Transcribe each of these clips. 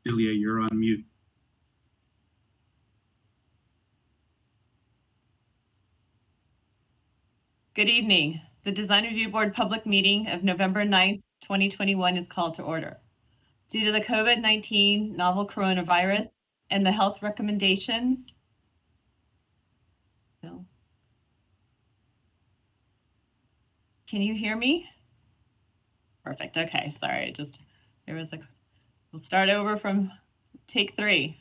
Delia, you're on mute. Good evening. The Design Review Board public meeting of November 9th, 2021 is called to order. Due to the COVID-19 novel coronavirus and the health recommendations, can you hear me? Perfect. Okay, sorry. We'll start over from take 3.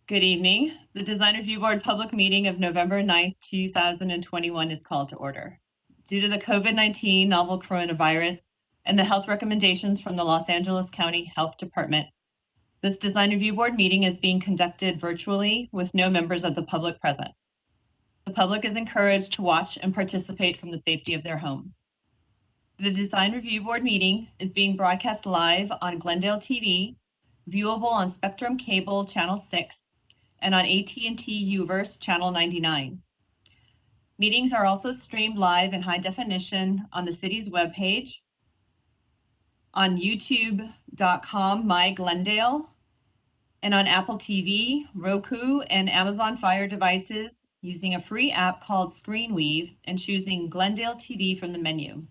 Good evening. The Design Review Board public meeting of November 9th, 2021 is called to order. Due to the COVID-19 novel coronavirus and the health recommendations from the Los Angeles County Health Department, this Design Review Board meeting is being conducted virtually with no members of the public present. The public is encouraged to watch and participate from the safety of their homes. The Design Review Board meeting is being broadcast live on Glendale TV, viewable on Spectrum Cable Channel 6, and on AT&T Uverse Channel 99. Meetings are also streamed live in high definition on the city's webpage, on youtube.com/myglendale, and on Apple TV, Roku, and Amazon Fire devices using a free app called ScreenWeave and choosing Glendale TV from the menu.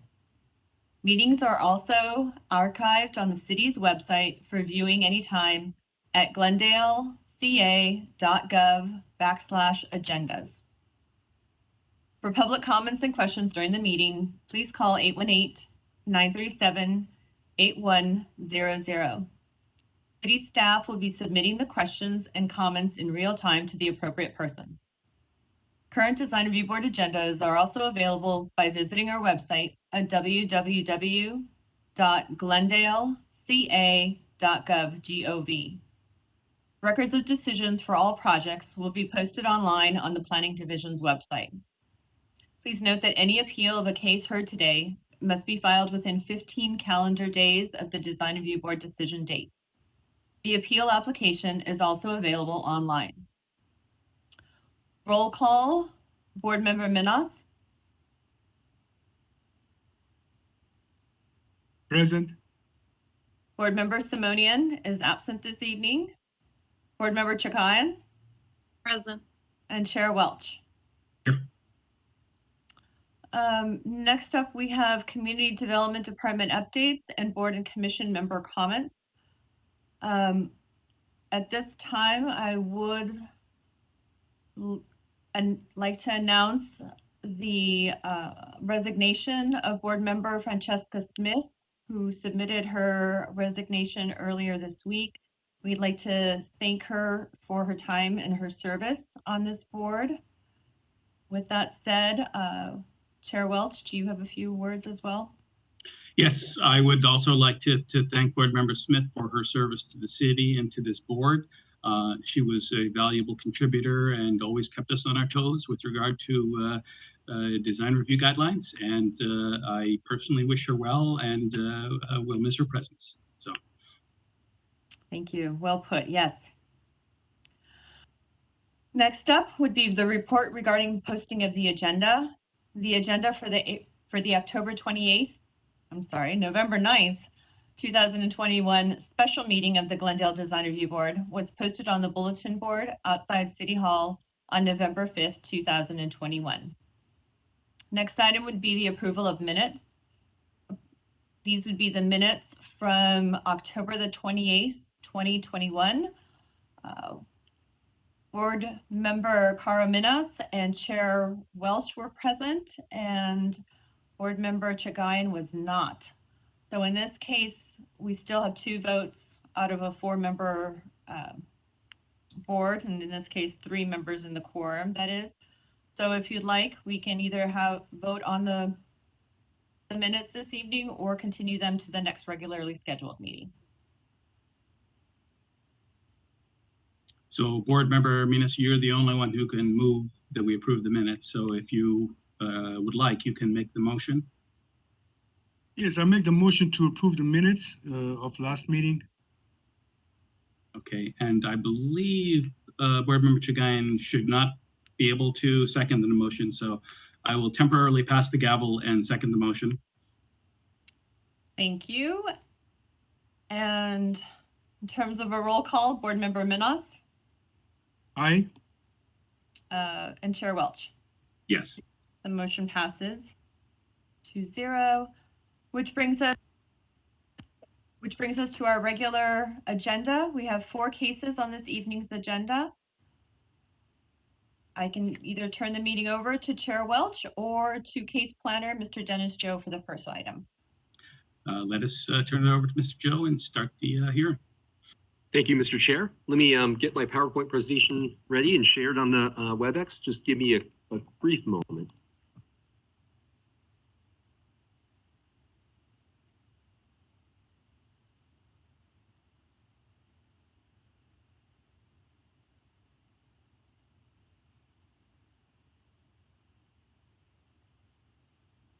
Meetings are also archived on the city's website for viewing anytime at glendaleca.gov/agendas. For public comments and questions during the meeting, please call 818-937-8100. City staff will be submitting the questions and comments in real time to the appropriate person. Current Design Review Board agendas are also available by visiting our website at www.glendaleca.gov. Records of decisions for all projects will be posted online on the Planning Division's website. Please note that any appeal of a case heard today must be filed within 15 calendar days of the Design Review Board decision date. The appeal application is also available online. Roll call, Board Member Minas. Present. Board Member Simonian is absent this evening. Board Member Chakayan. Present. And Chair Welch. Here. Next up, we have Community Development Department updates and Board and Commission member comments. At this time, I would like to announce the resignation of Board Member Francesca Smith, who submitted her resignation earlier this week. We'd like to thank her for her time and her service on this board. With that said, Chair Welch, do you have a few words as well? Yes, I would also like to thank Board Member Smith for her service to the city and to this board. She was a valuable contributor and always kept us on our toes with regard to design review guidelines. And I personally wish her well and will miss her presence. So, thank you. Well put. Yes. Next up would be the report regarding posting of the agenda. The agenda for the November 9th, 2021 special meeting of the Glendale Design Review Board was posted on the bulletin board outside City Hall on November 5th, 2021. Next item would be the approval of minutes. These would be the minutes from October the 28th, 2021. Board Member Cara Minas and Chair Welch were present, and Board Member Chagayan was not. So in this case, we still have 2 votes out of a 4-member board, and in this case, 3 members in the quorum, that is. So if you'd like, we can either vote on the minutes this evening or continue them to the next regularly scheduled meeting. So Board Member Minas, you're the only one who can move that we approve the minutes. So if you would like, you can make the motion. Yes, I make the motion to approve the minutes of last meeting. Okay, and I believe Board Member Chagayan should not be able to second the motion. So I will temporarily pass the gavel and second the motion. Thank you. And in terms of a roll call, Board Member Minos Aye. and Chair Welch. Yes. The motion passes 2-0, which brings us to our regular agenda. We have 4 cases on this evening's agenda. I can either turn the meeting over to Chair Welch or to case planner, Mr. Dennis Joe, for the first item. Let us turn it over to Mr. Joe and start the hearing. Thank you, Mr. Chair. Let me get my PowerPoint presentation ready and shared on the WebEx. Just give me a brief moment.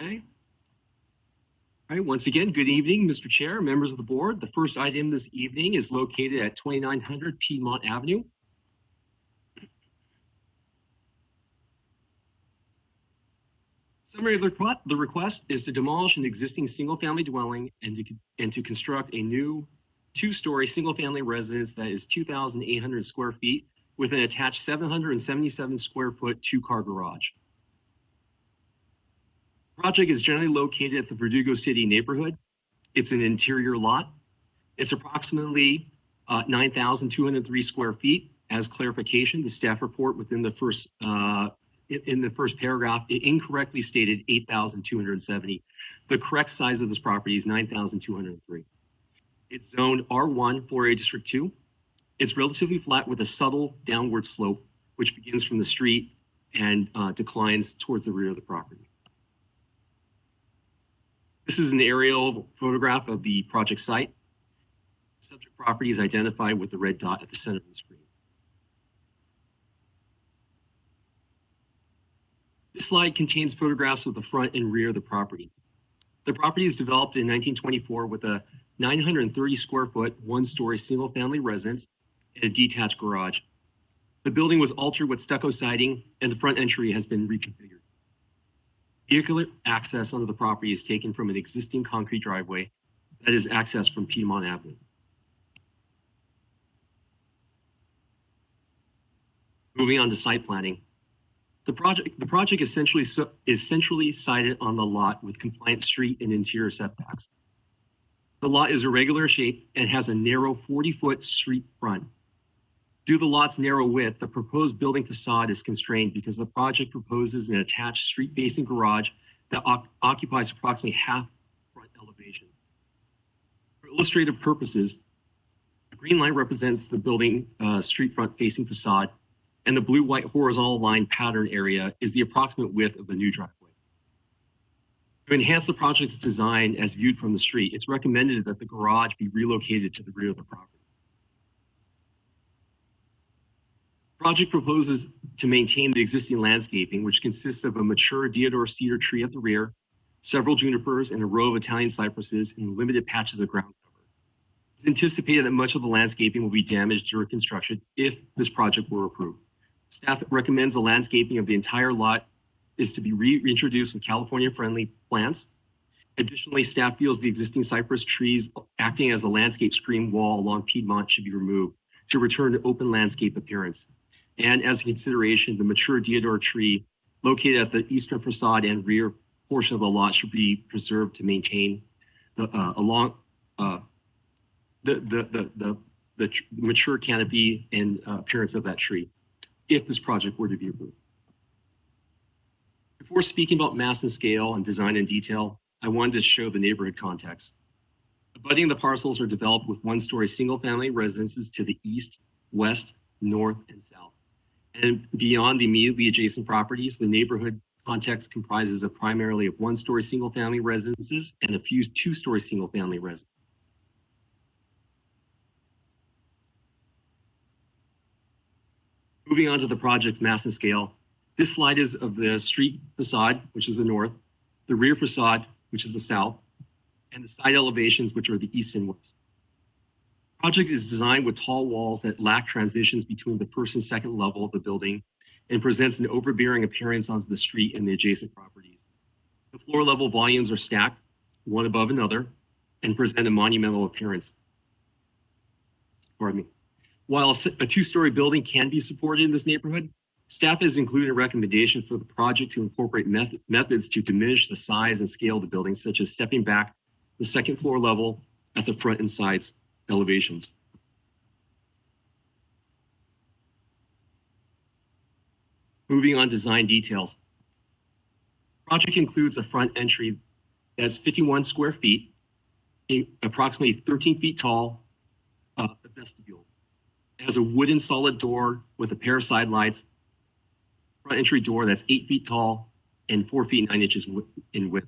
Okay. All right, once again, good evening, Mr. Chair, members of the board. The first item this evening is located at 2900 Piedmont Avenue. Summary of the request is to demolish an existing single-family dwelling and to construct a new 2-story single-family residence that is 2,800 square feet with an attached 777 square foot 2-car garage. The project is generally located at the Verdugo City neighborhood. It's an interior lot. It's approximately 9,203 square feet. As clarification, the staff report within the first in the first paragraph, it incorrectly stated 8,270. The correct size of this property is 9,203. It's zoned R1 4A District 2. It's relatively flat with a subtle downward slope, which begins from the street and declines towards the rear of the property. This is an aerial photograph of the project site. The subject property is identified with the red dot at the center of the screen. This slide contains photographs of the front and rear of the property. The property is developed in 1924 with a 930 square foot, 1-story single-family residence and a detached garage. The building was altered with stucco siding and the front entry has been reconfigured. Vehicular access onto the property is taken from an existing concrete driveway that is accessed from Piedmont Avenue. Moving on to site planning. The project is centrally sited on the lot with compliant street and interior setbacks. The lot is irregular shape and has a narrow 40-foot street front. Due to the lot's narrow width, the proposed building facade is constrained because the project proposes an attached street-facing garage that occupies approximately half front elevation. For illustrative purposes, the green line represents the building street front-facing facade, and the blue-white horizontal line pattern area is the approximate width of the new driveway. To enhance the project's design as viewed from the street, it's recommended that the garage be relocated to the rear of the property. The project proposes to maintain the existing landscaping, which consists of a mature deodar cedar tree at the rear, several junipers, and a row of Italian cypresses and limited patches of ground cover. It's anticipated that much of the landscaping will be damaged during construction if this project were approved. Staff recommends the landscaping of the entire lot is to be reintroduced with California-friendly plants. Additionally, staff feels the existing cypress trees acting as a landscape screen wall along Piedmont should be removed to return to open landscape appearance. And as a consideration, the mature deodar tree located at the eastern facade and rear portion of the lot should be preserved to maintain the mature canopy and appearance of that tree, if this project were to be approved. Before speaking about mass and scale and design in detail, I wanted to show the neighborhood context. Abutting the parcels are developed with 1-story single-family residences to the east, west, north, and south. And beyond the immediately adjacent properties, the neighborhood context comprises of primarily of 1-story single-family residences and a few 2-story single-family residences. Moving on to the project's mass and scale, this slide is of the street facade, which is the north, the rear facade, which is the south, and the side elevations, which are the east and west. The project is designed with tall walls that lack transitions between the first and second level of the building and presents an overbearing appearance onto the street and the adjacent properties. The floor level volumes are stacked, one above another, and present a monumental appearance. pardon me. While a two-story building can be supported in this neighborhood, staff has included a recommendation for the project to incorporate methods to diminish the size and scale of the building, such as stepping back the second floor level at the front and sides elevations. Moving on, design details. Project includes a front entry that's 51 square feet, approximately 13 feet tall, a vestibule. It has a wooden solid door with a pair of side lights, front entry door that's 8 feet tall and 4 feet 9 inches in width.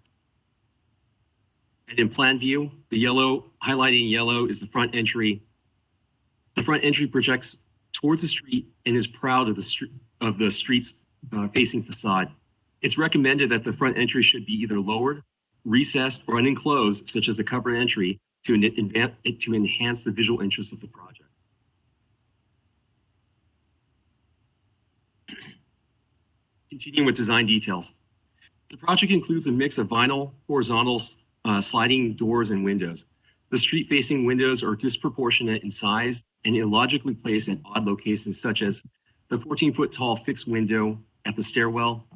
And in plan view, the yellow, highlighting yellow, is the front entry. The front entry projects towards the street and is proud of the street's facing facade. It's recommended that the front entry should be either lowered, recessed, or unenclosed, such as a covered entry, to enhance the visual interest of the project. Continuing with design details. The project includes a mix of vinyl, horizontal, sliding doors and windows. The street-facing windows are disproportionate in size and illogically placed at odd locations, such as the 14-foot tall fixed window at the stairwell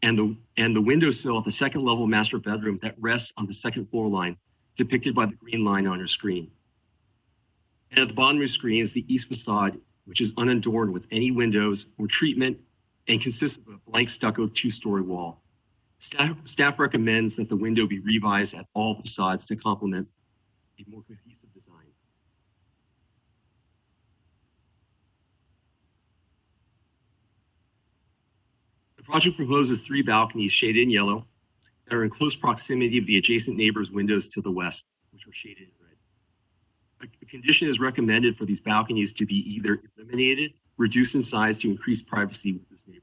and the windowsill at the second level master bedroom that rests on the second floor line, depicted by the green line on your screen. And at the bottom of your screen is the east facade, which is unadorned with any windows or treatment and consists of a blank stucco two-story wall. Staff recommends that the window be revised at all facades to complement a more cohesive design. The project proposes 3 balconies shaded in yellow that are in close proximity of the adjacent neighbors' windows to the west, which are shaded in red. A condition is recommended for these balconies to be either eliminated, reduced in size to increase privacy with this neighbor.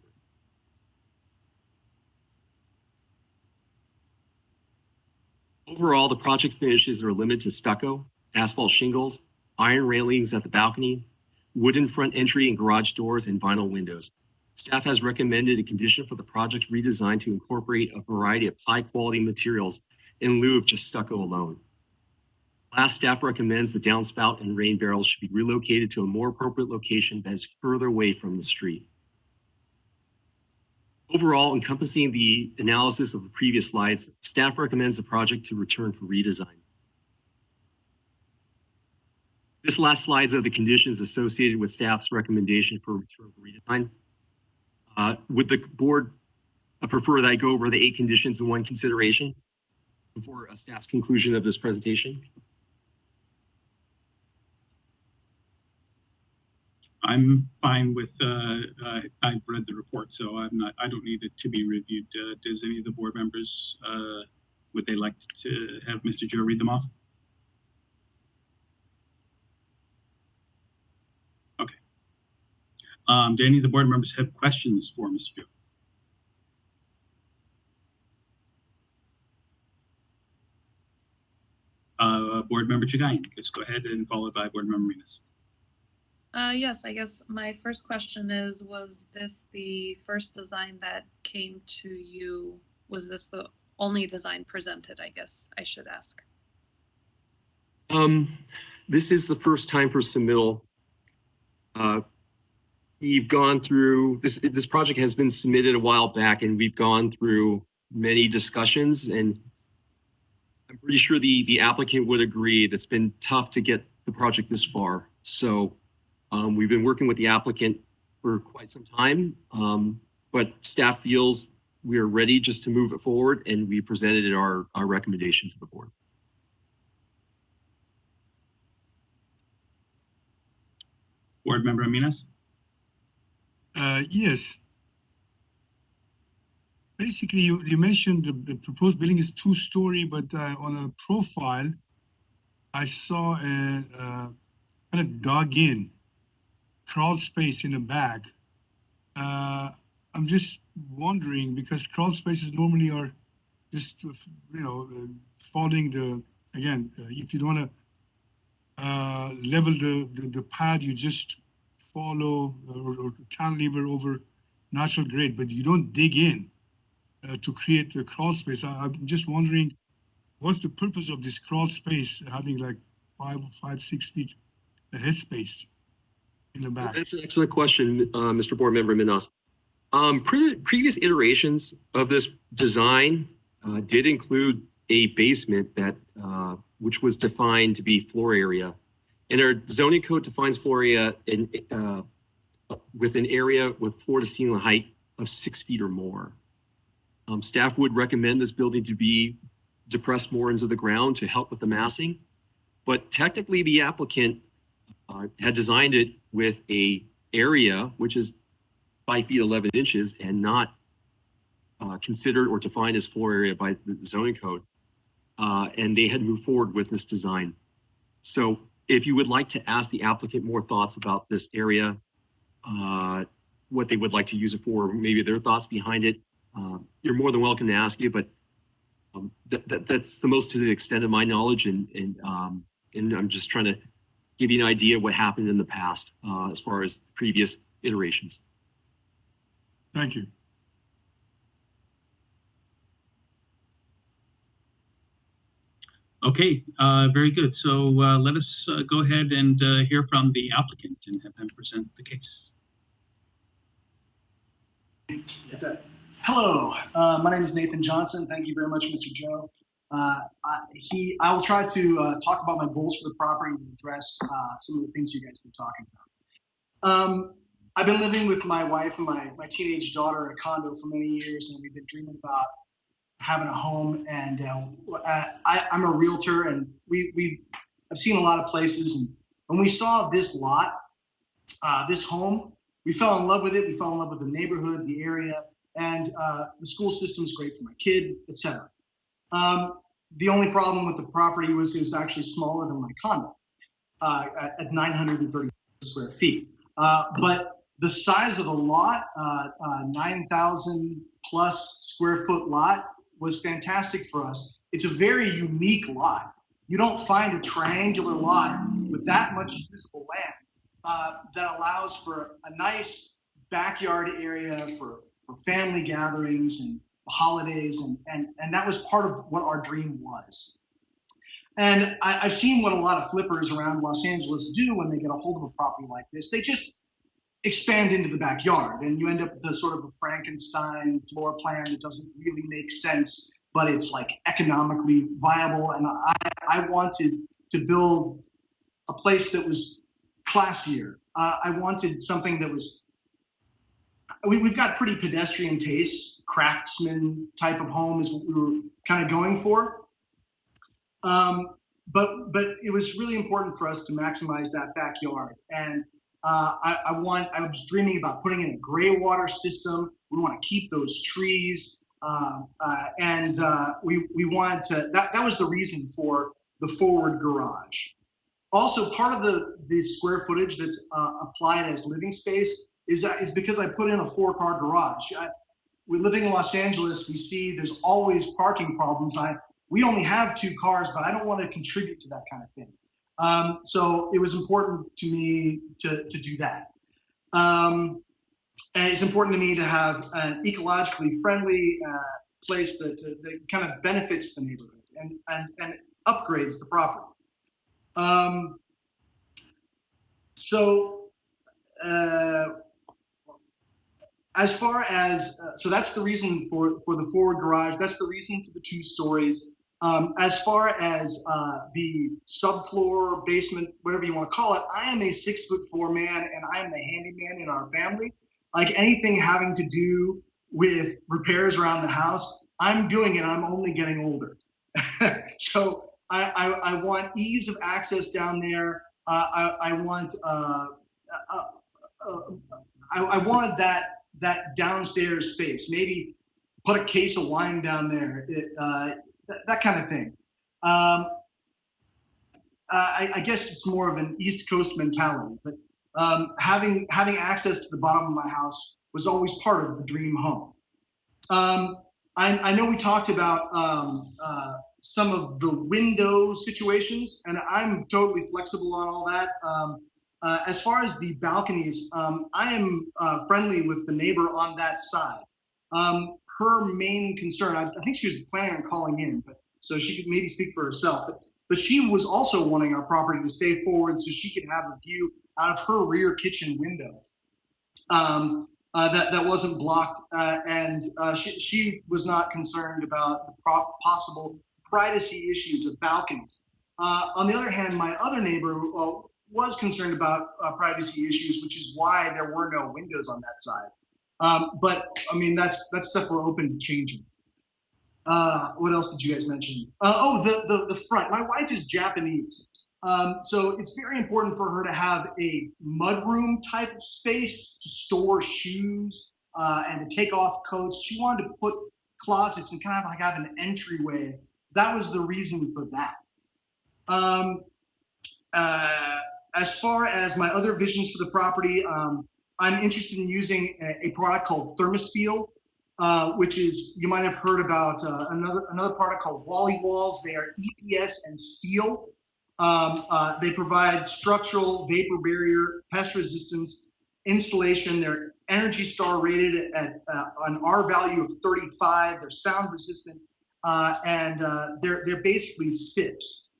Overall, the project finishes are limited to stucco, asphalt shingles, iron railings at the balcony, wooden front entry and garage doors, and vinyl windows. Staff has recommended a condition for the project redesign to incorporate a variety of high-quality materials in lieu of just stucco alone. Last, staff recommends the downspout and rain barrels should be relocated to a more appropriate location that is further away from the street. Overall, encompassing the analysis of the previous slides, staff recommends the project to return for redesign. This last slides are the conditions associated with staff's recommendation for return for redesign. Would the board prefer that I go over the 8 conditions in one consideration before staff's conclusion of this presentation? I'm fine with, I've read the report, so I don't need it to be reviewed. Does any of the board members, would they like to have Mr. Joe read them off? Okay. Do any of the board members have questions for Mr. Joe? Board Member Chagayan, let's go ahead and followed by Board Member Remus. Yes, I guess my first question is, was this the first design that came to you? Was this the only design presented, I guess I should ask? This is the first time for submittal. We've gone through, this project has been submitted a while back, and we've gone through many discussions, and I'm pretty sure the applicant would agree that it's been tough to get the project this far. So we've been working with the applicant for quite some time, but staff feels we are ready just to move it forward, and we presented our recommendation to the board. Board Member Aminas? Yes. Basically, you mentioned the proposed building is 2-story, but on a profile, I saw a kind of dug-in crawl space in the back. I'm just wondering, because crawl spaces normally are just, following the, again, if you don't want to level the pad, you just follow or cantilever over natural grade, but you don't dig in to create the crawl space. I'm just wondering, what's the purpose of this crawl space having like 5, 6 feet the headspace in the back? That's an excellent question, Mr. Board Member Minas. Previous iterations of this design did include a basement that which was defined to be floor area. And our zoning code defines floor area with an area with floor to ceiling height of 6 feet or more. Staff would recommend this building to be depressed more into the ground to help with the massing. But technically the applicant had designed it with a area which is 5 feet 11 inches and not considered or defined as floor area by the zoning code. And they had moved forward with this design. So if you would like to ask the applicant more thoughts about this area, what they would like to use it for, maybe their thoughts behind it, you're more than welcome to ask you, but that's the most to the extent of my knowledge. And I'm just trying to give you an idea of what happened in the past as far as previous iterations. Thank you. Okay, very good. So let us go ahead and hear from the applicant and have them present the case. Hello, my name is Nathan Johnson. Thank you very much, Mr. Joe. I will try to talk about my goals for the property and address some of the things you guys have been talking about. I've been living with my wife and my teenage daughter in a condo for many years, and we've been dreaming about having a home. And I'm a realtor, and I've seen a lot of places. And when we saw this lot, this home, we fell in love with it. We fell in love with the neighborhood, the area, and the school system's great for my kid, etc. The only problem with the property was it was actually smaller than my condo at 930 square feet. But the size of the lot, 9,000 plus square foot lot, was fantastic for us. It's a very unique lot. You don't find a triangular lot with that much usable land that allows for a nice backyard area for family gatherings and holidays, and that was part of what our dream was. And I've seen what a lot of flippers around Los Angeles do when they get a hold of a property like this. They just expand into the backyard, and you end up with a sort of a Frankenstein floor plan that doesn't really make sense, but it's like economically viable. And I wanted to build a place that was classier. I wanted something that was, we've got pretty pedestrian tastes. Craftsman type of home is what we were kind of going for. But it was really important for us to maximize that backyard. And I was dreaming about putting in a gray water system. We want to keep those trees. And we wanted to, that was the reason for the forward garage. Also, part of the square footage that's applied as living space is because I put in a 4-car garage. We're living in Los Angeles. We see there's always parking problems. We only have 2 cars, but I don't want to contribute to that kind of thing. So it was important to me to do that. And it's important to me to have an ecologically friendly place that kind of benefits the neighborhood and upgrades the property. As far as, so that's the reason for the forward garage. That's the reason for the 2 stories. As far as the subfloor, basement, whatever you want to call it, I am a 6'4" man, and I am the handyman in our family. Like anything having to do with repairs around the house, I'm doing it. I'm only getting older. So I want ease of access down there. I wanted that downstairs space. Maybe put a case of wine down there. That kind of thing. I guess it's more of an East Coast mentality, but having access to the bottom of my house was always part of the dream home. I know we talked about some of the window situations, and I'm totally flexible on all that. As far as the balconies, I am friendly with the neighbor on that side. Her main concern, I think she was planning on calling in, but so she could maybe speak for herself. But but she was also wanting our property to stay forward so she could have a view out of her rear kitchen window that wasn't blocked. And she was not concerned about the possible privacy issues of balconies. On the other hand, my other neighbor was concerned about privacy issues, which is why there were no windows on that side. But I mean, that's stuff we're open to changing. What else did you guys mention? The front. My wife is Japanese, so it's very important for her to have a mudroom type of space to store shoes and to take off coats. She wanted to put closets and kind of like have an entryway. That was the reason for that. As far as my other visions for the property, I'm interested in using a product called Thermosteel, which is, you might have heard about another product called Wally Walls. They are EPS and steel. They provide structural, vapor barrier, pest resistance, insulation. They're Energy Star rated at an R value of 35. They're sound resistant, and they're basically SIPs.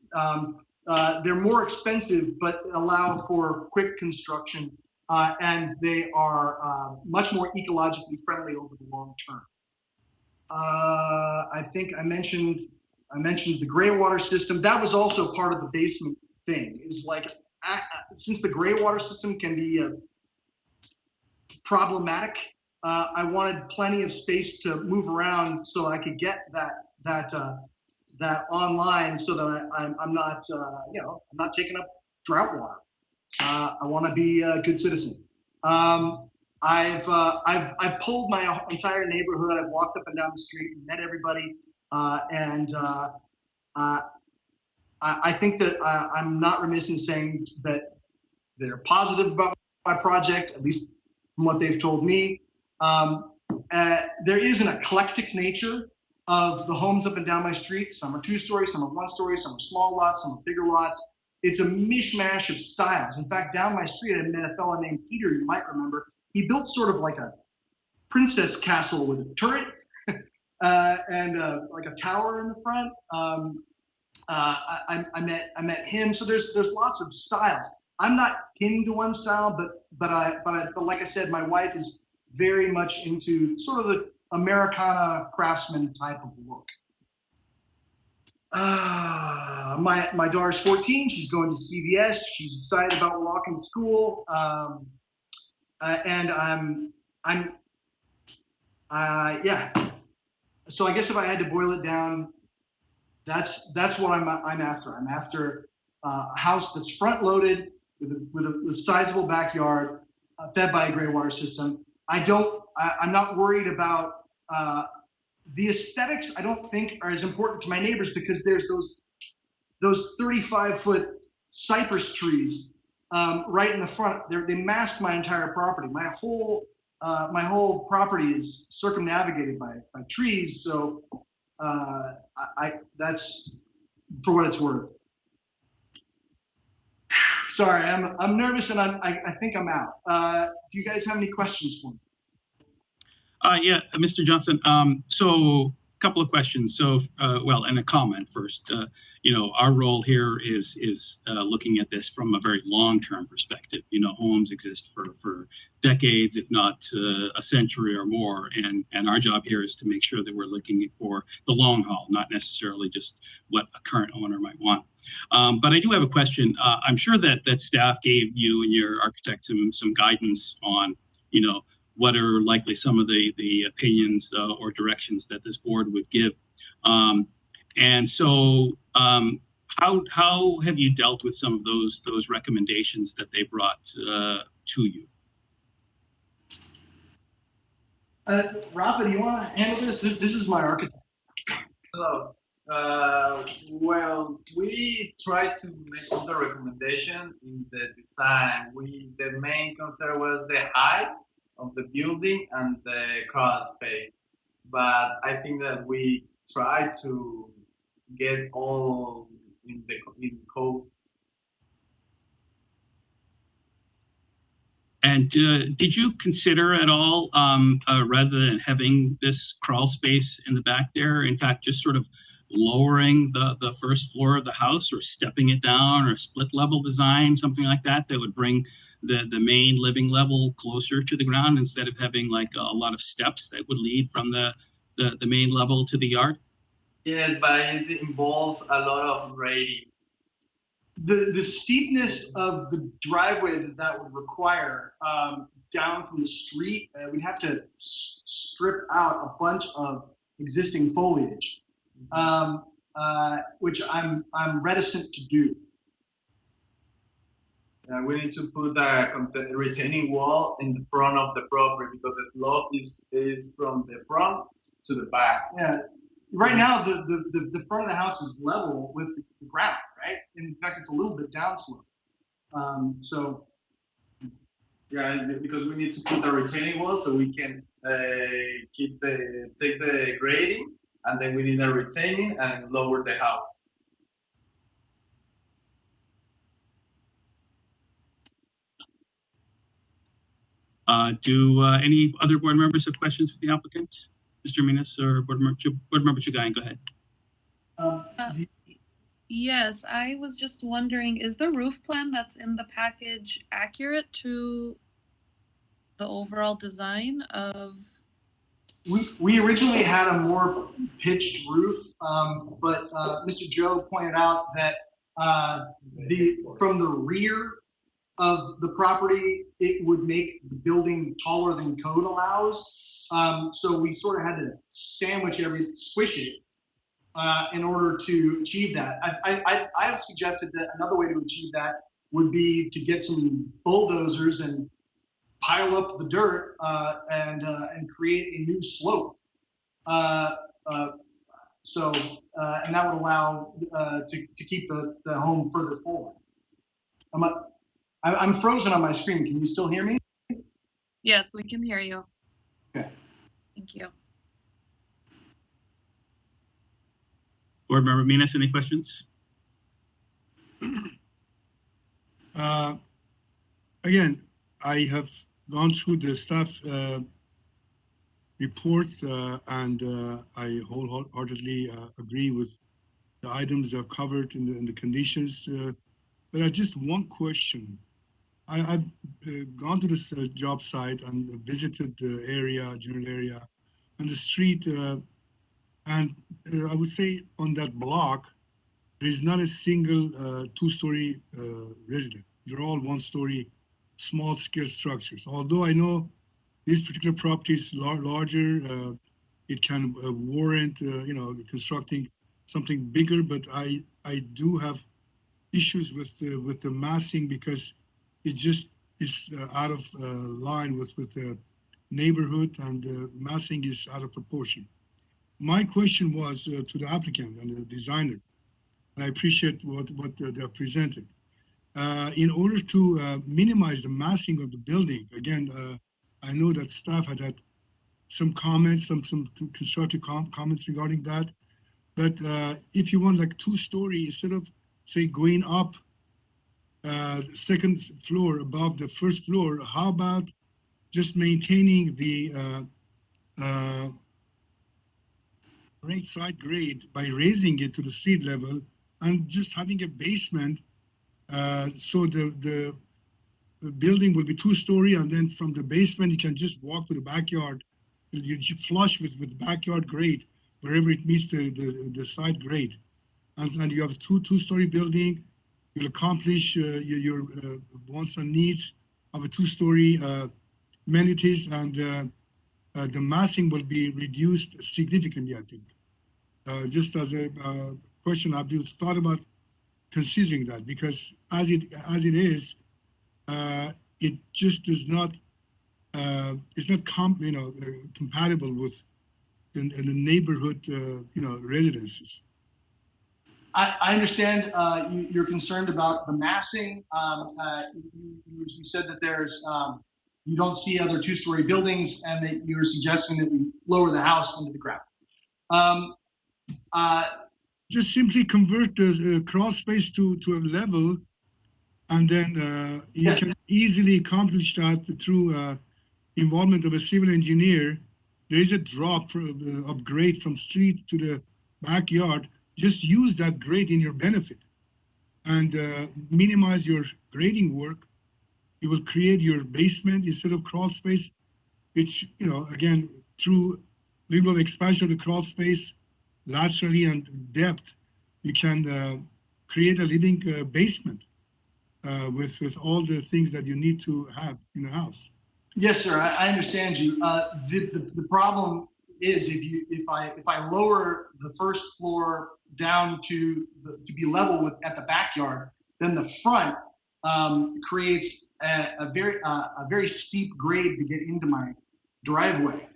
They're more expensive, but allow for quick construction, and they are much more ecologically friendly over the long term. I think I mentioned the gray water system. That was also part of the basement thing. Is like, since the gray water system can be problematic, I wanted plenty of space to move around so I could get that online, so that I'm not I'm not taking up drought water. I want to be a good citizen. I've pulled my entire neighborhood. I've walked up and down the street and met everybody, and I think that I'm not remiss in saying that they're positive about my project, at least from what they've told me. There is an eclectic nature of the homes up and down my street. Some are 2-story, some are 1-story, some are small lots, some are bigger lots. It's a mishmash of styles. In fact, down my street, I met a fellow named Peter, you might remember. He built sort of like a princess castle with a turret and like a tower in the front. I met him. So there's lots of styles. I'm not pinned to one style, but like I said, my wife is very much into sort of the Americana craftsman type of look. My daughter's 14. She's going to CVS. She's excited about walking to school. And yeah. So I guess if I had to boil it down, that's what I'm after. I'm after a house that's front loaded with a sizable backyard, fed by a gray water system. I'm not worried about the aesthetics. I don't think are as important to my neighbors, because there's those 35-foot cypress trees right in the front. They mask my entire property. My whole property is circumnavigated by trees. So that's for what it's worth. Sorry, I'm nervous, and I think I'm out. Do you guys have any questions for me? Yeah, Mr. Johnson. So a couple of questions. So, and a comment first. Our role here is looking at this from a very long-term perspective. Homes exist for decades, if not a century or more, and our job here is to make sure that we're looking for the long haul, not necessarily just what a current owner might want. But I do have a question. I'm sure that staff gave you and your architect some guidance on, what are likely some of the opinions or directions that this board would give. And so how have you dealt with some of those recommendations that they brought to you? Rafa, do you want to handle this? This is my architect. Hello. Well, we try to make all the recommendation in the design. The main concern was the height of the building and the crawl space, but I think that we try to get all in code. And did you consider at all, rather than having this crawl space in the back there, in fact, just sort of lowering the first floor of the house or stepping it down or split level design, something like that, that would bring the main living level closer to the ground instead of having like a lot of steps that would lead from the main level to the yard? Yes, but it involves a lot of grading. The steepness of the driveway that would require down from the street, we'd have to strip out a bunch of existing foliage, which I'm reticent to do. We need to put a retaining wall in the front of the property because the slope is from the front to the back. Yeah. Right now, the front of the house is level with the ground, right? In fact, it's a little bit downslope. So Yeah, because we need to put a retaining wall so we can take the grading, and then we need a retaining and lower the house. Do any other board members have questions for the applicant? Mr. Minas or Board Member Chugayan, go ahead. Yes, I was just wondering, is the roof plan that's in the package accurate to the overall design of? we originally had a more pitched roof, but Mr. Joe pointed out that from the rear of the property, it would make the building taller than code allows. So we sort of had to squish it in order to achieve that. I have suggested that another way to achieve that would be to get some bulldozers and pile up the dirt and create a new slope. And that would allow to keep the home further forward. I'm frozen on my screen. Can you still hear me? Yes, we can hear you. Okay. Thank you. Board Member Minas, any questions? Again, I have gone through the staff reports and I wholeheartedly agree with the items that are covered in the conditions. But I just one question. I've gone to this job site and visited the area, general area, and the street, and I would say on that block, there is not a single two-story residence. They're all one-story, small-scale structures. Although I know this particular property is larger, it can warrant, constructing something bigger. But I do have issues with the massing because it just is out of line with the neighborhood, and the massing is out of proportion. My question was to the applicant and the designer, and I appreciate what they have presented. In order to minimize the massing of the building, again, I know that staff had some comments, some constructive comments regarding that. But if you want like two-story, instead of say going up second floor above the first floor, how about just maintaining the side grade by raising it to the street level and just having a basement, so the building will be two-story, and then from the basement you can just walk to the backyard. You flush with backyard grade wherever it meets the side grade, and you have a two-story building. You'll accomplish your wants and needs of a two-story amenities, and the massing will be reduced significantly, I think. Just as a question, have you thought about considering that? Because as it is, it just does not, it's not compatible with in the neighborhood, residences. I understand you're concerned about the massing. You said that there's you don't see other two-story buildings, and that you're suggesting that we lower the house into the ground. Just simply convert the crawl space to a level, and then you can easily accomplish that through involvement of a civil engineer. There is a drop of grade from street to the backyard. just use that grade in your benefit and minimize your grading work. You will create your basement instead of crawl space, which, you know, again, through liberal expansion of the crawl space laterally and depth, you can create a living basement with all the things that you need to have in a house. Yes, sir. I understand you. The problem is if I lower the first floor down to be level with at the backyard, then the front creates a very steep grade to get into my driveway,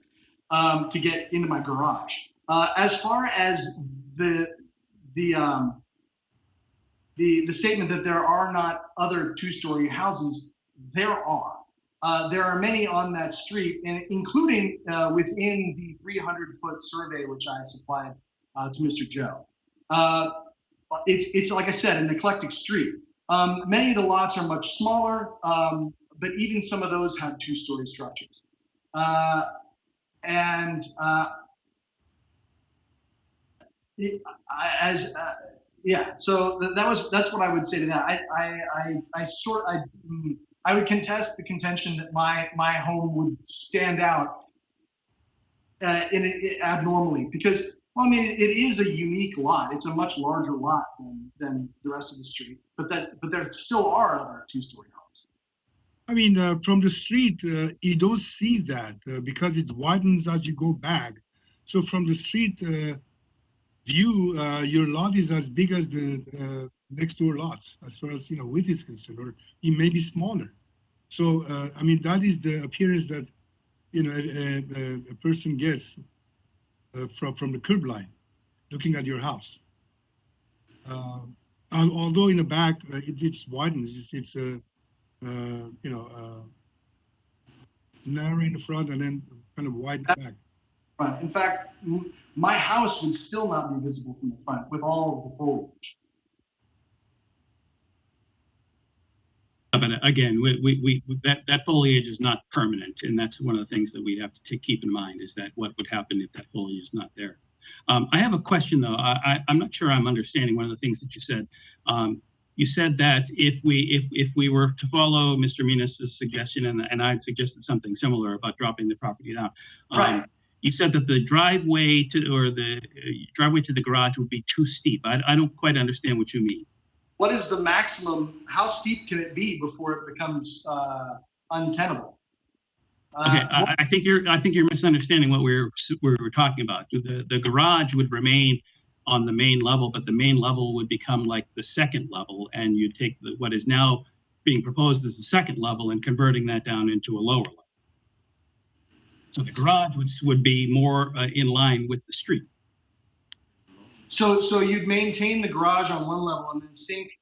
to get into my garage. As far as the statement that there are not other two-story houses, there are. There are many on that street, and including within the 300-foot survey which I supplied to Mr. Joe. It's like I said, an eclectic street. Many of the lots are much smaller, but even some of those have two-story structures. So that's what I would say to that. I would contest the contention that my home would stand out abnormally, because, well, I mean, it is a unique lot. It's a much larger lot than the rest of the street, but there still are other two-story homes. I mean, from the street, you don't see that because it widens as you go back. So from the street view, your lot is as big as the next door lots, as far as, you know, width is concerned, or it may be smaller. So, I mean, that is the appearance that, you know, a person gets from the curb line, looking at your house. Although in the back, it's widened, it's narrow in the front and then kind of wide in the back. Right. In fact, my house would still not be visible from the front with all of the foliage. But again, that foliage is not permanent, and that's one of the things that we have to keep in mind, is that what would happen if that foliage is not there. I have a question though. I'm not sure I'm understanding one of the things that you said. You said that if we were to follow Mr. Minas's suggestion, and I'd suggested something similar about dropping the property down. Right. You said that the driveway to the garage would be too steep. I don't quite understand what you mean. What is the maximum? How steep can it be before it becomes untenable? Okay, I think you're misunderstanding what we were talking about. The garage would remain on the main level, but the main level would become like the second level, and you take what is now being proposed as the second level and converting that down into a lower level. So the garage would be more in line with the street. So you'd maintain the garage on one level and then sink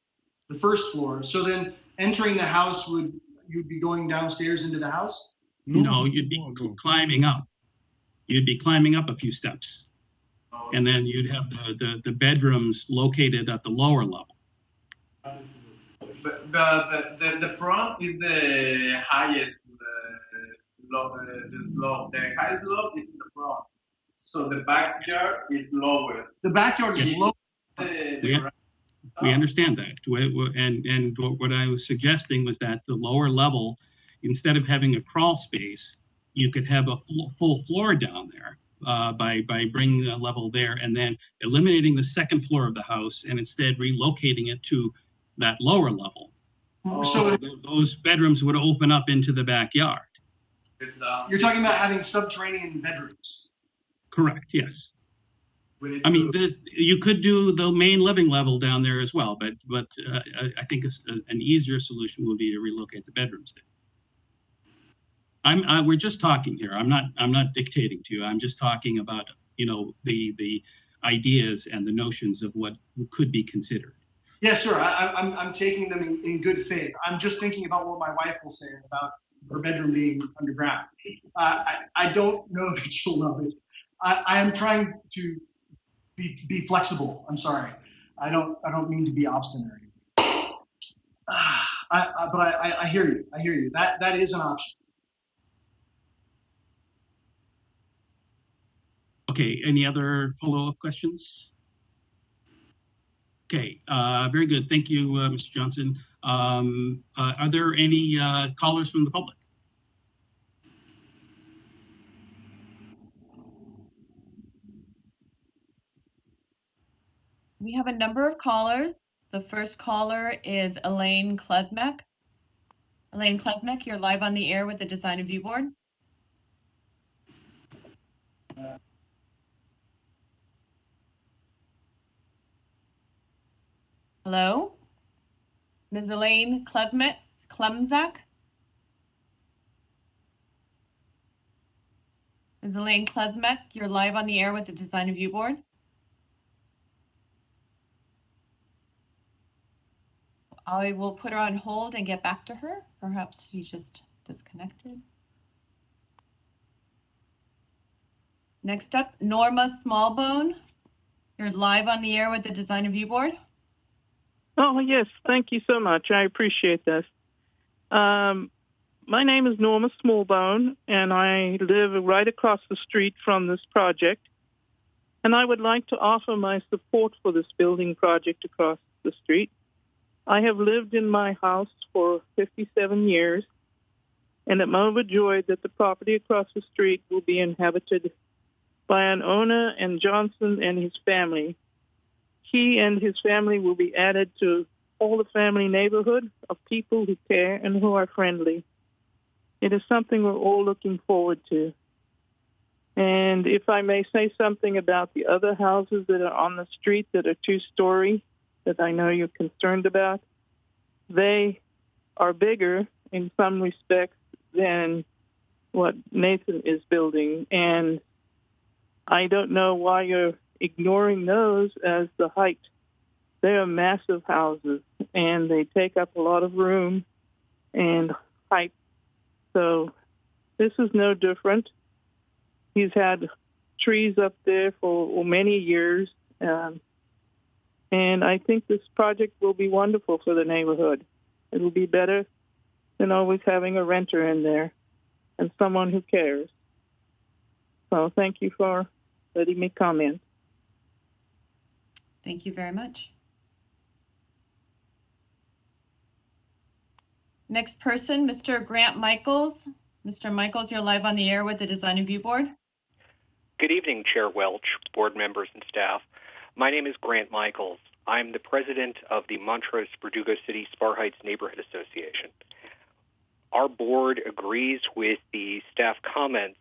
the first floor. So then entering the house, you'd be going downstairs into the house? No, you'd be climbing up. You'd be climbing up a few steps. And then you'd have the bedrooms located at the lower level. But the front is the highest slope. The highest slope is in the front. So the backyard is lower. The backyard is lower. We understand that. And what I was suggesting was that the lower level, instead of having a crawl space, you could have a full floor down there by bringing the level there and then eliminating the second floor of the house and instead relocating it to that lower level. So those bedrooms would open up into the backyard. You're talking about having subterranean bedrooms. Correct, yes. I mean, you could do the main living level down there as well, but I think an easier solution would be to relocate the bedrooms there. We're just talking here. I'm not dictating to you. I'm just talking about, you know, the ideas and the notions of what could be considered. Yes, sir. I'm taking them in good faith. I'm just thinking about what my wife will say about her bedroom being underground. I don't know that she'll love it. I am trying to be flexible. I'm sorry. I don't mean to be obstinate or anything. But I hear you. I hear you. That is an option. Okay. Any other follow-up questions? Okay, very good. Thank you, Mr. Johnson. Are there any callers from the public? We have a number of callers. The first caller is Elaine Klesmek. Elaine Klesmek, you're live on the air with the Design Review Board. Hello? Ms. Elaine Klemzak? Ms. Elaine Klesmek, you're live on the air with the Design Review Board. I will put her on hold and get back to her. Perhaps she's just disconnected. Next up, Norma Smallbone. You're live on the air with the Design Review Board. Oh, yes. Thank you so much. I appreciate this. My name is Norma Smallbone, and I live right across the street from this project. And I would like to offer my support for this building project across the street. I have lived in my house for 57 years, and I'm overjoyed that the property across the street will be inhabited by an owner and Johnson and his family. He and his family will be added to all the family neighborhood of people who care and who are friendly. It is something we're all looking forward to. And if I may say something about the other houses that are on the street that are two-story, that I know you're concerned about, they are bigger in some respects than what Nathan is building. And I don't know why you're ignoring those as the height. They are massive houses, and they take up a lot of room and height. So this is no different. He's had trees up there for many years, and I think this project will be wonderful for the neighborhood. It will be better than always having a renter in there and someone who cares. So thank you for letting me comment. Thank you very much. Next person, Mr. Grant Michaels. Mr. Michaels, you're live on the air with the Design Review Board. Good evening, Chair Welch, board members, and staff. My name is Grant Michaels. I'm the president of the Montrose Verdugo City Spar Heights Neighborhood Association. Our board agrees with the staff comments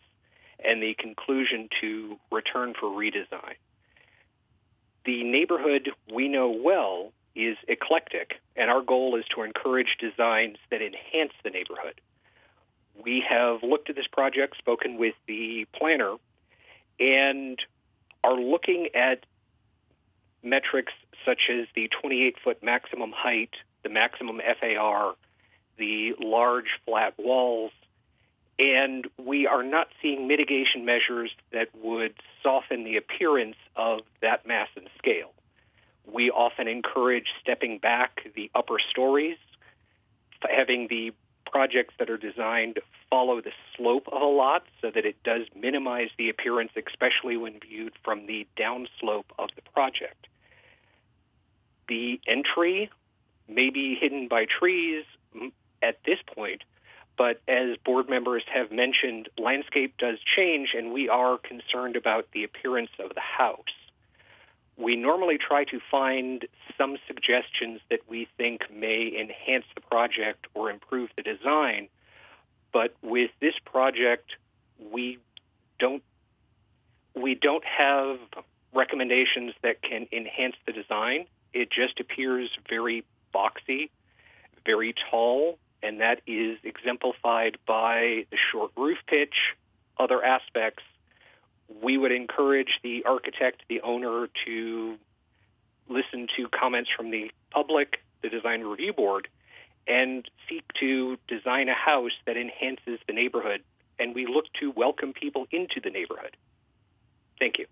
and the conclusion to return for redesign. The neighborhood we know well is eclectic, and our goal is to encourage designs that enhance the neighborhood. We have looked at this project, spoken with the planner, and are looking at metrics such as the 28-foot maximum height, the maximum FAR, the large flat walls, and we are not seeing mitigation measures that would soften the appearance of that mass and scale. We often encourage stepping back the upper stories, having the projects that are designed follow the slope of a lot so that it does minimize the appearance, especially when viewed from the downslope of the project. The entry may be hidden by trees at this point, but as board members have mentioned, landscape does change, and we are concerned about the appearance of the house. We normally try to find some suggestions that we think may enhance the project or improve the design, but with this project, we don't have recommendations that can enhance the design. It just appears very boxy, very tall, and that is exemplified by the short roof pitch, other aspects. We would encourage the architect, the owner, to listen to comments from the public, the Design Review Board, and seek to design a house that enhances the neighborhood, and we look to welcome people into the neighborhood. Thank you.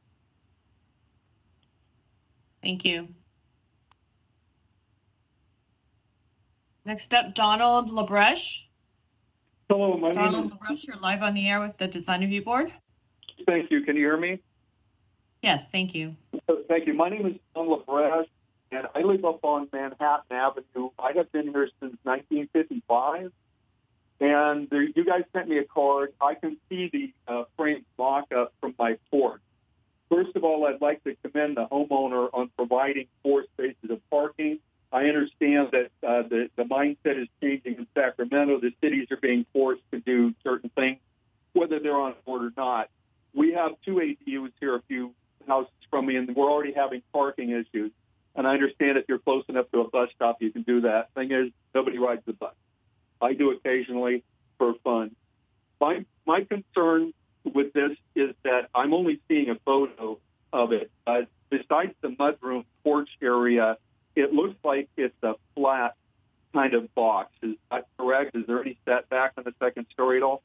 Thank you. Next up, Donald LaBreche. Hello, my name Donald is. LaBreche, you're live on the air with the Design Review Board. Thank you. Can you hear me? Yes, thank you. Thank you. My name is Don LaBreche. and I live up on Manhattan Avenue. I have been here since 1955, and you guys sent me a card. I can see the framed mock-up from my porch. First of all, I'd like to commend the homeowner on providing 4 spaces of parking. I understand that the mindset is changing in Sacramento. The cities are being forced to do certain things, whether they're on board or not. We have 2 ADUs here a few houses from me, and we're already having parking issues. And I understand if you're close enough to a bus stop, you can do that. Thing is, nobody rides the bus. I do occasionally for fun. My concern with this is that I'm only seeing a photo of it. Besides the mudroom porch area, it looks like it's a flat kind of box. Is that correct? Is there any setback on the second story at all?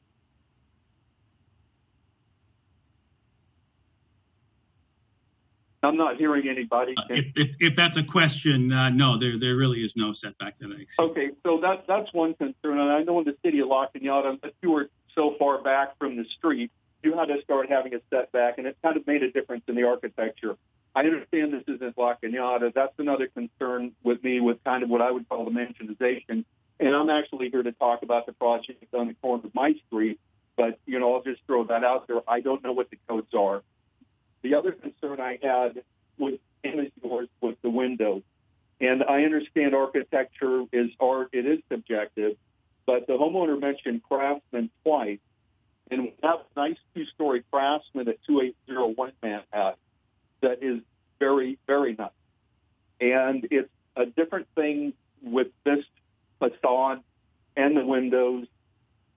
I'm not hearing anybody. If that's a question, no, there really is no setback that I see. Okay, so that's one concern. And I know in the city of La Cañada, unless you were so far back from the street, you had to start having a setback, and it kind of made a difference in the architecture. I understand this isn't La Cañada. That's another concern with me with kind of what I would call the mansionization. And I'm actually here to talk about the project on the corner of my street, but, you know, I'll just throw that out there. I don't know what the codes are. The other concern I had with yours was the windows. And I understand architecture is art, it is subjective, but the homeowner mentioned Craftsman twice. And we have a nice 2-story Craftsman at 2801 Manhattan that is very, very nice. And it's a different thing with this facade and the windows.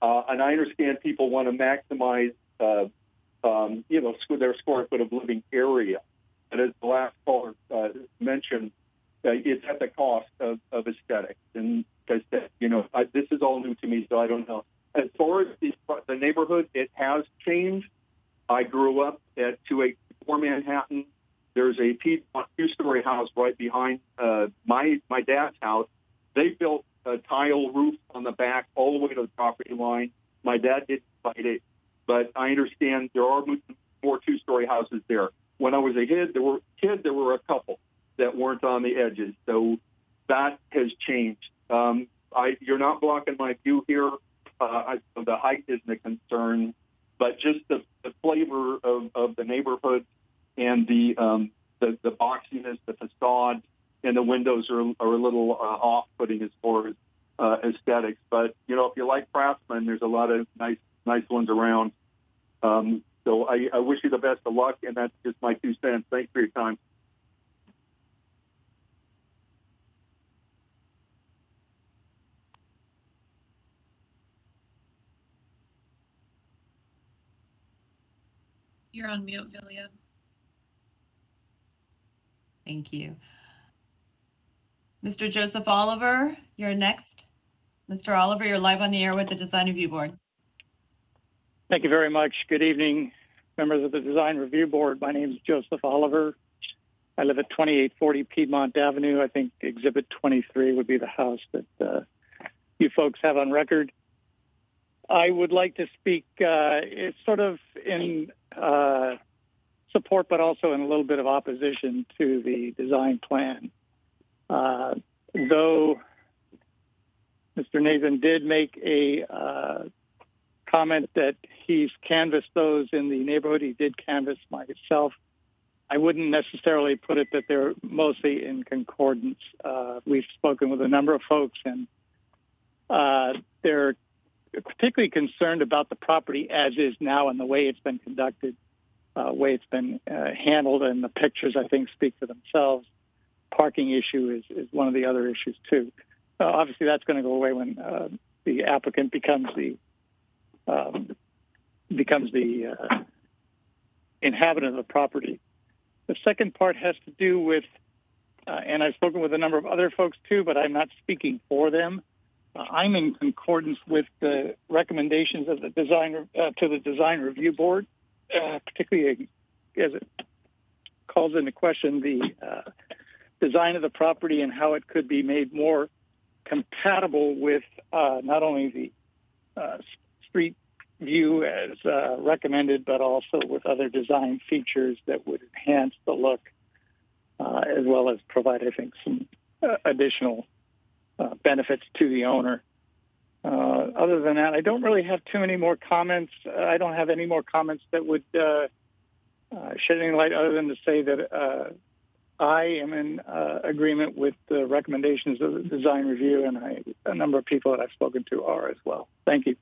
And I understand people want to maximize, their square foot of living area. And as the last caller mentioned, it's at the cost of aesthetics. And this is all new to me, so I don't know. As far as the neighborhood, it has changed. I grew up at 284 Manhattan. There's a 2-story house right behind my dad's house. They built a tile roof on the back all the way to the property line. My dad didn't fight it, but I understand there are more 2-story houses there. When I was a kid, there were a couple that weren't on the edges, so that has changed. You're not blocking my view here. The height isn't a concern, but just the flavor of the neighborhood and the boxiness, the facade, and the windows are a little off-putting as far as aesthetics. But if you like Craftsman, there's a lot of nice ones around. So I wish you the best of luck, and that's just my 2 cents. Thanks for your time. You're on mute, Vilya. Thank you. Mr. Joseph Oliver, you're next. Mr. Oliver, you're live on the air with the Design Review Board. Thank you very much. Good evening, members of the Design Review Board. My name is Joseph Oliver. I live at 2840 Piedmont Avenue. I think Exhibit 23 would be the house that you folks have on record. I would like to speak it's sort of in support, but also in a little bit of opposition to the design plan. Though Mr. Nathan did make a comment that he's canvassed those in the neighborhood, he did canvass myself. I wouldn't necessarily put it that they're mostly in concordance. We've spoken with a number of folks, and they're particularly concerned about the property as is now and the way it's been conducted, way it's been handled, and the pictures, I think, speak for themselves. Parking issue is one of the other issues, too. Obviously, that's going to go away when the applicant becomes the inhabitant of the property. The second part has to do with, and I've spoken with a number of other folks, too, but I'm not speaking for them. I'm in concordance with the recommendations of the to the Design Review Board, particularly as it calls into question the design of the property and how it could be made more compatible with not only the street view as recommended, but also with other design features that would enhance the look as well as provide, I think, some additional benefits to the owner. Other than that, I don't really have too many more comments. I don't have any more comments that would shed any light other than to say that I am in agreement with the recommendations of the design review, and a number of people that I've spoken to are as well. Thank you.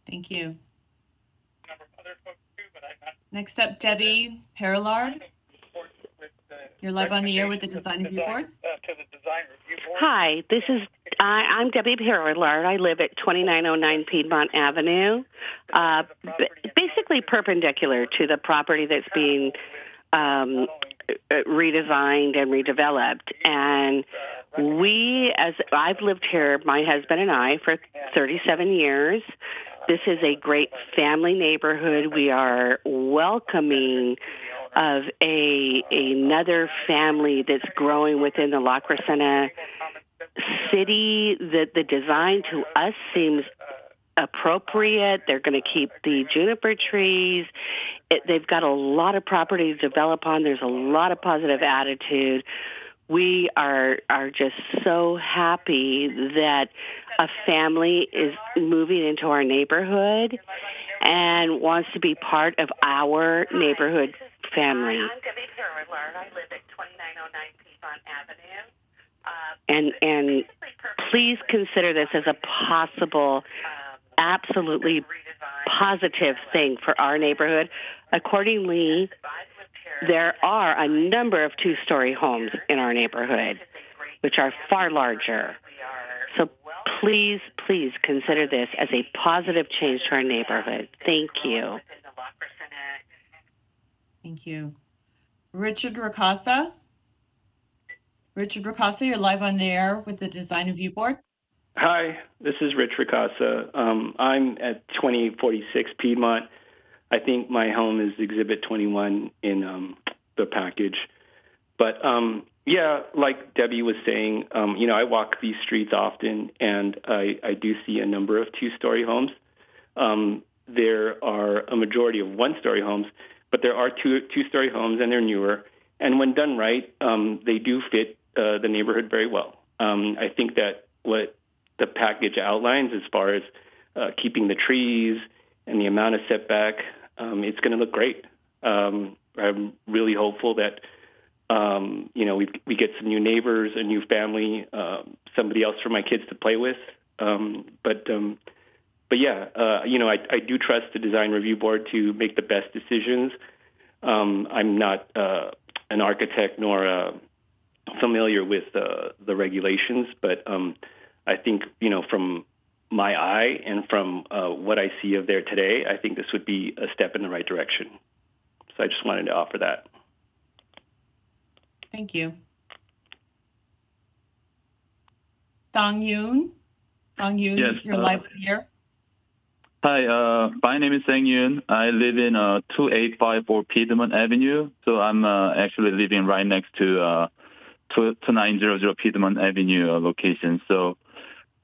Thank you. Next up, Debbie Perillard. You're live on the air with the Design Review Board. Hi, I'm Debbie Perillard. I live at 2909 Piedmont Avenue, basically perpendicular to the property that's being redesigned and redeveloped. And I've lived here, my husband and I, for 37 years. This is a great family neighborhood. We are welcoming of another family that's growing within the La Crescenta city. The design to us seems appropriate. They're going to keep the juniper trees. They've got a lot of property to develop on. There's a lot of positive attitude. We are just so happy that a family is moving into our neighborhood and wants to be part of our neighborhood family. I'm Debbie Perillard. I live at 2909 Piedmont Avenue. And please consider this as a possible, absolutely positive thing for our neighborhood. Accordingly, there are a number of two-story homes in our neighborhood, which are far larger. So please, please consider this as a positive change to our neighborhood. Thank you. Thank you. Richard Ricasa. Richard Ricasa, you're live on the air with the Design Review Board. Hi, this is Rich Ricasa. I'm at 2046 Piedmont. I think my home is Exhibit 21 in the package. But yeah, like Debbie was saying, I walk these streets often, and I do see a number of two-story homes. There are a majority of one-story homes, but there are two-story homes, and they're newer. And when done right, they do fit the neighborhood very well. I think that what the package outlines as far as keeping the trees and the amount of setback, it's going to look great. I'm really hopeful that, we get some new neighbors, a new family, somebody else for my kids to play with. But yeah, I do trust the Design Review Board to make the best decisions. I'm not an architect nor familiar with the regulations, but I think, from my eye and from what I see of there today, I think this would be a step in the right direction. So I just wanted to offer that. Thank you. Dong Yoon. Dong Yoon, yes, you're live here. Hi, my name is Sang Yoon. I live in 2854 Piedmont Avenue. So I'm actually living right next to 2900 Piedmont Avenue location. So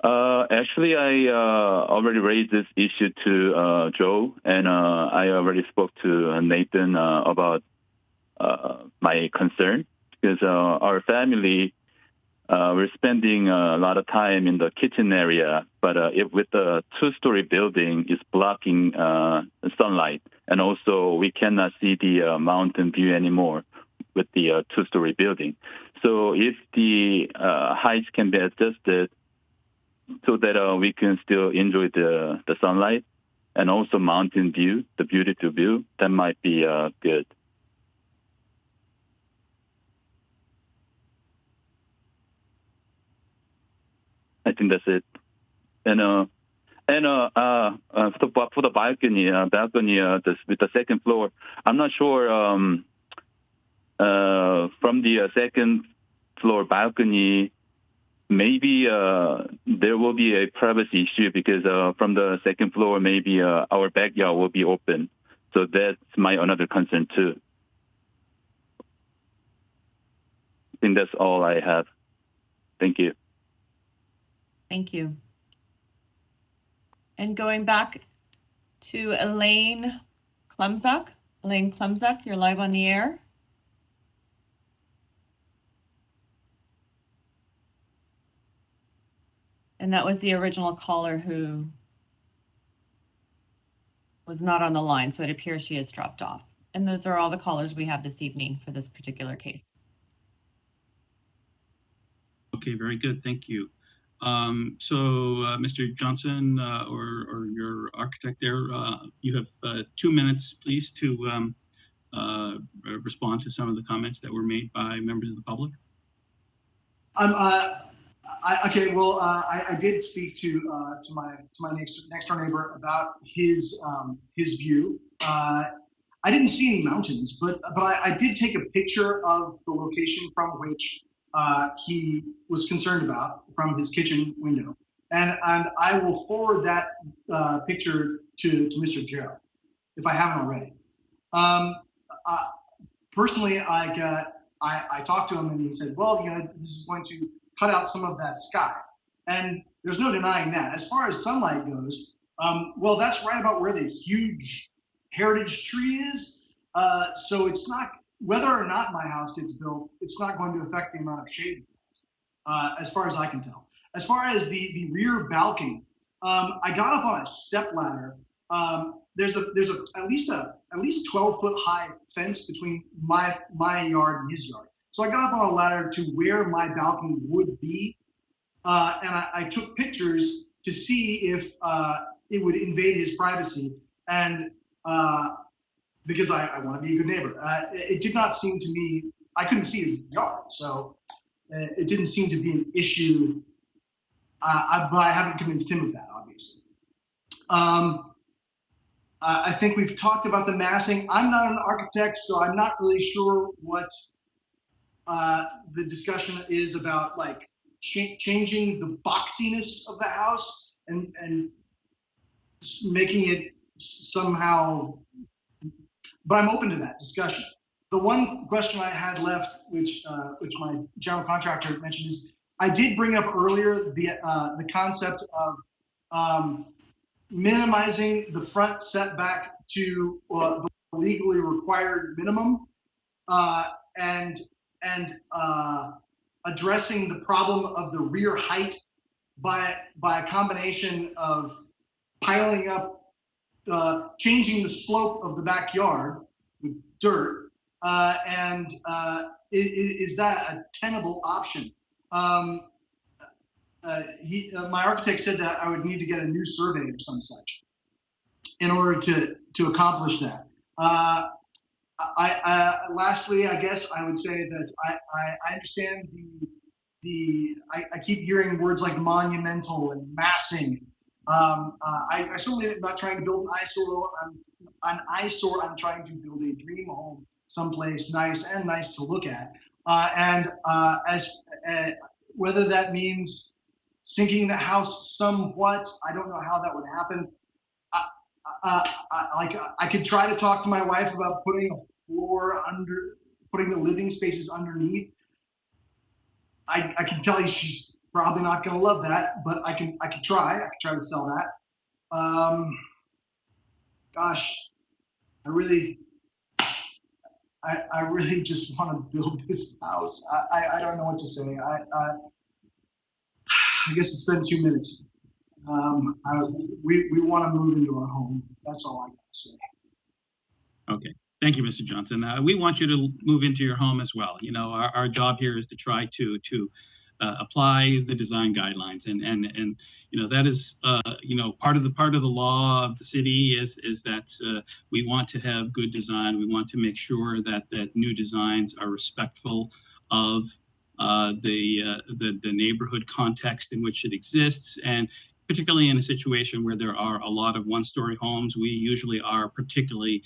actually, I already raised this issue to Joe, and I already spoke to Nathan about my concern, because our family, we're spending a lot of time in the kitchen area, but with the two-story building, it's blocking the sunlight, and also we cannot see the mountain view anymore with the two-story building. So if the heights can be adjusted so that we can still enjoy the sunlight and also mountain view, the beautiful view, that might be good. I think that's it. And for the balcony, with the second floor, I'm not sure from the second floor balcony, maybe there will be a privacy issue, because from the second floor, maybe our backyard will be open. So that's my another concern too. I think that's all I have. Thank you. Thank you. And going back to Elaine Klumzak. Elaine Klumzak, you're live on the air. And that was the original caller who was not on the line, so it appears she has dropped off. And those are all the callers we have this evening for this particular case. Okay, very good. Thank you. Mr. Johnson or your architect there, you have 2 minutes, please, to respond to some of the comments that were made by members of the public. I did speak to my next door neighbor about his view. I didn't see any mountains, but I did take a picture of the location from which he was concerned about from his kitchen window, and I will forward that picture to Mr. Joe if I haven't already. Personally, I talked to him and he said, well, this is going to cut out some of that sky, and there's no denying that. As far as sunlight goes, well, that's right about where the huge heritage tree is. So it's not, whether or not my house gets built, it's not going to affect the amount of shade, as far as I can tell. As far as the rear balcony, I got up on a step ladder. There's at least 12-foot high fence between my yard and his yard. So I got up on a ladder to where my balcony would be, and I took pictures to see if it would invade his privacy, and because I want to be a good neighbor. It did not seem to me, I couldn't see his yard, so it didn't seem to be an issue, but I haven't convinced him of that, obviously. I think we've talked about the massing. I'm not an architect, so I'm not really sure what the discussion is about, like changing the boxiness of the house and making it somehow, but I'm open to that discussion. The one question I had left, which my general contractor mentioned, is I did bring up earlier the concept of minimizing the front setback to the legally required minimum, and addressing the problem of the rear height by a combination of piling up, changing the slope of the backyard with dirt, and is that a tenable option? My architect said that I would need to get a new survey or some such in order to accomplish that. Lastly, I guess I would say that I understand I keep hearing words like monumental and massing. I certainly am not trying to build an eyesore. I'm trying to build a dream home someplace nice to look at. Whether that means sinking the house somewhat, I don't know how that would happen. I could try to talk to my wife about putting a floor under, putting the living spaces underneath. I can tell you she's probably not going to love that, but I could try to sell that. Gosh, I really just want to build this house. I don't know what to say. I guess it's been 2 minutes. We want to move into our home. That's all I got to say. Okay. Thank you, Mr. Johnson. We want you to move into your home as well. You know, our job here is to try to apply the design guidelines, and you know, that is you know, part of the law of the city is that we want to have good design. We want to make sure that new designs are respectful of the neighborhood context in which it exists, and particularly in a situation where there are a lot of one-story homes, we usually are particularly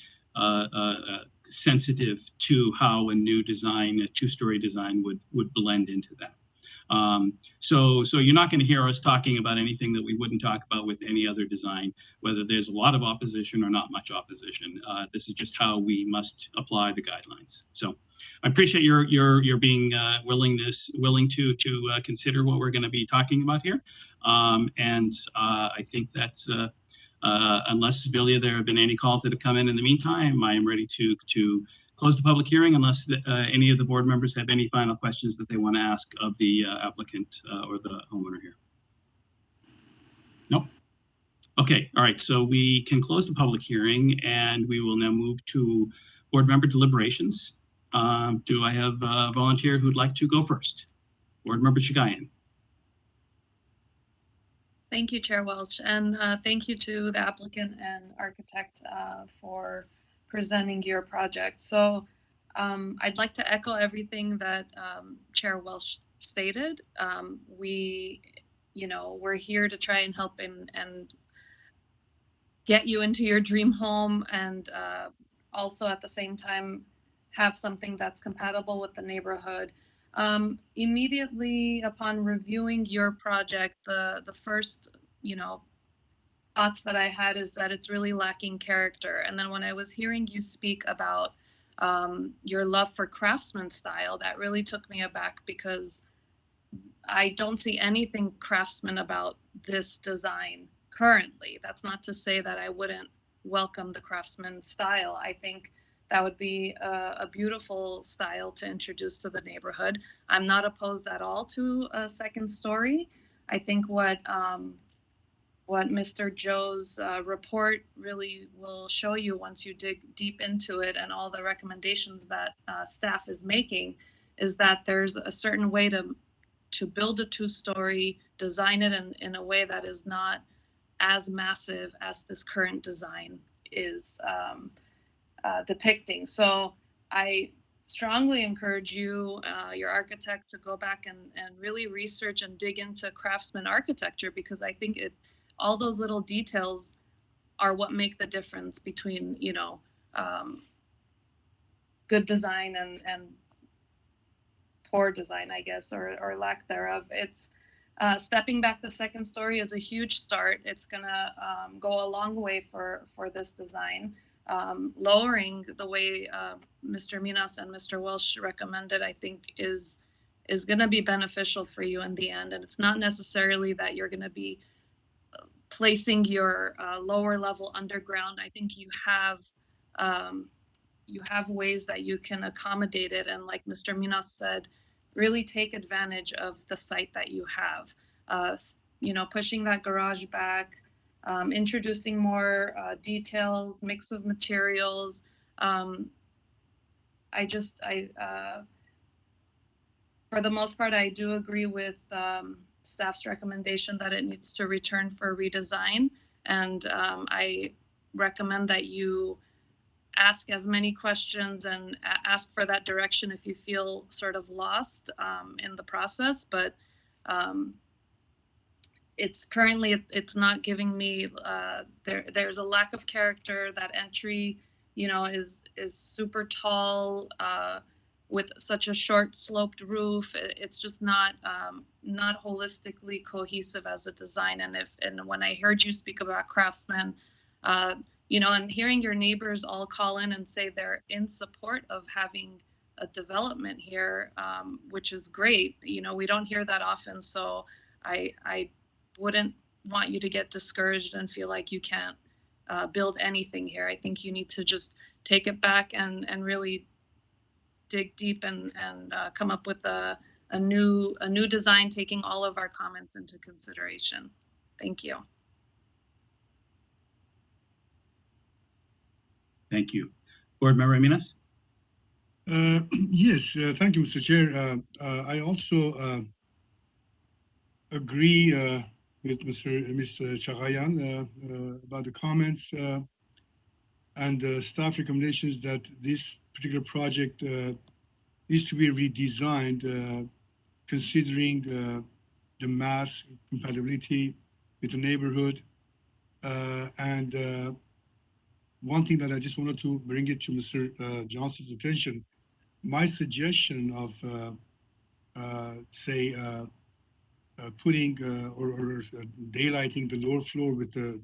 sensitive to how a new design, a two-story design, would blend into that. So you're not going to hear us talking about anything that we wouldn't talk about with any other design, whether there's a lot of opposition or not much opposition. This is just how we must apply the guidelines. So I appreciate your being willing to consider what we're going to be talking about here. And I think that's unless, Vilya, there have been any calls that have come in the meantime, I am ready to close the public hearing unless any of the board members have any final questions that they want to ask of the applicant or the homeowner here. Okay, all right, so we can close the public hearing and we will now move to board member deliberations. Do I have a volunteer who'd like to go first? Board member Chagayan. Thank you, Chair Welch, and thank you to the applicant and architect for presenting your project. So I'd like to echo everything that Chair Welch stated. We're here to try and help and get you into your dream home, and also at the same time have something that's compatible with the neighborhood. Immediately upon reviewing your project, the first, thoughts that I had is that it's really lacking character. And then when I was hearing you speak about your love for craftsman style, that really took me aback because I don't see anything craftsman about this design currently. That's not to say that I wouldn't welcome the craftsman style. I think that would be a beautiful style to introduce to the neighborhood. I'm not opposed at all to a second story. I think what Mr. Joe's report really will show you once you dig deep into it, and all the recommendations that staff is making, is that there's a certain way to build a two-story, design it in a way that is not as massive as this current design is depicting. So I strongly encourage you, your architect, to go back and really research and dig into craftsman architecture, because I think all those little details are what make the difference between, good design and poor design, I guess, or lack thereof. It's stepping back the second story is a huge start. It's gonna go a long way for this design. Lowering the way Mr. Minas and Mr. Welch recommended, I think is gonna be beneficial for you in the end. And it's not necessarily that you're gonna be placing your lower level underground. I think you have ways that you can accommodate it. And like Mr. Minas said, really take advantage of the site that you have. Pushing that garage back, introducing more details, mix of materials. For the most part, I do agree with staff's recommendation that it needs to return for redesign. And I recommend that you ask as many questions and ask for that direction if you feel sort of lost in the process. But it's not giving me, there's a lack of character. That entry, is super tall with such a short sloped roof. It's just not holistically cohesive as a design. And when I heard you speak about craftsmen, and hearing your neighbors all call in and say they're in support of having a development here, which is great. We don't hear that often. So I wouldn't want you to get discouraged and feel like you can't build anything here. I think you need to just take it back and really dig deep and come up with a new design, taking all of our comments into consideration. Thank you. Thank you. Board member Minas? Yes, thank you, Mr. Chair. I also agree with Mr. Chagayan about the comments and staff recommendations that this particular project needs to be redesigned, considering the mass compatibility with the neighborhood. And one thing that I just wanted to bring it to Mr. Johnson's attention, my suggestion of, putting or daylighting the lower floor with the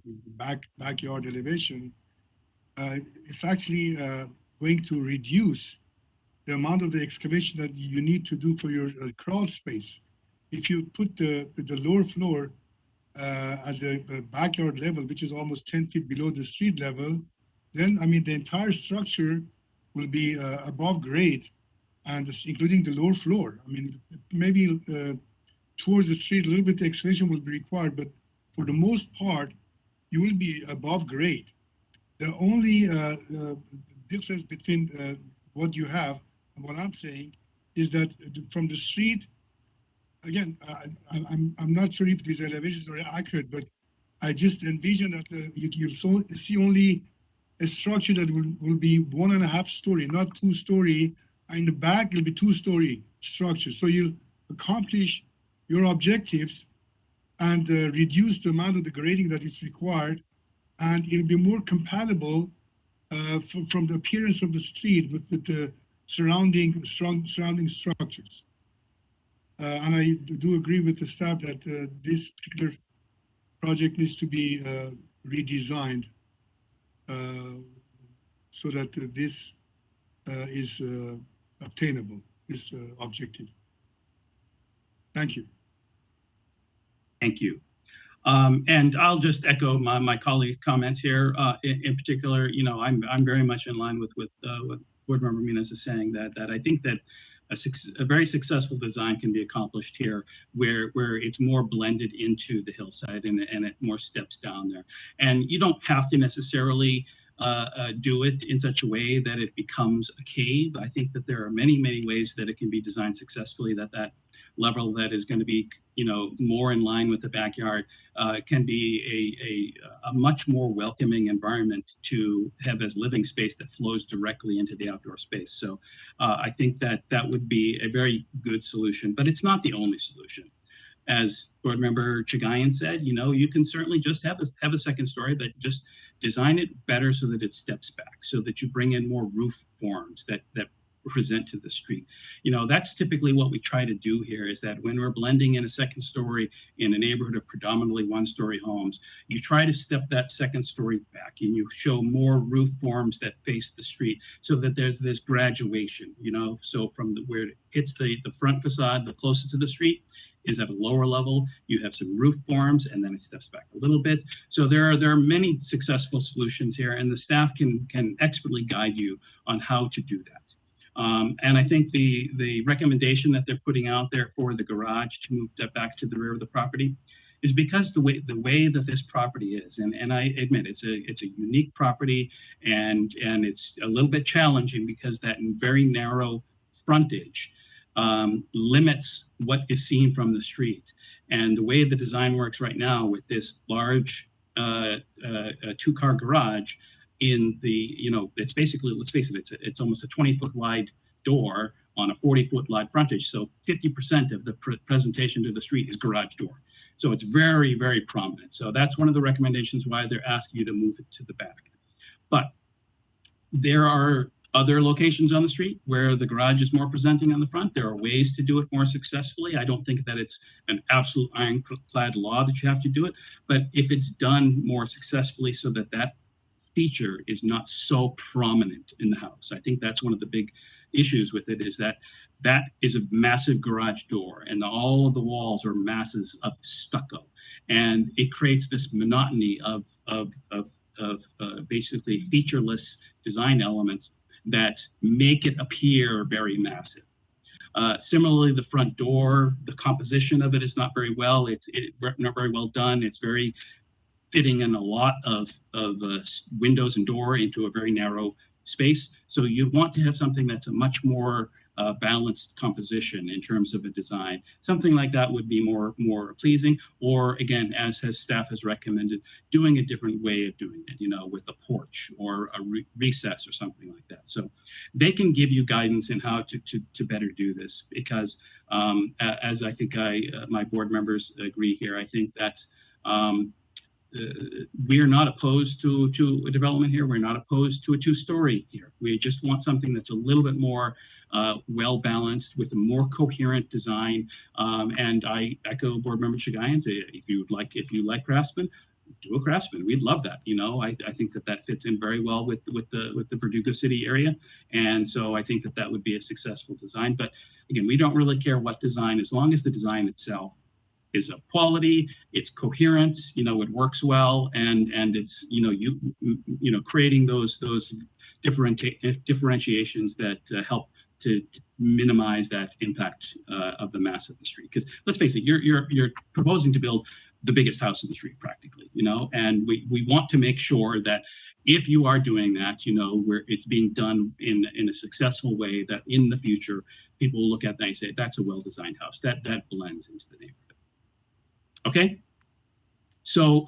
backyard elevation, it's actually going to reduce the amount of the excavation that you need to do for your crawl space. If you put the lower floor at the backyard level, which is almost 10 feet below the street level, then, the entire structure will be above grade, and including the lower floor. Maybe towards the street, a little bit of excavation will be required, but for the most part, you will be above grade. The only difference between what you have and what I'm saying is that from the street, again, I'm not sure if these elevations are accurate, but I just envision that you'll see only a structure that will be 1.5 story, not 2 story. In the back, it'll be 2 story structure. So you'll accomplish your objectives and reduce the amount of the grading that is required, and it'll be more compatible from the appearance of the street with the surrounding structures. And I do agree with the staff that this particular project needs to be redesigned so that this is obtainable, this objective. Thank you. Thank you. And I'll just echo my colleague's comments here. In particular, you know, I'm very much in line with what Board Member Muniz is saying, that I think that a very successful design can be accomplished here where it's more blended into the hillside and it more steps down there. And you don't have to necessarily do it in such a way that it becomes a cave. I think that there are many ways that it can be designed successfully, that level that is going to be, you know, more in line with the backyard can be a much more welcoming environment to have as living space that flows directly into the outdoor space. So I think that would be a very good solution, but it's not the only solution. As Board Member Chagayan said, you know, you can certainly just have a second story, but just design it better so that it steps back, so that you bring in more roof forms that present to the street. You know, that's typically what we try to do here, is that when we're blending in a second story in a neighborhood of predominantly 1-story homes, you try to step that second story back and you show more roof forms that face the street so that there's this graduation, you know, so from where it hits the front facade, the closest to the street, is at a lower level. You have some roof forms and then it steps back a little bit. So there are many successful solutions here, and the staff can expertly guide you on how to do that. And I think the recommendation that they're putting out there for the garage to move that back to the rear of the property is because the way that this property is, and I admit it's a unique property, and it's a little bit challenging because that very narrow frontage limits what is seen from the street. And the way the design works right now with this large 2-car garage in the, you know, it's basically, let's face it, it's almost a 20-foot wide door on a 40-foot wide frontage. So 50% of the presentation to the street is garage door. So it's very prominent. So that's one of the recommendations why they're asking you to move it to the back. But there are other locations on the street where the garage is more presenting on the front. There are ways to do it more successfully. I don't think that it's an absolute ironclad law that you have to do it, but if it's done more successfully so that that feature is not so prominent in the house. I think that's one of the big issues with it, is that is a massive garage door and all of the walls are masses of stucco, and it creates this monotony of basically featureless design elements that make it appear very massive. Similarly, the front door, the composition of it is not very well. It's not very well done. It's very fitting in a lot of windows and door into a very narrow space. So you want to have something that's a much more balanced composition in terms of a design. Something like that would be more pleasing, or again, as staff has recommended, doing a different way of doing it, you know, with a porch or a recess or something like that. So they can give you guidance in how to better do this, because as I think my board members agree here, I think that's we are not opposed to a development here. We're not opposed to a 2-story here. We just want something that's a little bit more well balanced with a more coherent design. And I echo Board Member Chagayan. If you like Craftsman, do a Craftsman. We'd love that. You know, I think that fits in very well with the Verdugo City area, and so I think that would be a successful design. But again, we don't really care what design, as long as the design itself is of quality, it's coherent, you know, it works well, and it's, you know, creating those differentiations that help to minimize that impact of the mass of the street. Because let's face it, you're proposing to build the biggest house in the street practically, and we want to make sure that if you are doing that, where it's being done in a successful way, that in the future, people will look at that and say, that's a well-designed house. That blends into the neighborhood. Okay? So,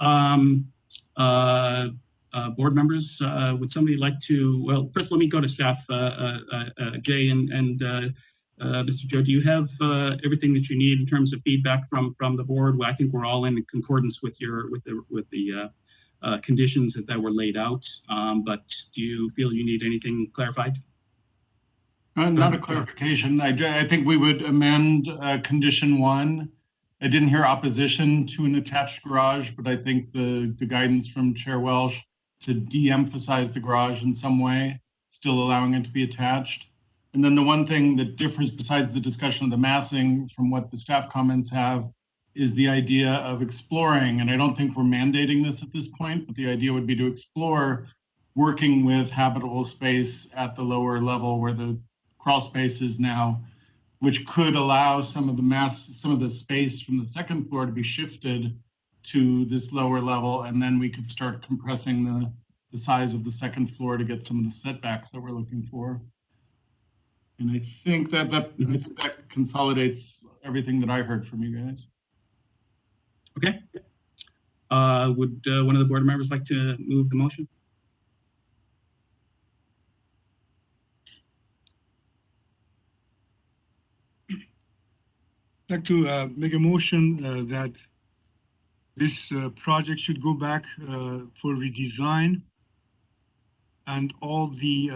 board members, would somebody like to, well, first let me go to staff, Jay and Mr. Joe, do you have everything that you need in terms of feedback from the board? Well, I think we're all in concordance with the conditions that were laid out, but do you feel you need anything clarified? Not a clarification. I think we would amend condition 1. I didn't hear opposition to an attached garage, but I think the guidance from Chair Welsh to de-emphasize the garage in some way, still allowing it to be attached. And then the one thing that differs besides the discussion of the massing from what the staff comments have is the idea of exploring, and I don't think we're mandating this at this point, but the idea would be to explore working with habitable space at the lower level where the crawl space is now, which could allow some of the space from the second floor to be shifted to this lower level, and then we could start compressing the size of the second floor to get some of the setbacks that we're looking for. And I think that consolidates everything that I heard from you guys. Okay. Would one of the board members like to move the motion? I'd like to make a motion that this project should go back for redesign, and all the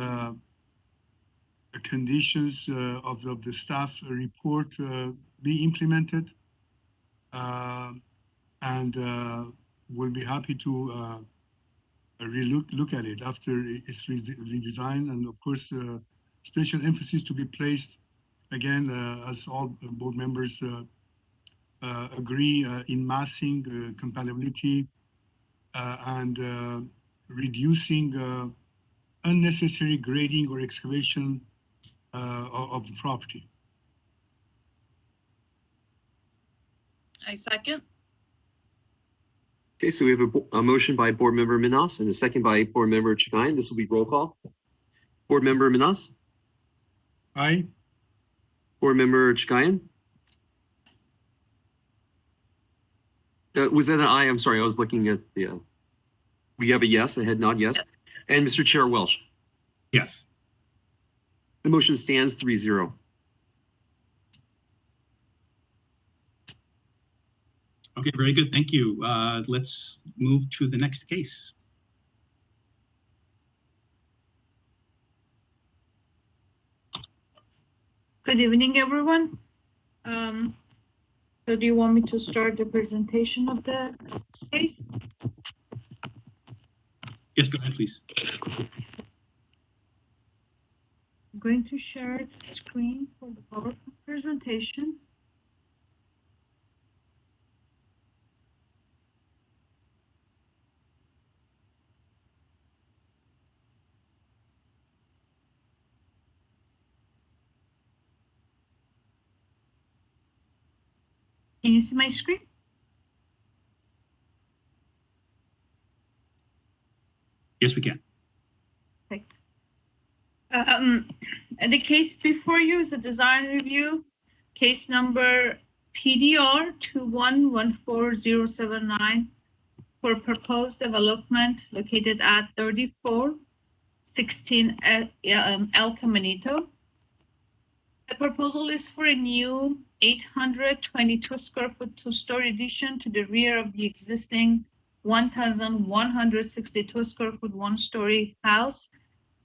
conditions of the staff report be implemented, and we'll be happy to look at it after it's redesigned. And of course, special emphasis to be placed, again, as all board members agree, in massing, compatibility, and reducing unnecessary grading or excavation of the property. I second. Okay, so we have a motion by Board Member Minas and a second by Board Member Chagayan. This will be roll call. Board Member Minas? Aye. Board Member Chagayan? Was that an aye? I'm sorry, I was looking at the, we have a yes, a head nod, yes. And Mr. Chair Welsh? Yes. The motion stands 3-0. Okay, very good. Thank you. Let's move to the next case. Good evening, everyone. So do you want me to start the presentation of the case? Yes, go ahead, please. I'm going to share the screen for the PowerPoint presentation. Can you see my screen? Yes, we can. Thanks. The case before you is a design review, case number PDR 2114079 for proposed development located at 3416 El Caminito. The proposal is for a new 822 square foot two-story addition to the rear of the existing 1,162 square foot one-story house,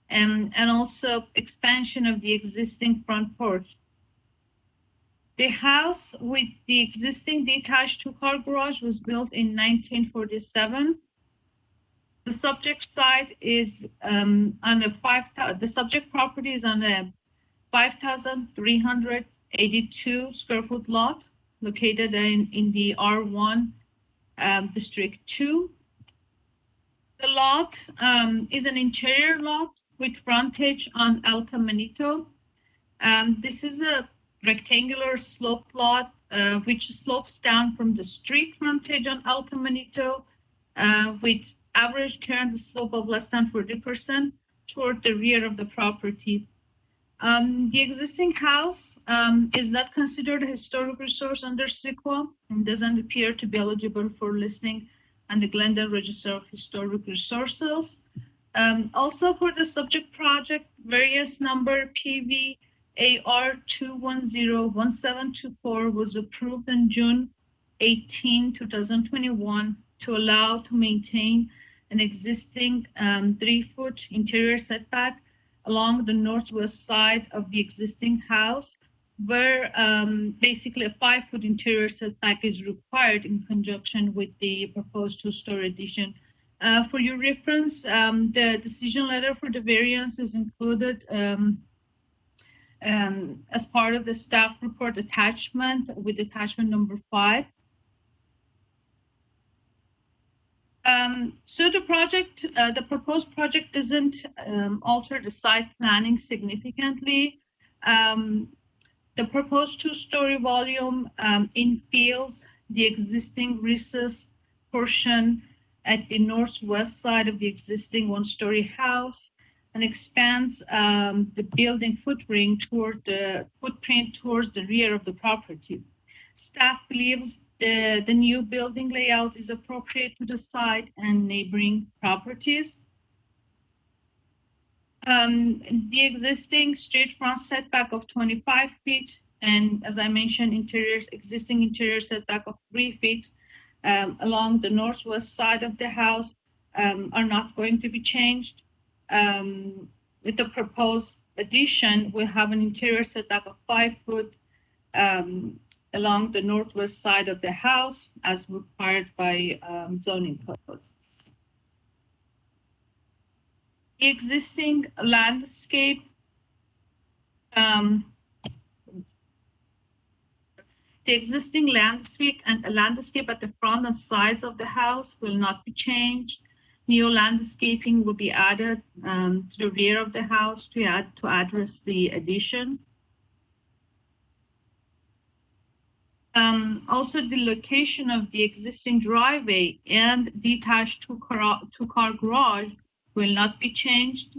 and also expansion of the existing front porch. The house with the existing detached two-car garage was built in 1947. The subject site is the subject property is on a 5,382 square foot lot located in the R1 District 2. The lot is an interior lot with frontage on El Caminito. This is a rectangular slope lot which slopes down from the street frontage on El Caminito, with average current slope of less than 40% toward the rear of the property. The existing house is not considered a historic resource under CEQA and doesn't appear to be eligible for listing on the Glendale Register of Historic Resources. Also for the subject project, variance number PVAR 2101724 was approved on June 18, 2021 to allow to maintain an existing 3-foot interior setback along the northwest side of the existing house, where basically a 5-foot interior setback is required in conjunction with the proposed 2-story addition. For your reference, the decision letter for the variance is included as part of the staff report attachment with attachment number 5. So the project, the proposed project doesn't alter the site planning significantly. The proposed 2-story volume infills the existing recessed portion at the northwest side of the existing 1-story house and expands the building footprint towards the rear of the property. Staff believes the new building layout is appropriate to the site and neighboring properties. The existing street front setback of 25 feet and, as I mentioned, existing interior setback of 3 feet along the northwest side of the house are not going to be changed. With the proposed addition, we'll have an interior setback of 5 foot along the northwest side of the house as required by zoning code. The existing landscape and landscape at the front and sides of the house will not be changed. New landscaping will be added to the rear of the house to address the addition. Also, the location of the existing driveway and detached two-car garage will not be changed.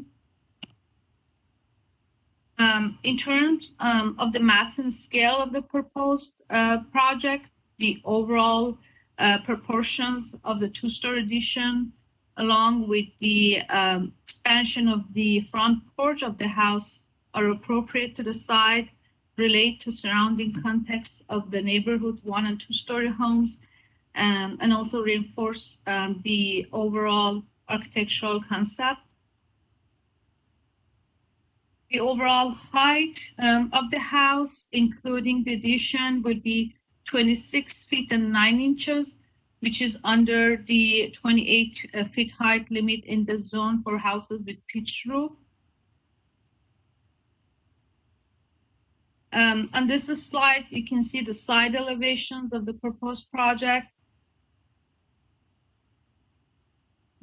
In terms of the mass and scale of the proposed project, the overall proportions of the 2-story addition, along with the expansion of the front porch of the house, are appropriate to the site, relate to surrounding context of the neighborhood 1- and 2-story homes, and also reinforce the overall architectural concept. The overall height of the house, including the addition, would be 26 feet and 9 inches, which is under the 28 feet height limit in the zone for houses with pitched roof. On this slide, you can see the side elevations of the proposed project.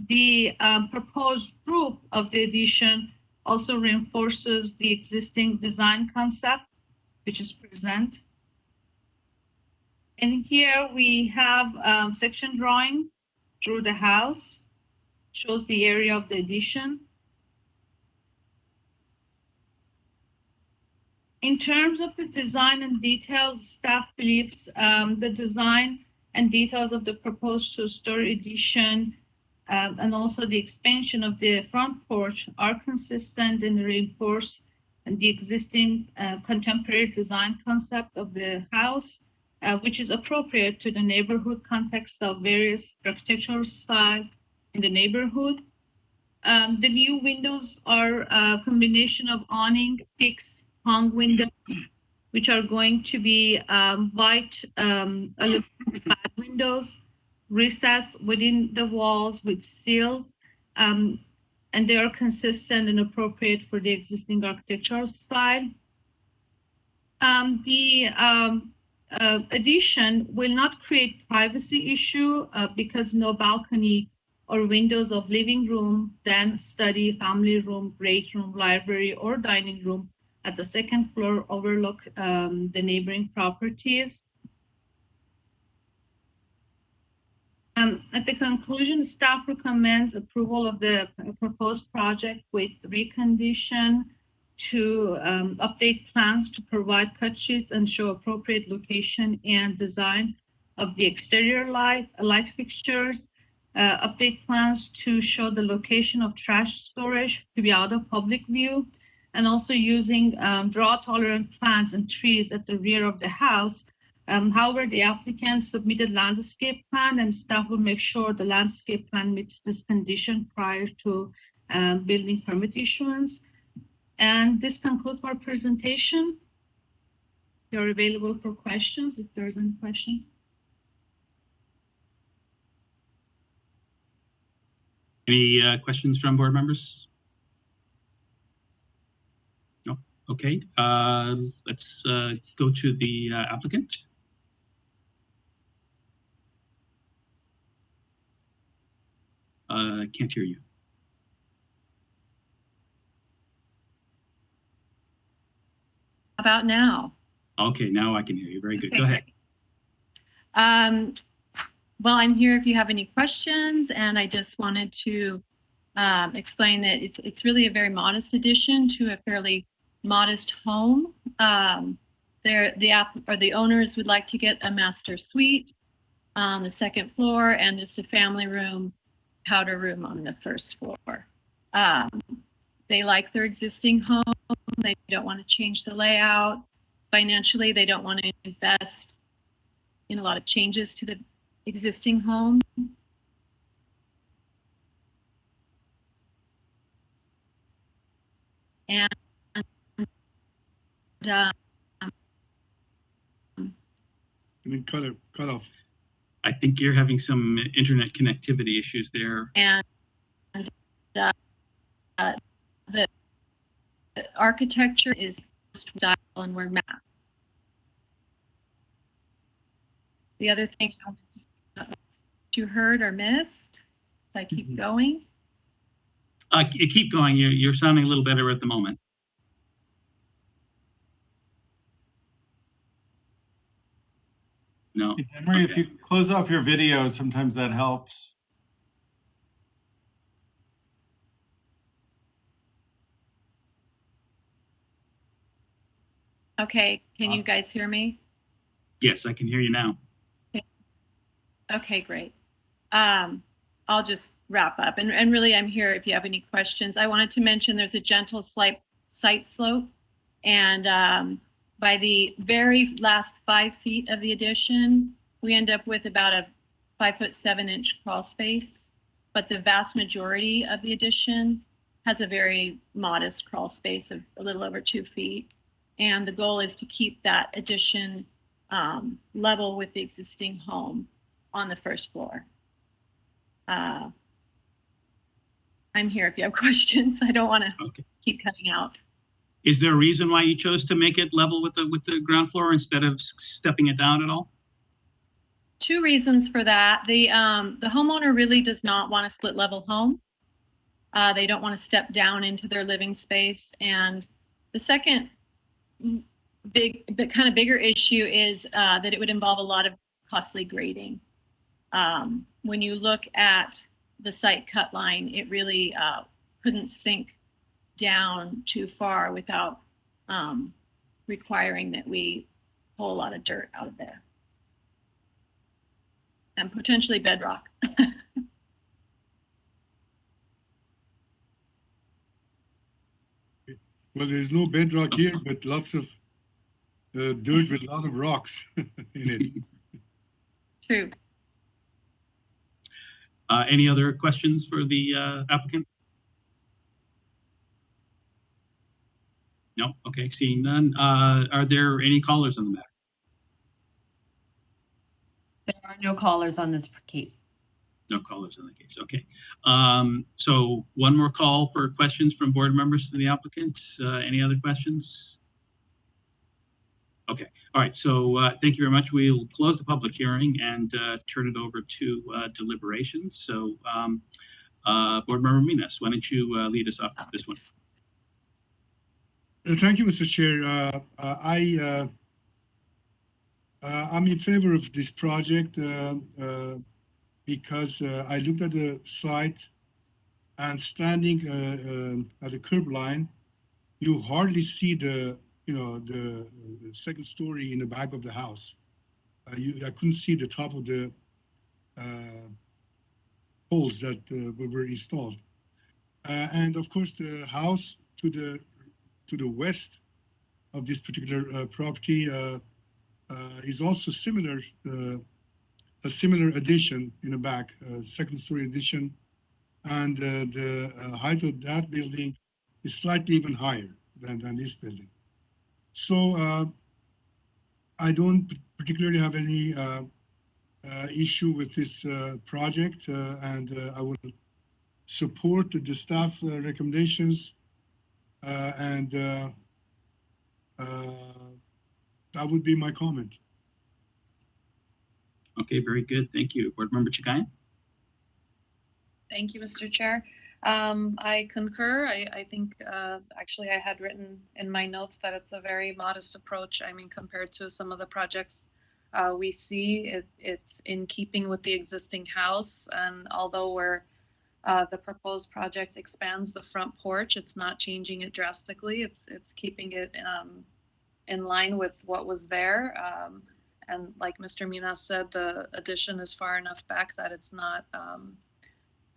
The proposed roof of the addition also reinforces the existing design concept, which is present. And here we have section drawings through the house, shows the area of the addition. In terms of the design and details, staff believes the design and details of the proposed 2-story addition and also the expansion of the front porch are consistent and reinforce the existing contemporary design concept of the house, which is appropriate to the neighborhood context of various architectural styles in the neighborhood. The new windows are a combination of awning, fixed, hung windows, which are going to be white flat windows, recessed within the walls with seals, and they are consistent and appropriate for the existing architectural style. The addition will not create privacy issue because no balcony or windows of living room, den, study, family room, great room, library, or dining room at the second floor overlook the neighboring properties. At the conclusion, staff recommends approval of the proposed project with recondition to update plans to provide cut sheets and show appropriate location and design of the exterior light fixtures, update plans to show the location of trash storage to be out of public view, and also using drought-tolerant plants and trees at the rear of the house. However, the applicant submitted landscape plan, and staff will make sure the landscape plan meets this condition prior to building permit issuance. And this concludes our presentation. You're available for questions if there's any question. Any questions from board members? No. Okay. Let's go to the applicant. Can't hear you. About now? Okay, now I can hear you. Very good. Okay, Go ahead. Well, I'm here if you have any questions, and I just wanted to explain that it's really a very modest addition to a fairly modest home. The owners would like to get a master suite on the second floor and just a family room, powder room on the first floor. They like their existing home. They don't want to change the layout. Financially, they don't want to invest in a lot of changes to the existing home. And cut off. I think you're having some internet connectivity issues there. And the architecture is style and we're map. The other thing you heard or missed, if I keep going. Keep going. You're sounding a little better at the moment. No. Hey, Emery, if you close off your video, sometimes that helps. Okay, can you guys hear me? Yes, I can hear you now. Okay, great. I'll just wrap up. And really, I'm here if you have any questions. I wanted to mention there's a gentle slight site slope. And by the very last 5 feet of the addition, we end up with about a 5'7" crawl space. But the vast majority of the addition has a very modest crawl space of a little over 2 feet. And the goal is to keep that addition level with the existing home on the first floor. I'm here if you have questions. I don't want to keep cutting out. Is there a reason why you chose to make it level with the ground floor instead of stepping it down at all? 2 reasons for that. The homeowner really does not want a split level home. They don't want to step down into their living space. And the second bigger issue is that it would involve a lot of costly grading. When you look at the site cut line, it really couldn't sink down too far without requiring that we pull a lot of dirt out of there. And potentially bedrock. Well, there's no bedrock here, but lots of dirt with a lot of rocks in it. True. Any other questions for the applicant? No? Okay, seeing none. Are there any callers on the matter? There are no callers on this case. No callers on the case. Okay. So one more call for questions from board members to the applicant. Any other questions? Okay. All right. So thank you very much. We will close the public hearing and turn it over to deliberations. So Board Member Minas, why don't you lead us off with this one? Thank you, Mr. Chair. I'm in favor of this project. because I looked at the site and standing at the curb line, you hardly see the second story in the back of the house. I couldn't see the top of the poles that were installed. And of course, the house to the west of this particular property is also similar, a similar addition in the back, second story addition. And the height of that building is slightly even higher than this building. So I don't particularly have any issue with this project, and I will support the staff recommendations, and that would be my comment. Okay, very good. Thank you. Board Member Chagayan? Thank you, Mr. Chair. I concur. I think actually I had written in my notes that it's a very modest approach. I mean, compared to some of the projects we see, it's in keeping with the existing house. And although the proposed project expands the front porch, it's not changing it drastically. It's keeping it in line with what was there. And like Mr. Munoz said, the addition is far enough back that it's not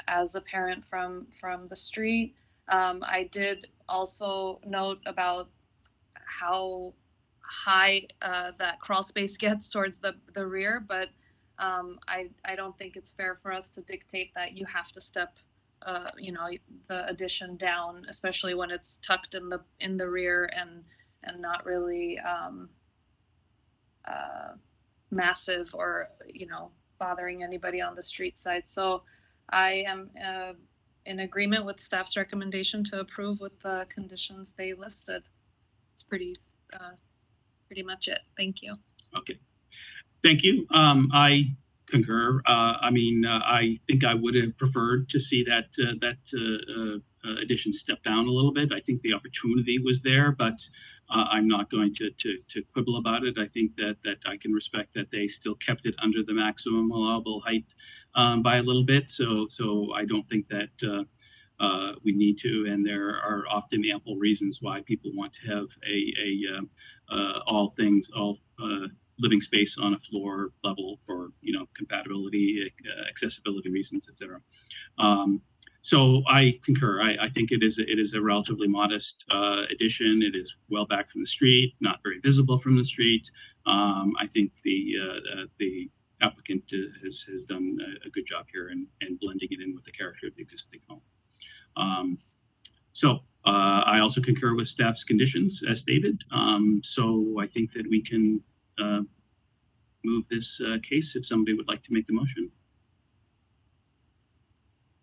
as apparent from the street. I did also note about how high that crawl space gets towards the rear, but I don't think it's fair for us to dictate that you have to step the addition down, especially when it's tucked in the rear and not really massive or bothering anybody on the street side. So I am in agreement with staff's recommendation to approve with the conditions they listed. It's pretty much it. Thank you. Okay, thank you. I concur. I think I would have preferred to see that addition step down a little bit. I think the opportunity was there, but I'm not going to quibble about it. I think that I can respect that they still kept it under the maximum allowable height by a little bit. So I don't think that we need to, and there are often ample reasons why people want to have all living space on a floor level for compatibility, accessibility reasons, etc. So I concur. I think it is a relatively modest addition. It is well back from the street, not very visible from the street. I think the applicant has done a good job here in blending it in with the character of the existing home. I also concur with staff's conditions as stated. So I think that we can move this case if somebody would like to make the motion.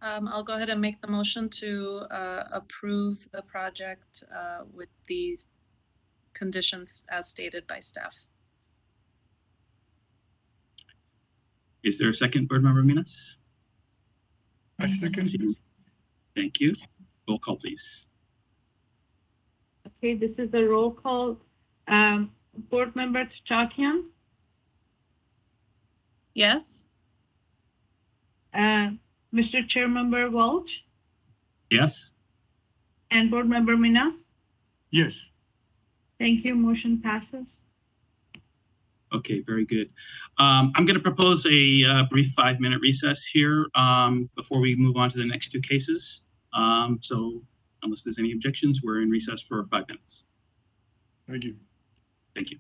I'll go ahead and make the motion to approve the project with these conditions as stated by staff. Is there a second, Board Member Minas? I second. Thank you. Roll call, please. Okay, this is a roll call. Board Member Tachakian? Yes. Mr. Chair Member Welch? Yes. And Board Member Minas? Yes. Thank you. Motion passes. Okay, very good. I'm going to propose a brief 5-minute recess here before we move on to the next two cases. So unless there's any objections, we're in recess for 5 minutes. Thank you. Thank you.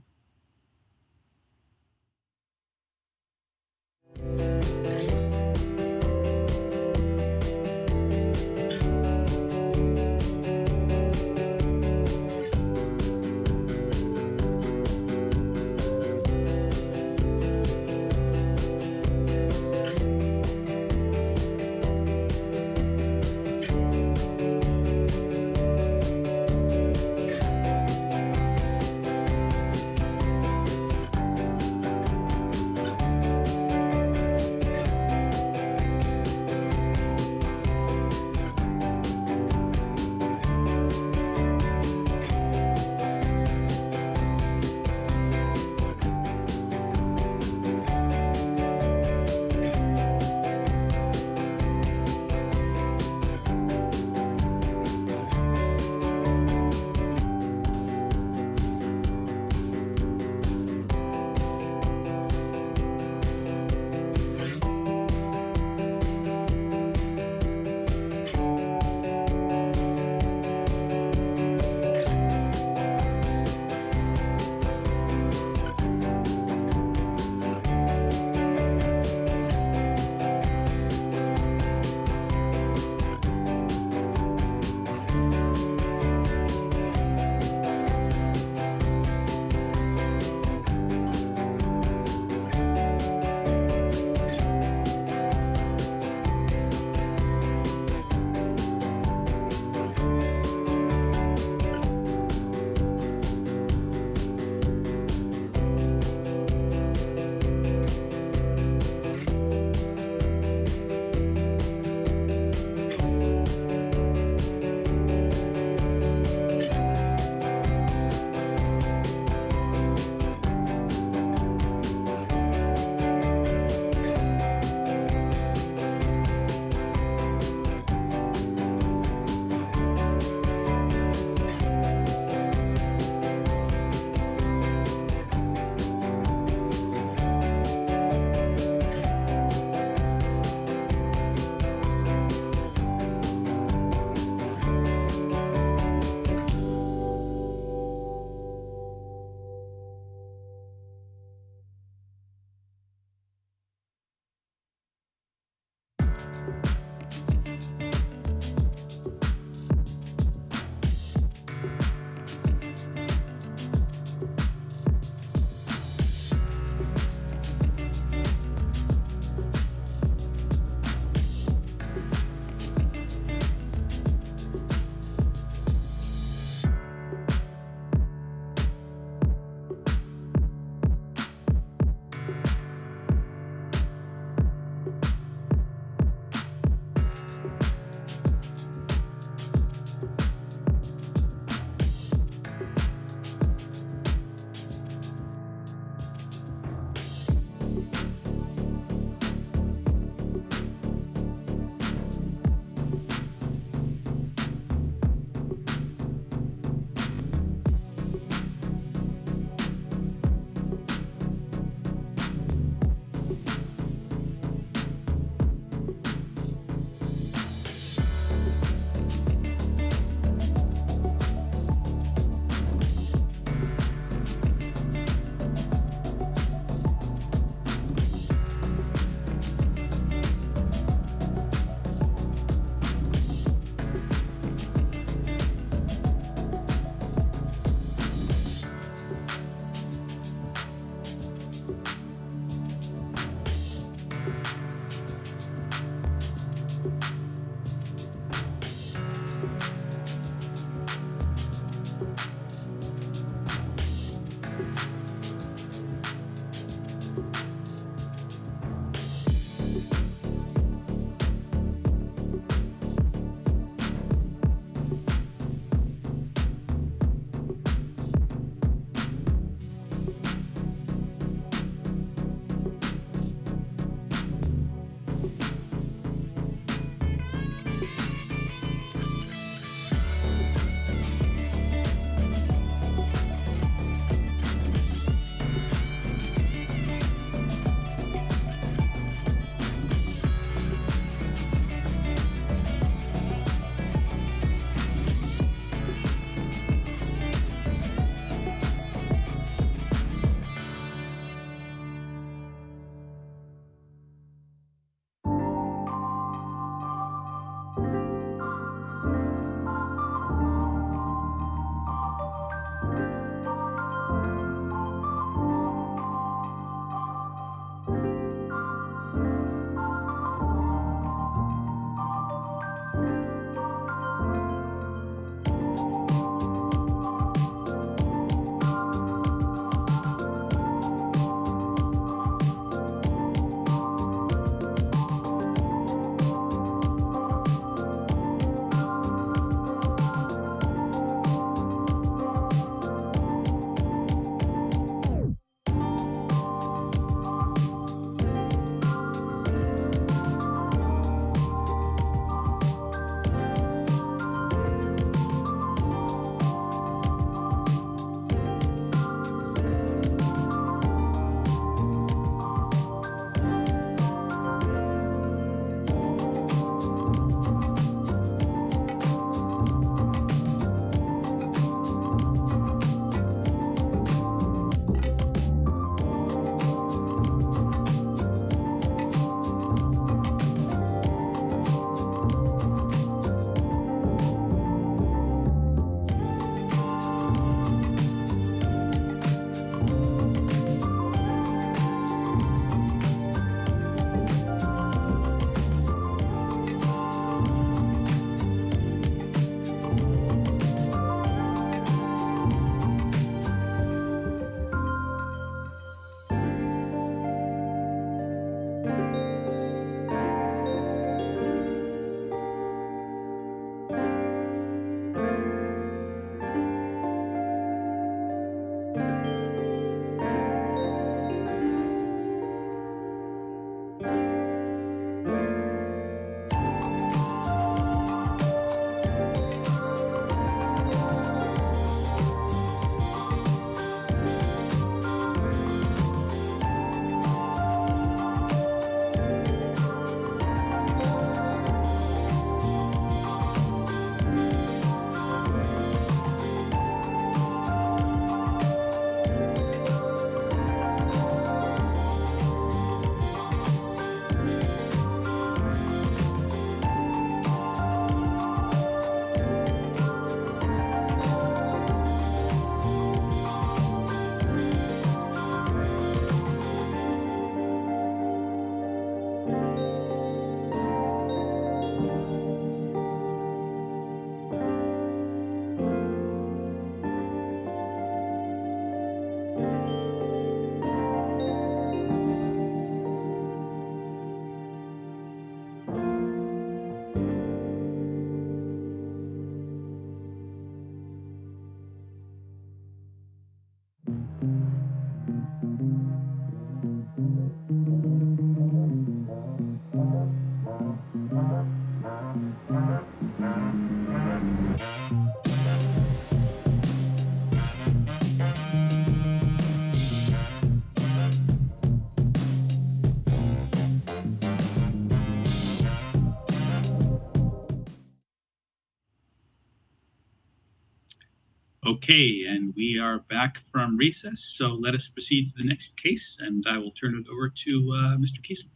Okay, and we are back from recess, so let us proceed to the next case, and I will turn it over to Mr. Kiesel.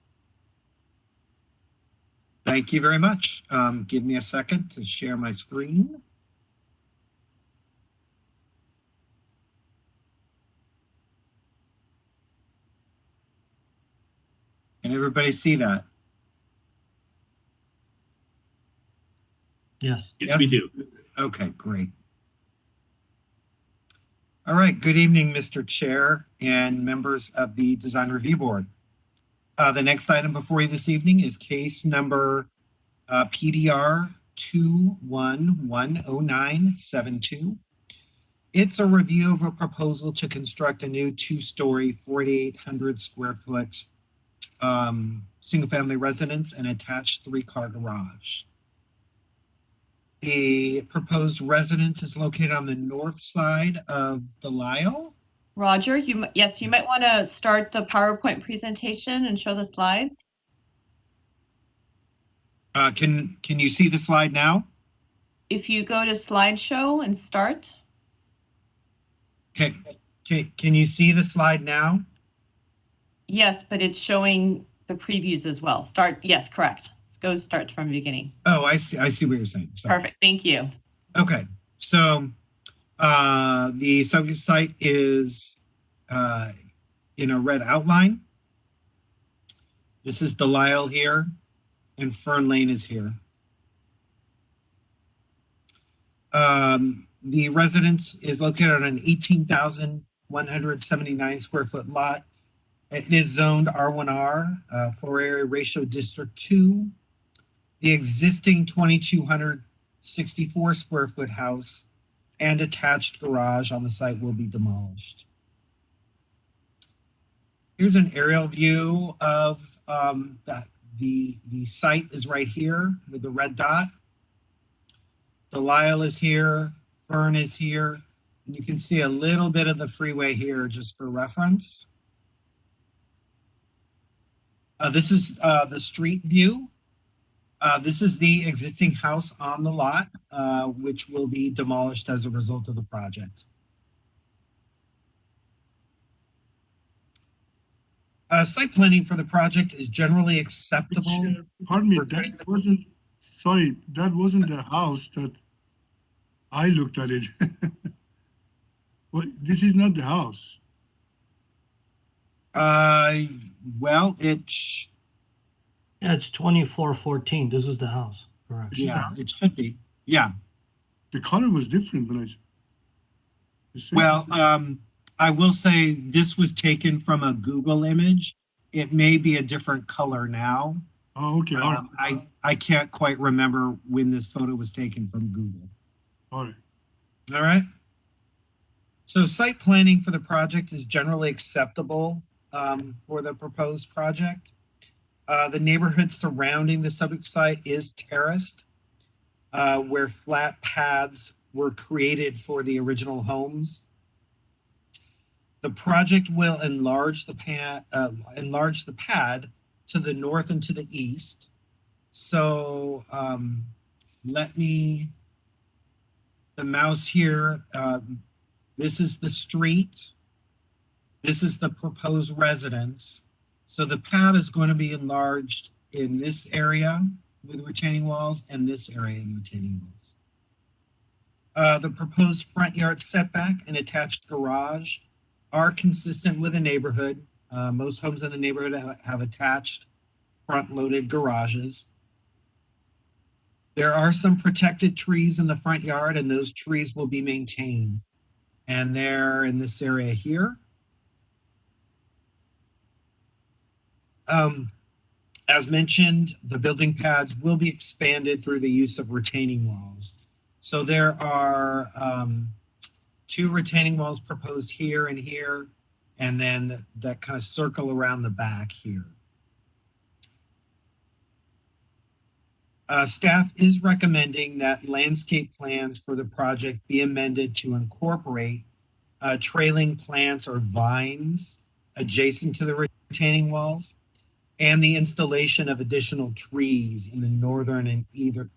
Thank you very much. Give me a second to share my screen. Can everybody see that? Yes. Yes, we do. Okay, great. All right, good evening, Mr. Chair and members of the Design Review Board. The next item before you this evening is case number PDR 21-10972. It's a review of a proposal to construct a new two-story, 4,800 square foot single-family residence and attached three-car garage. The proposed residence is located on the north side of Delisle. Roger, you might want to start the PowerPoint presentation and show the slides. Can you see the slide now? If you go to slideshow and start. Okay. Can you see the slide now? Yes, but it's showing the previews as well. Start. Yes, correct. Go start from the beginning. Oh, I see what you're saying. Sorry. Perfect. Thank you. Okay. So the subject site is in a red outline. This is Delisle here, and Fern Lane is here. The residence is located on an 18,179 square foot lot. It is zoned R1R, floor area ratio District 2. The existing 2,264 square foot house and attached garage on the site will be demolished. Here's an aerial view of the site is right here with the red dot. Delisle is here, Fern is here, and you can see a little bit of the freeway here just for reference. This is the street view. This is the existing house on the lot, which will be demolished as a result of the project. Site planning for the project is generally acceptable. Pardon me, that wasn't the house that I looked at it. Well, this is not the house. Well, yeah, it's 2414. This is the house, correct? Yeah, it should be. Yeah. The color was different when Well, I will say this was taken from a Google image. It may be a different color now. Oh, okay. All right. I can't quite remember when this photo was taken from Google. All right. All right. So site planning for the project is generally acceptable for the proposed project. The neighborhood surrounding the subject site is terraced, where flat paths were created for the original homes. The project will enlarge the pad to the north and to the east. So the mouse here, this is the street. This is the proposed residence. So the pad is going to be enlarged in this area with retaining walls and this area in retaining walls. The proposed front yard setback and attached garage are consistent with the neighborhood. Most homes in the neighborhood have attached front-loaded garages. There are some protected trees in the front yard, and those trees will be maintained. And they're in this area here. As mentioned, the building pads will be expanded through the use of retaining walls. So there are 2 retaining walls proposed here and here, and then that kind of circle around the back here. Staff is recommending that landscape plans for the project be amended to incorporate trailing plants or vines adjacent to the retaining walls, and the installation of additional trees in the northern and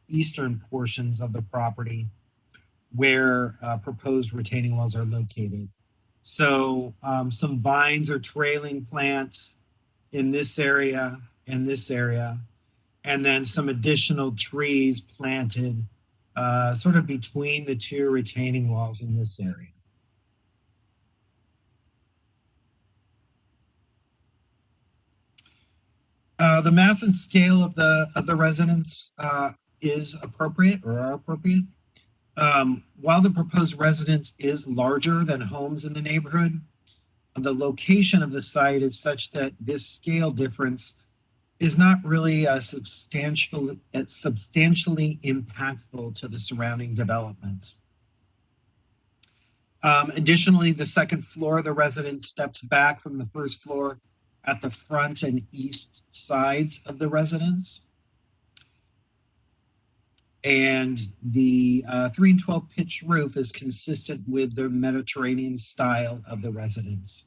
eastern portions of the property where proposed retaining walls are located. So some vines or trailing plants in this area and this area, and then some additional trees planted sort of between the two retaining walls in this area. The mass and scale of the residence is appropriate or are appropriate. While the proposed residence is larger than homes in the neighborhood, the location of the site is such that this scale difference is not really substantially impactful to the surrounding development. Additionally, the second floor of the residence steps back from the first floor at the front and east sides of the residence. And the 3 and 12 pitched roof is consistent with the Mediterranean style of the residence.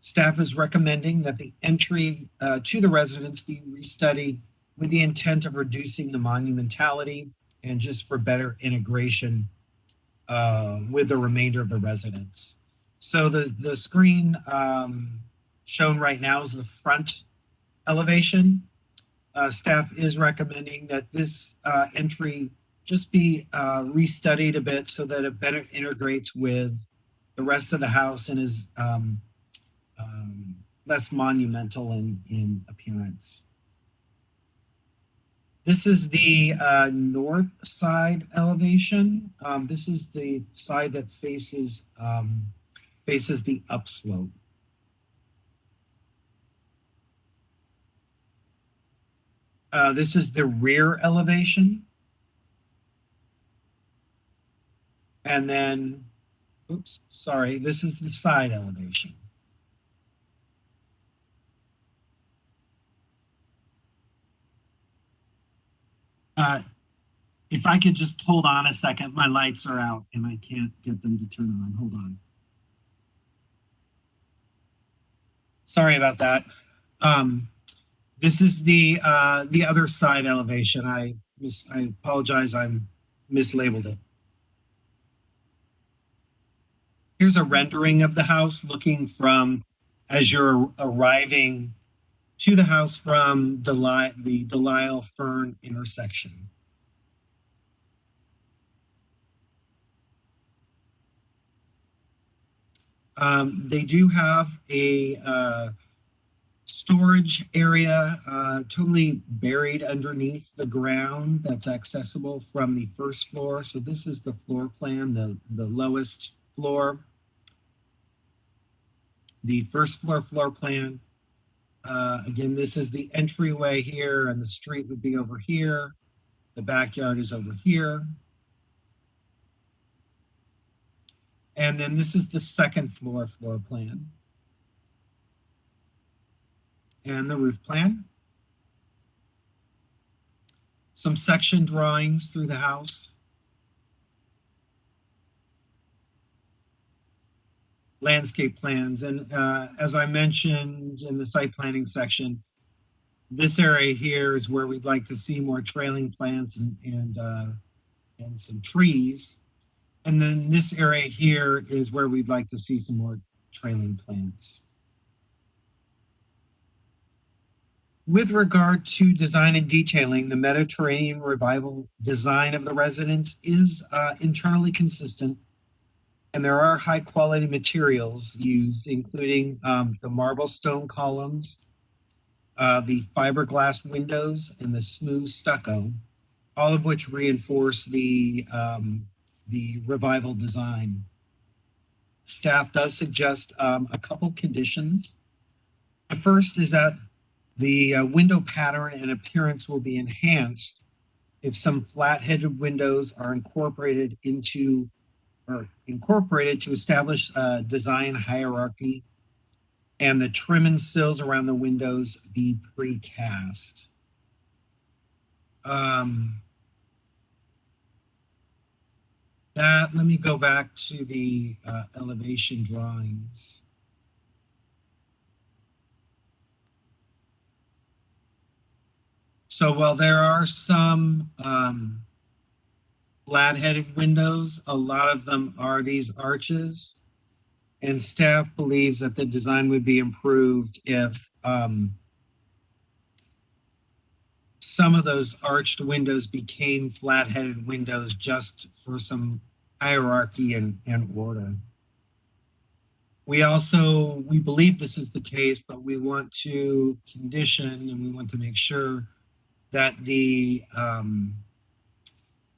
Staff is recommending that the entry to the residence be restudied with the intent of reducing the monumentality and just for better integration with the remainder of the residence. So the screen shown right now is the front elevation. Staff is recommending that this entry just be restudied a bit so that it better integrates with the rest of the house and is less monumental in appearance. This is the north side elevation. This is the side that faces the upslope. This is the rear elevation. And then, oops, sorry, this is the side elevation. If I could just hold on a second, my lights are out and I can't get them to turn on. Hold on. Sorry about that. This is the other side elevation. I apologize, I mislabeled it. Here's a rendering of the house looking from as you're arriving to the house from the Delisle Fern intersection. They do have a storage area totally buried underneath the ground that's accessible from the first floor. So this is the floor plan, the lowest floor. The first floor plan. Again, this is the entryway here, and the street would be over here. The backyard is over here. And then this is the second floor plan. And the roof plan. Some section drawings through the house. Landscape plans. And as I mentioned in the site planning section, this area here is where we'd like to see more trailing plants and some trees. And then this area here is where we'd like to see some more trailing plants. With regard to design and detailing, the Mediterranean Revival design of the residence is internally consistent, and there are high quality materials used, including the marble stone columns, the fiberglass windows, and the smooth stucco, all of which reinforce the Revival design. Staff does suggest a couple conditions. The first is that the window pattern and appearance will be enhanced if some flat-headed windows are incorporated to establish a design hierarchy, and the trim and sills around the windows be precast. Let me go back to the elevation drawings. So while there are some flat-headed windows. A lot of them are these arches. And staff believes that the design would be improved if some of those arched windows became flat-headed windows just for some hierarchy and order. We believe this is the case, but we want to condition and we want to make sure that the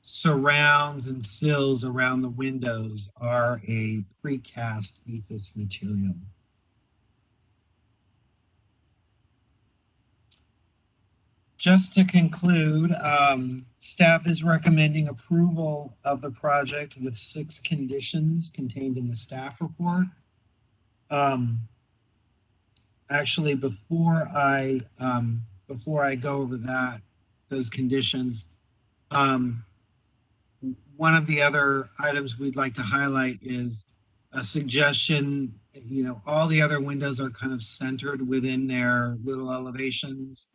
surrounds and sills around the windows are a precast ephes material. Just to conclude, staff is recommending approval of the project with 6 conditions contained in the staff report. Actually, before I go over those conditions, one of the other items we'd like to highlight is a suggestion. You know, all the other windows are kind of centered within their little elevations.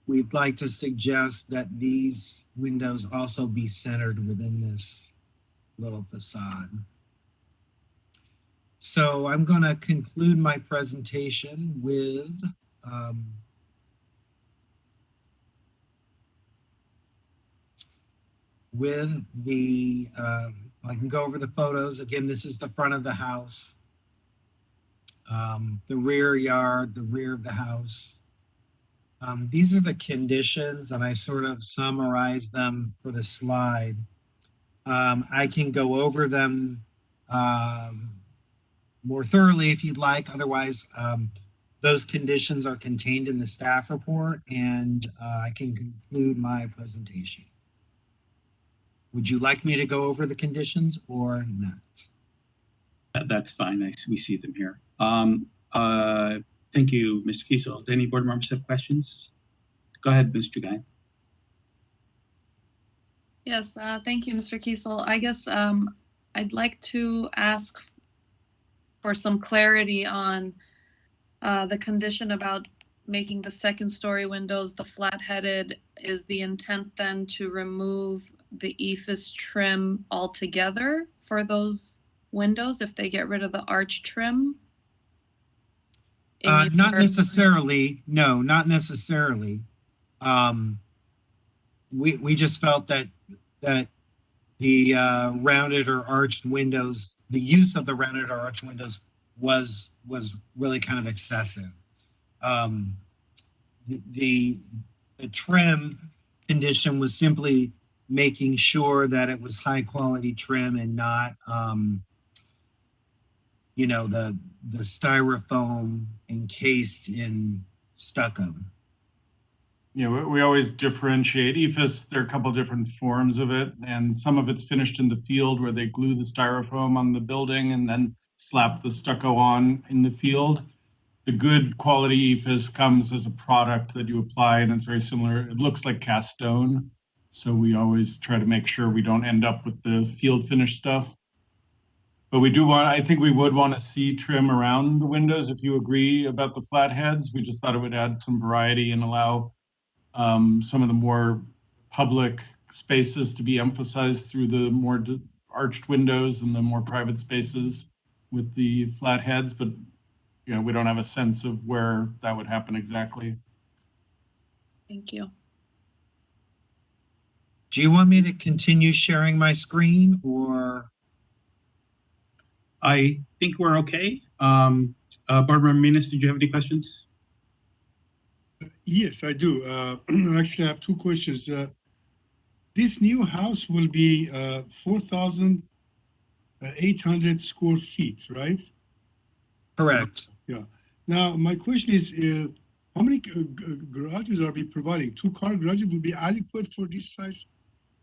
We'd like to suggest that these windows also be centered within this little facade. So I'm going to conclude my presentation with the, I can go over the photos. Again, this is the front of the house, the rear yard, the rear of the house. These are the conditions, and I sort of summarize them for the slide. I can go over them more thoroughly if you'd like. Otherwise, those conditions are contained in the staff report, and I can conclude my presentation. Would you like me to go over the conditions or not? That's fine. We see them here. Thank you, Mr. Kiesel. Do any board members have questions? Go ahead, Mr. Guy. Yes, thank you, Mr. Kiesel. I guess I'd like to ask for some clarity on the condition about making the second story windows the flat-headed. Is the intent then to remove the ephes trim altogether for those windows if they get rid of the arch trim? Not necessarily. No, not necessarily. We just felt that the rounded or arched windows, the use of the rounded or arched windows was really kind of excessive. The trim condition was simply making sure that it was high quality trim and not you know, the styrofoam encased in stucco. Yeah, we always differentiate. ephes, there are a couple different forms of it, and some of it's finished in the field where they glue the styrofoam on the building and then slap the stucco on in the field. The good quality ephes comes as a product that you apply, and it's very similar. It looks like cast stone, so we always try to make sure we don't end up with the field finished stuff. But we do want, I think we would want to see trim around the windows if you agree about the flat heads. We just thought it would add some variety and allow some of the more public spaces to be emphasized through the more arched windows and the more private spaces with the flat heads. But you know, we don't have a sense of where that would happen exactly. Thank you. Do you want me to continue sharing my screen or? I think we're okay. Barbara Minas, did you have any questions? Yes, I do. Actually, I have 2 questions. This new house will be 4,800 square feet, right? Correct. Yeah. Now, my question is, how many garages are we providing? 2-car garages will be adequate for this size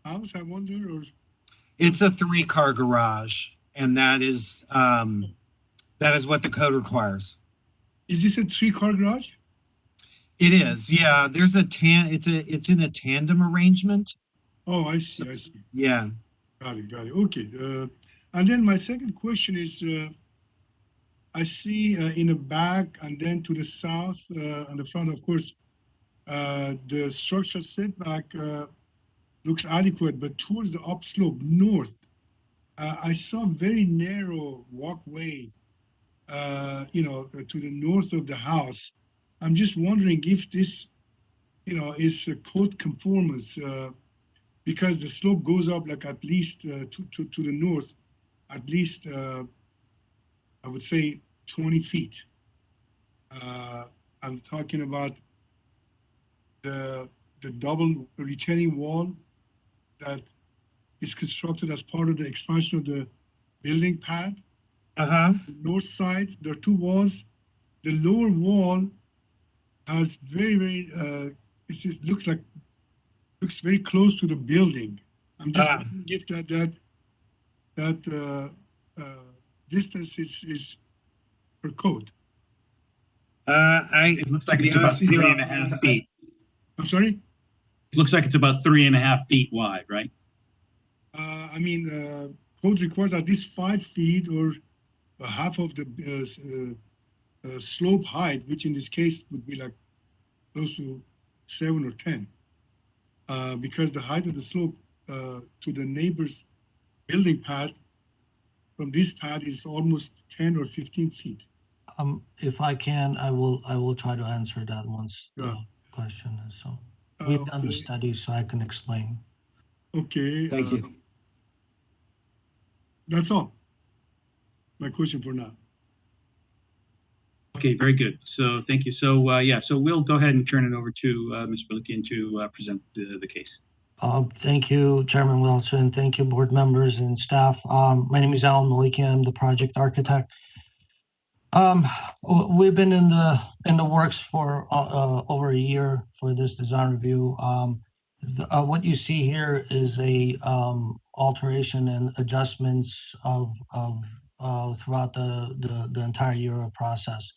house, I wonder, or? It's a 3-car garage, and that is what the code requires. Is this a 3-car garage? It is, yeah. There's it's in a tandem arrangement. Oh, I see, I see. Yeah. Got it, okay. And then my second question is, I see in the back and then to the south and the front, of course, the structural setback looks adequate, but towards the upslope north, I saw a very narrow walkway, to the north of the house. I'm just wondering if this, is a code conformance, because the slope goes up like at least to the north, at least, I would say 20 feet. I'm talking about the double retaining wall that is constructed as part of the expansion of the building pad. The north side, there are two walls. The lower wall has very, it looks very close to the building. I'm just wondering if that distance is per code. It looks like it's about 3.5 feet. I'm sorry? It looks like it's about 3.5 feet wide, right? Code requires at least 5 feet or half of the slope height, which in this case would be like close to 7 or 10. Because the height of the slope to the neighbor's building pad from this pad is almost 10 or 15 feet. If I can, I will try to answer that once the question is so. We've done the study, so I can explain. Okay. Thank you. That's all. My question for now. Okay, very good. So thank you. So so we'll go ahead and turn it over to Mr. Belikian to present the case. Thank you, Chairman Wilson. Thank you, board members and staff. My name is Alan Malikian. I'm the project architect. We've been in the works for over a year for this design review. What you see here is a alteration and adjustments of throughout the entire year of process.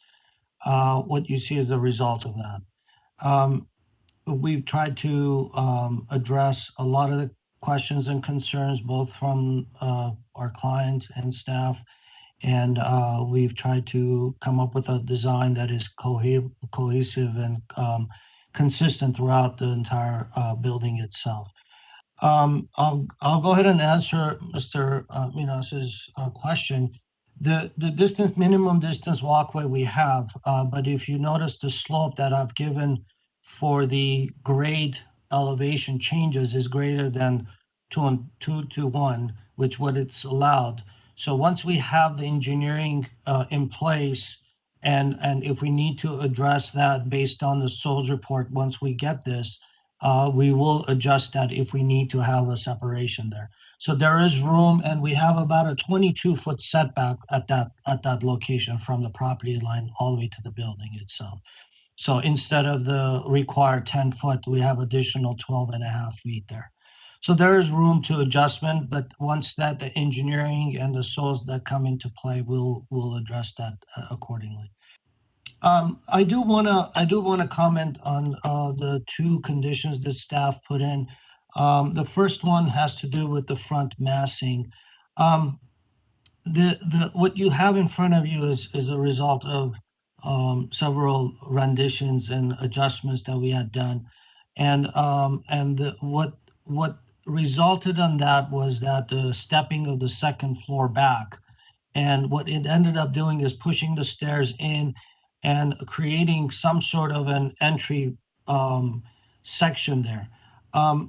What you see is the result of that. We've tried to address a lot of the questions and concerns, both from our clients and staff, and we've tried to come up with a design that is cohesive and consistent throughout the entire building itself. I'll go ahead and answer Mr. Minas's question. The minimum distance walkway we have, but if you notice the slope that I've given for the grade elevation changes is greater than 2 to 1, which what it's allowed. So once we have the engineering in place, and if we need to address that based on the SOLS report, once we get this, we will adjust that if we need to have a separation there. So there is room, and we have about a 22-foot setback at that location from the property line all the way to the building itself. So instead of the required 10-foot, we have additional 12.5 feet there. So there is room to adjustment, but once that the engineering and the SOLS that come into play, we'll address that accordingly. I do want to comment on the two conditions that staff put in. The first one has to do with the front massing. What you have in front of you is a result of several renditions and adjustments that we had done, and what resulted on that was that the stepping of the second floor back, and what it ended up doing is pushing the stairs in and creating some sort of an entry section there.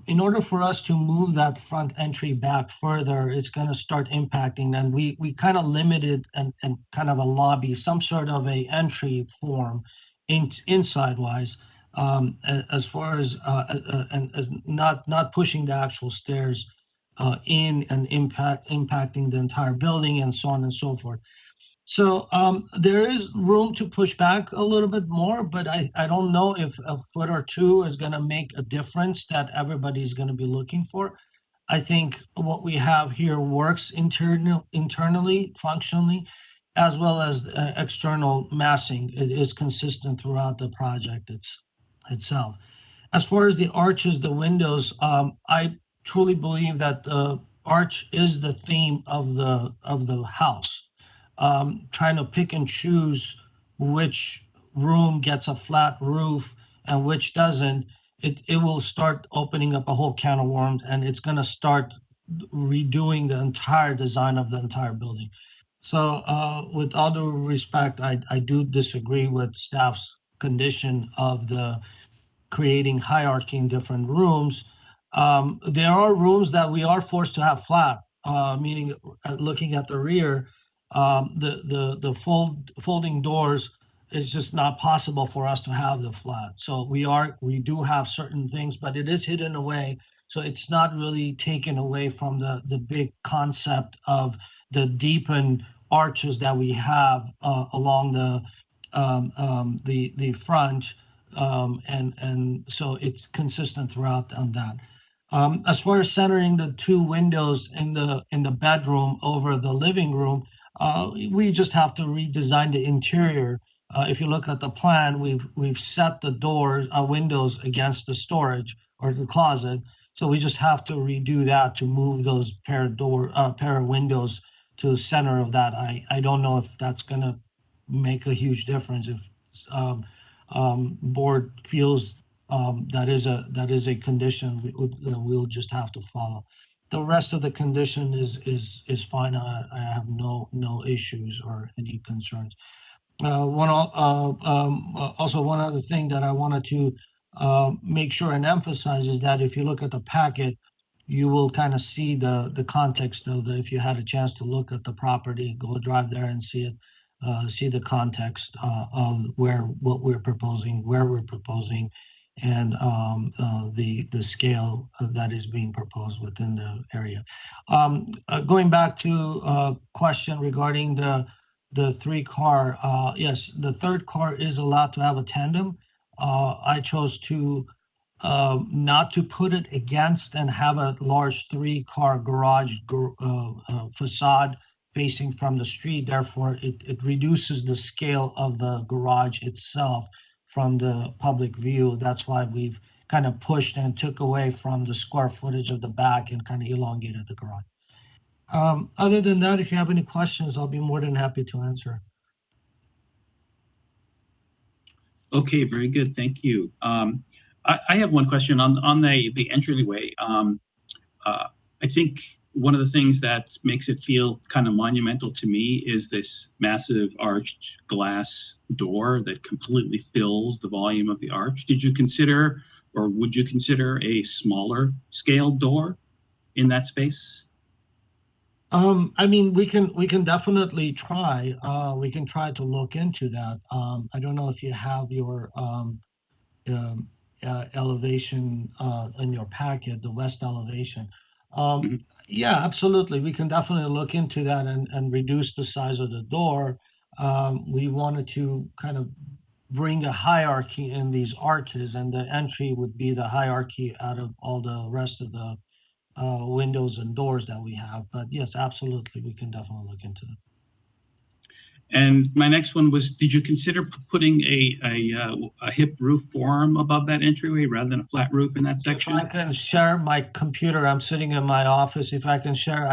In order for us to move that front entry back further, it's going to start impacting, and we kind of limited and kind of a lobby, some sort of a entry form inside wise, as far as as not pushing the actual stairs in and impacting the entire building and so on and so forth. So there is room to push back a little bit more, but I don't know if a foot or two is going to make a difference that everybody's going to be looking for. I think what we have here works internally, functionally, as well as external massing. It is consistent throughout the project itself. As far as the arches, the windows, I truly believe that the arch is the theme of the house. Trying to pick and choose which room gets a flat roof and which doesn't it will start opening up a whole can of worms, and it's going to start redoing the entire design of the entire building. So with all due respect, I do disagree with staff's condition of the creating hierarchy in different rooms. There are rooms that we are forced to have flat, meaning looking at the rear, the folding doors, it's just not possible for us to have the flat. So we do have certain things, but it is hidden away. So it's not really taken away from the big concept of the deepened arches that we have along the front. And so it's consistent throughout on that. As far as centering the two windows in the bedroom over the living room, we just have to redesign the interior. If you look at the plan, we've set the doors, windows against the storage or the closet. So we just have to redo that to move those pair of windows to the center of that. I don't know if that's going to make a huge difference. If board feels that is a condition we'll just have to follow. The rest of the condition is fine. I have no issues or any concerns. Also, one other thing that I wanted to make sure and emphasize is that if you look at the packet, you will kind of see the context of if you had a chance to look at the property, go drive there and see it, see the context of what we're proposing, where we're proposing, and the scale that is being proposed within the area. Going back to a question regarding the 3-car, yes, the third car is allowed to have a tandem. I chose to not to put it against and have a large 3-car garage facade facing from the street. Therefore, it reduces the scale of the garage itself from the public view. That's why we've kind of pushed and took away from the square footage of the back and kind of elongated the garage. Other than that, if you have any questions, I'll be more than happy to answer. Okay, very good. Thank you. I have one question on the entryway. I think one of the things that makes it feel kind of monumental to me is this massive arched glass door that completely fills the volume of the arch. Did you consider, or would you consider, a smaller scale door in that space? I mean, we can definitely try. We can try to look into that. I don't know if you have your elevation in your packet, the west elevation. Yeah, absolutely. We can definitely look into that and reduce the size of the door. We wanted to kind of bring a hierarchy in these arches, and the entry would be the hierarchy out of all the rest of the windows and doors that we have. But yes, absolutely, we can definitely look into that. And my next one was, did you consider putting a hip roof form above that entryway rather than a flat roof in that section? If I can share my computer, I'm sitting in my office. If I can share,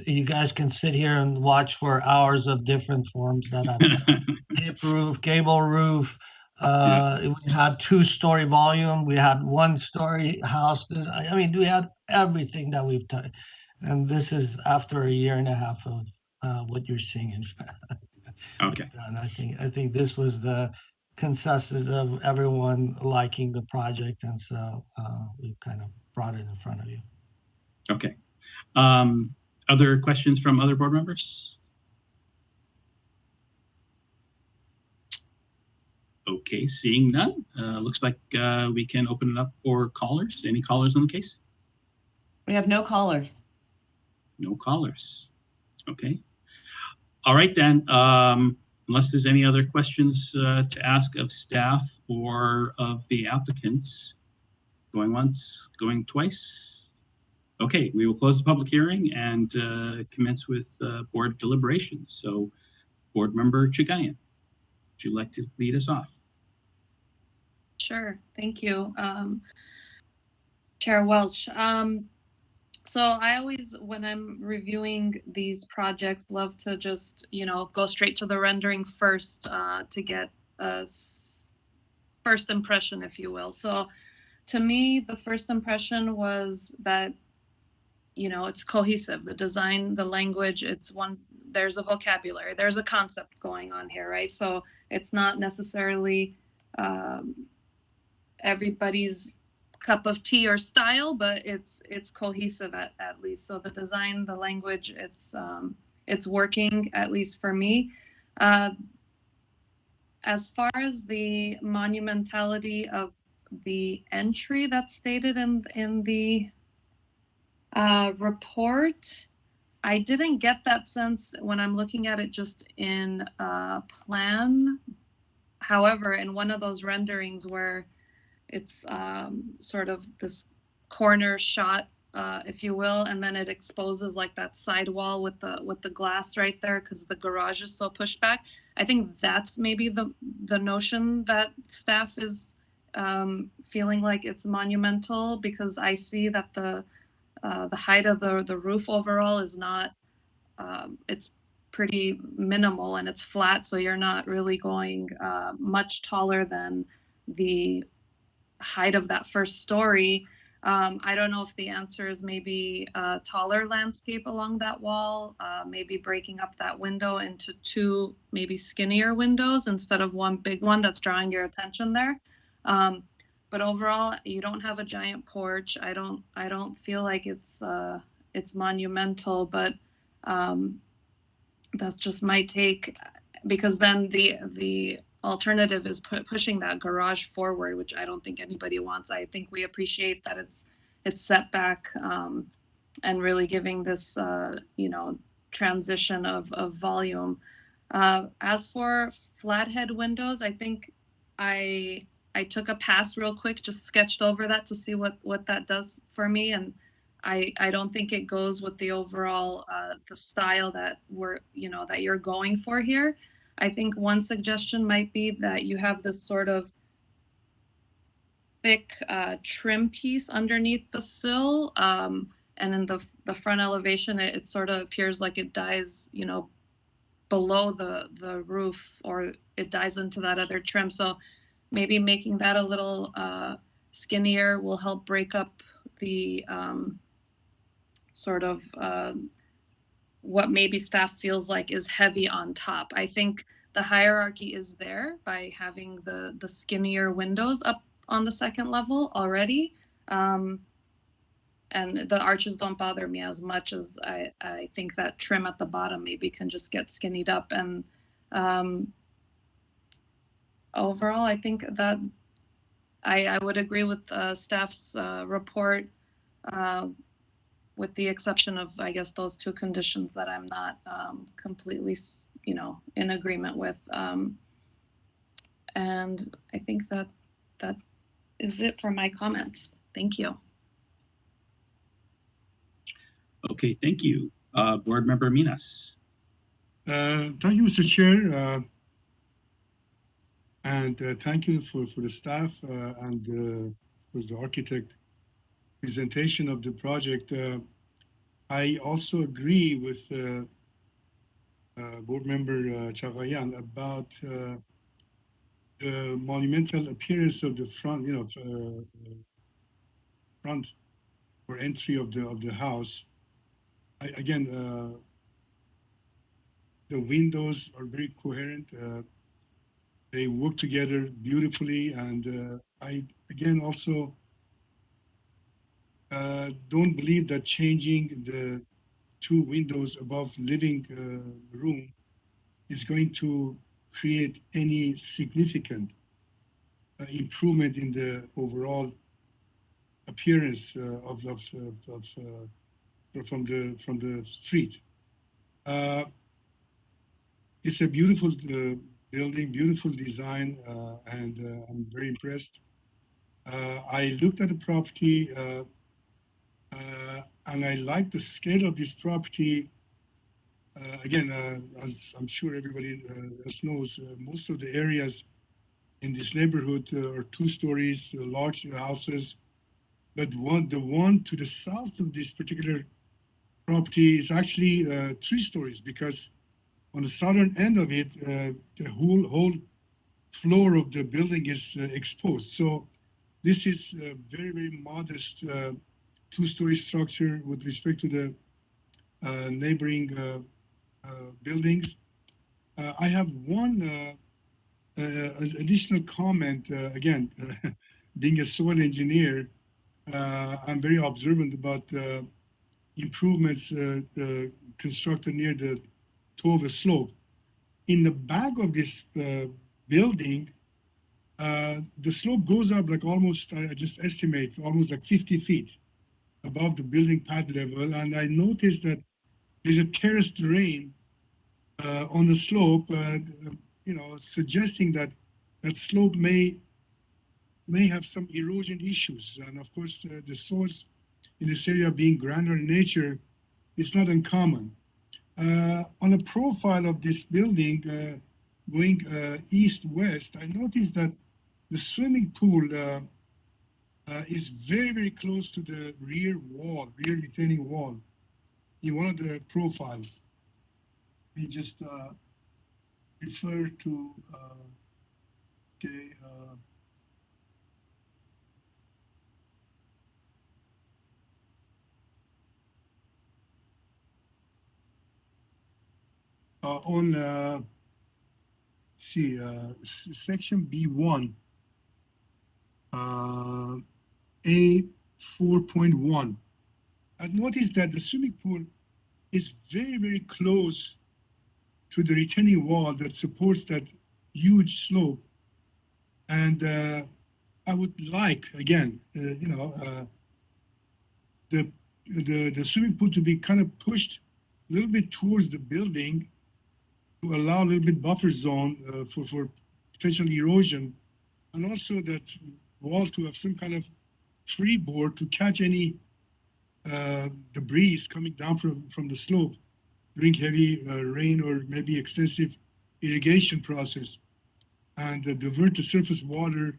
you guys can sit here and watch for hours of different forms that I've hip roof, gable roof. We had 2-story volume. We had 1-story house. I mean, we had everything that we've done. And this is after a year and a half of what you're seeing, in fact. Okay. And I think this was the consensus of everyone liking the project, and so we kind of brought it in front of you. Okay. Other questions from other board members? Okay, seeing none, looks like we can open it up for callers. Any callers on the case? We have no callers. No callers. Okay. All right then, unless there's any other questions to ask of staff or of the applicants. Going once, going twice. Okay, we will close the public hearing and commence with board deliberations. So, Board Member Chagayan, would you like to lead us off? Sure, thank you, Chair Welch. So I always, when I'm reviewing these projects, love to just, go straight to the rendering first to get a first impression, if you will. So to me, the first impression was that, you know, it's cohesive. The design, the language, there's a vocabulary, there's a concept going on here, right? So it's not necessarily everybody's cup of tea or style, but it's cohesive at least. So the design, the language, it's working, at least for me. As far as the monumentality of the entry that's stated in the report, I didn't get that sense when I'm looking at it just in plan. However, in one of those renderings where it's sort of this corner shot, if you will, and then it exposes like that sidewall with the glass right there because the garage is so pushed back. I think that's maybe the notion that staff is feeling like it's monumental, because I see that the height of the roof overall is not, it's pretty minimal and it's flat, so you're not really going much taller than the height of that first story. I don't know if the answer is maybe a taller landscape along that wall, maybe breaking up that window into two maybe skinnier windows instead of one big one that's drawing your attention there. But overall, you don't have a giant porch. I don't feel like it's monumental, but that's just my take, because then the alternative is pushing that garage forward, which I don't think anybody wants. I think we appreciate that it's set back and really giving this you know, transition of volume. As for flathead windows, I think I took a pass real quick, just sketched over that to see what that does for me, and I don't think it goes with the overall the style that that you're going for here. I think one suggestion might be that you have this sort of thick trim piece underneath the sill, and in the front elevation, it sort of appears like it dies, you know, below the roof, or it dies into that other trim. So maybe making that a little skinnier will help break up the sort of what maybe staff feels like is heavy on top. I think the hierarchy is there by having the skinnier windows up on the second level already. And the arches don't bother me as much as I think that trim at the bottom maybe can just get skinnied up. And overall, I think that I would agree with staff's report, with the exception of, I guess, those two conditions that I'm not completely, you know, in agreement with. And I think that is it for my comments. Thank you. Okay, thank you. Board Member Minas. Thank you, Mr. Chair. And thank you for the staff and for the architect presentation of the project. I also agree with Board Member Chagayan about the monumental appearance of the front, front or entry of the house. Again, the windows are very coherent. They work together beautifully, and I again also don't believe that changing the two windows above living room is going to create any significant improvement in the overall appearance from the street. It's a beautiful building, beautiful design, and I'm very impressed. I looked at the property, and I like the scale of this property. Again, as I'm sure everybody else knows, most of the areas in this neighborhood are 2 stories, large houses. But the one to the south of this particular property is actually 3 stories, because on the southern end of it, the whole floor of the building is exposed. So this is a very, very modest two-story structure with respect to the neighboring buildings. I have one additional comment. Again, being a soil engineer, I'm very observant about improvements constructed near the toe of a slope. In the back of this building, the slope goes up like almost, I just estimate, almost like 50 feet above the building pad level. And I noticed that there's a terraced drain on the slope, suggesting that that slope may have some erosion issues. And of course, the soils in this area being granular in nature, it's not uncommon. On a profile of this building going east-west, I noticed that the swimming pool is very, very close to the rear retaining wall in one of the profiles. We just refer to, on section B1, A 4.1. I've noticed that the swimming pool is very, very close to the retaining wall that supports that huge slope. And I would like, again, the swimming pool to be kind of pushed a little bit towards the building to allow a little bit buffer zone for potential erosion, and also that wall to have some kind of freeboard to catch any debris coming down from the slope during heavy rain or maybe extensive irrigation process, and divert the surface water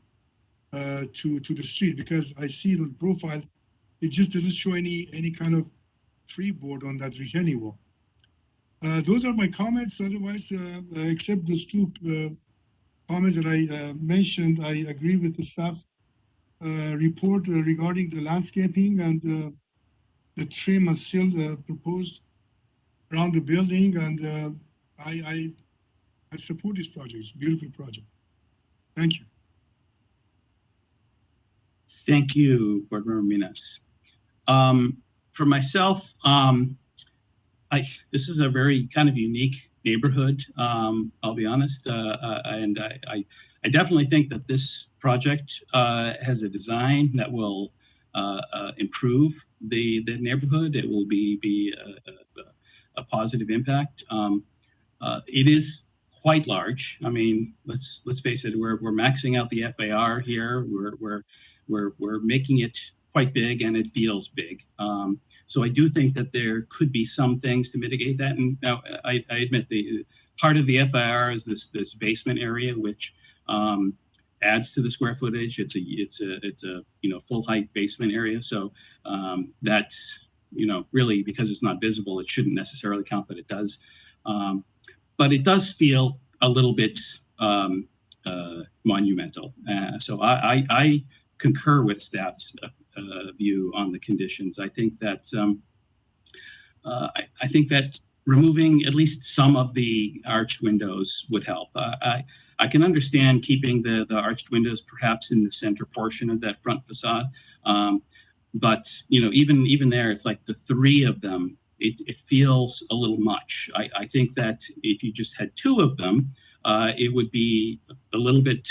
to the street, because I see it on the profile, it just doesn't show any kind of freeboard on that retaining wall. Those are my comments. Otherwise, except those two comments that I mentioned, I agree with the staff report regarding the landscaping and the trim and sill proposed around the building. And I support this project. It's a beautiful project. Thank you. Thank you, Board Member Minas. For myself, this is a very kind of unique neighborhood, I'll be honest, and I definitely think that this project has a design that will improve the neighborhood. It will be a positive impact. It is quite large. I mean, let's face it, we're maxing out the FAR here. We're making it quite big, and it feels big. So I do think that there could be some things to mitigate that. And now I admit the part of the FIR is this basement area, which adds to the square footage. It's a full height basement area. So that's really, because it's not visible, it shouldn't necessarily count, but it does. But it does feel a little bit monumental. So I concur with staff's view on the conditions. I think that removing at least some of the arched windows would help. I can understand keeping the arched windows perhaps in the center portion of that front facade, but even there, it's like the three of them. It feels a little much. I think that if you just had two of them, it would be a little bit,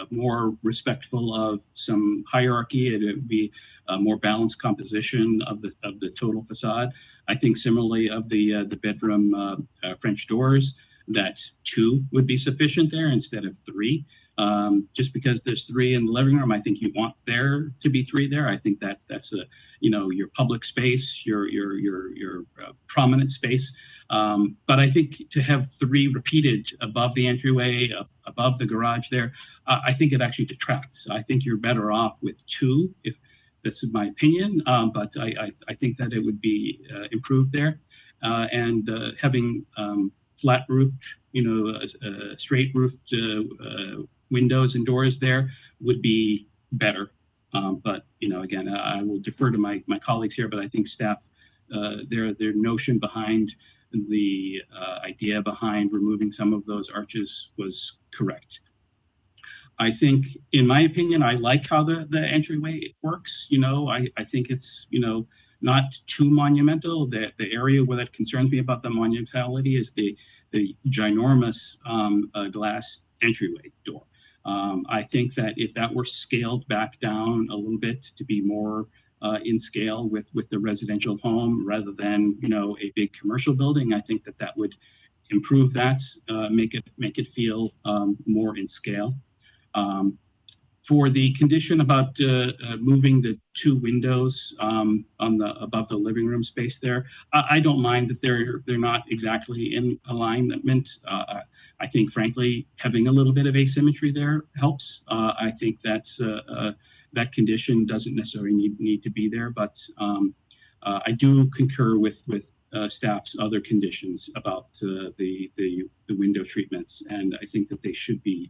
more respectful of some hierarchy. It would be a more balanced composition of the total facade. I think similarly of the bedroom French doors, that two would be sufficient there instead of three. Just because there's three in the living room, I think you want there to be three there. I think that's your public space, your prominent space. But I think to have three repeated above the entryway, above the garage there, I think it actually detracts. I think you're better off with two, if that's my opinion. But I think that it would be improved there. And having flat roofed, straight roofed windows and doors there would be better. But again, I will defer to my colleagues here. But I think staff, their notion behind the idea behind removing some of those arches was correct. I think, in my opinion, I like how the entryway works. I think it's not too monumental. The area where that concerns me about the monumentality is the ginormous glass entryway door. I think that if that were scaled back down a little bit to be more in scale with the residential home rather than a big commercial building, I think that would improve that, make it feel more in scale. For the condition about moving the two windows above the living room space there, I don't mind that they're not exactly in alignment. I think, frankly, having a little bit of asymmetry there helps. I think that condition doesn't necessarily need to be there, but I do concur with staff's other conditions about the window treatments, and I think that they should be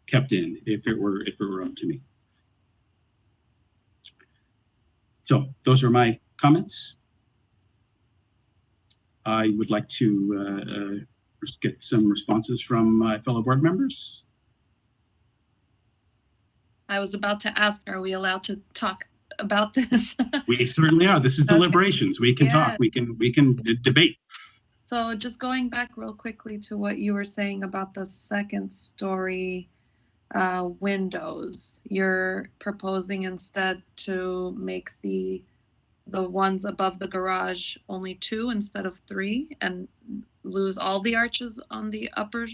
kept in if it were up to me. So those are my comments. I would like to get some responses from my fellow board members. I was about to ask, are we allowed to talk about this? We certainly are. This is deliberations. We can talk. We can debate. So just going back real quickly to what you were saying about the second story windows, you're proposing instead to make the ones above the garage only 2 instead of 3 and lose all the arches on the upper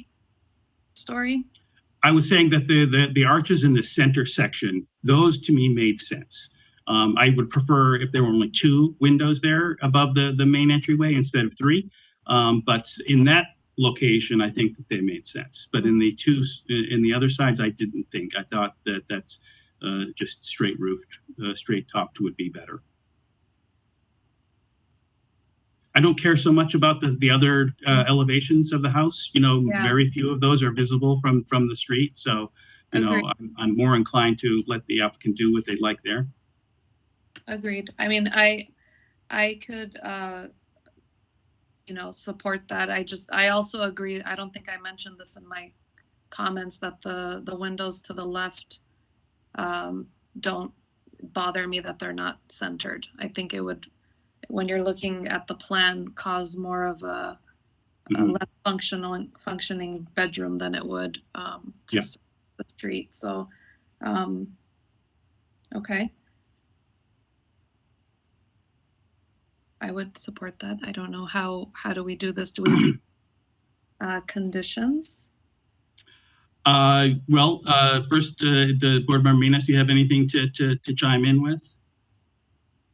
story? I was saying that the arches in the center section, those to me made sense. I would prefer if there were only 2 windows there above the main entryway instead of 3. But in that location, I think that they made sense. But in the other sides, I didn't think. I thought that's just straight roofed, straight topped would be better. I don't care so much about the other elevations of the house. Very few of those are visible from the street. So, I'm more inclined to let the applicant do what they'd like there. Agreed. I mean, I could, support that. I also agree. I don't think I mentioned this in my comments that the windows to the left don't bother me that they're not centered. I think it would, when you're looking at the plan, cause more of a less functioning bedroom than it would to the street. So, okay. I would support that. I don't know how do we do this? Do we do conditions? First, the board member Minas, do you have anything to chime in with?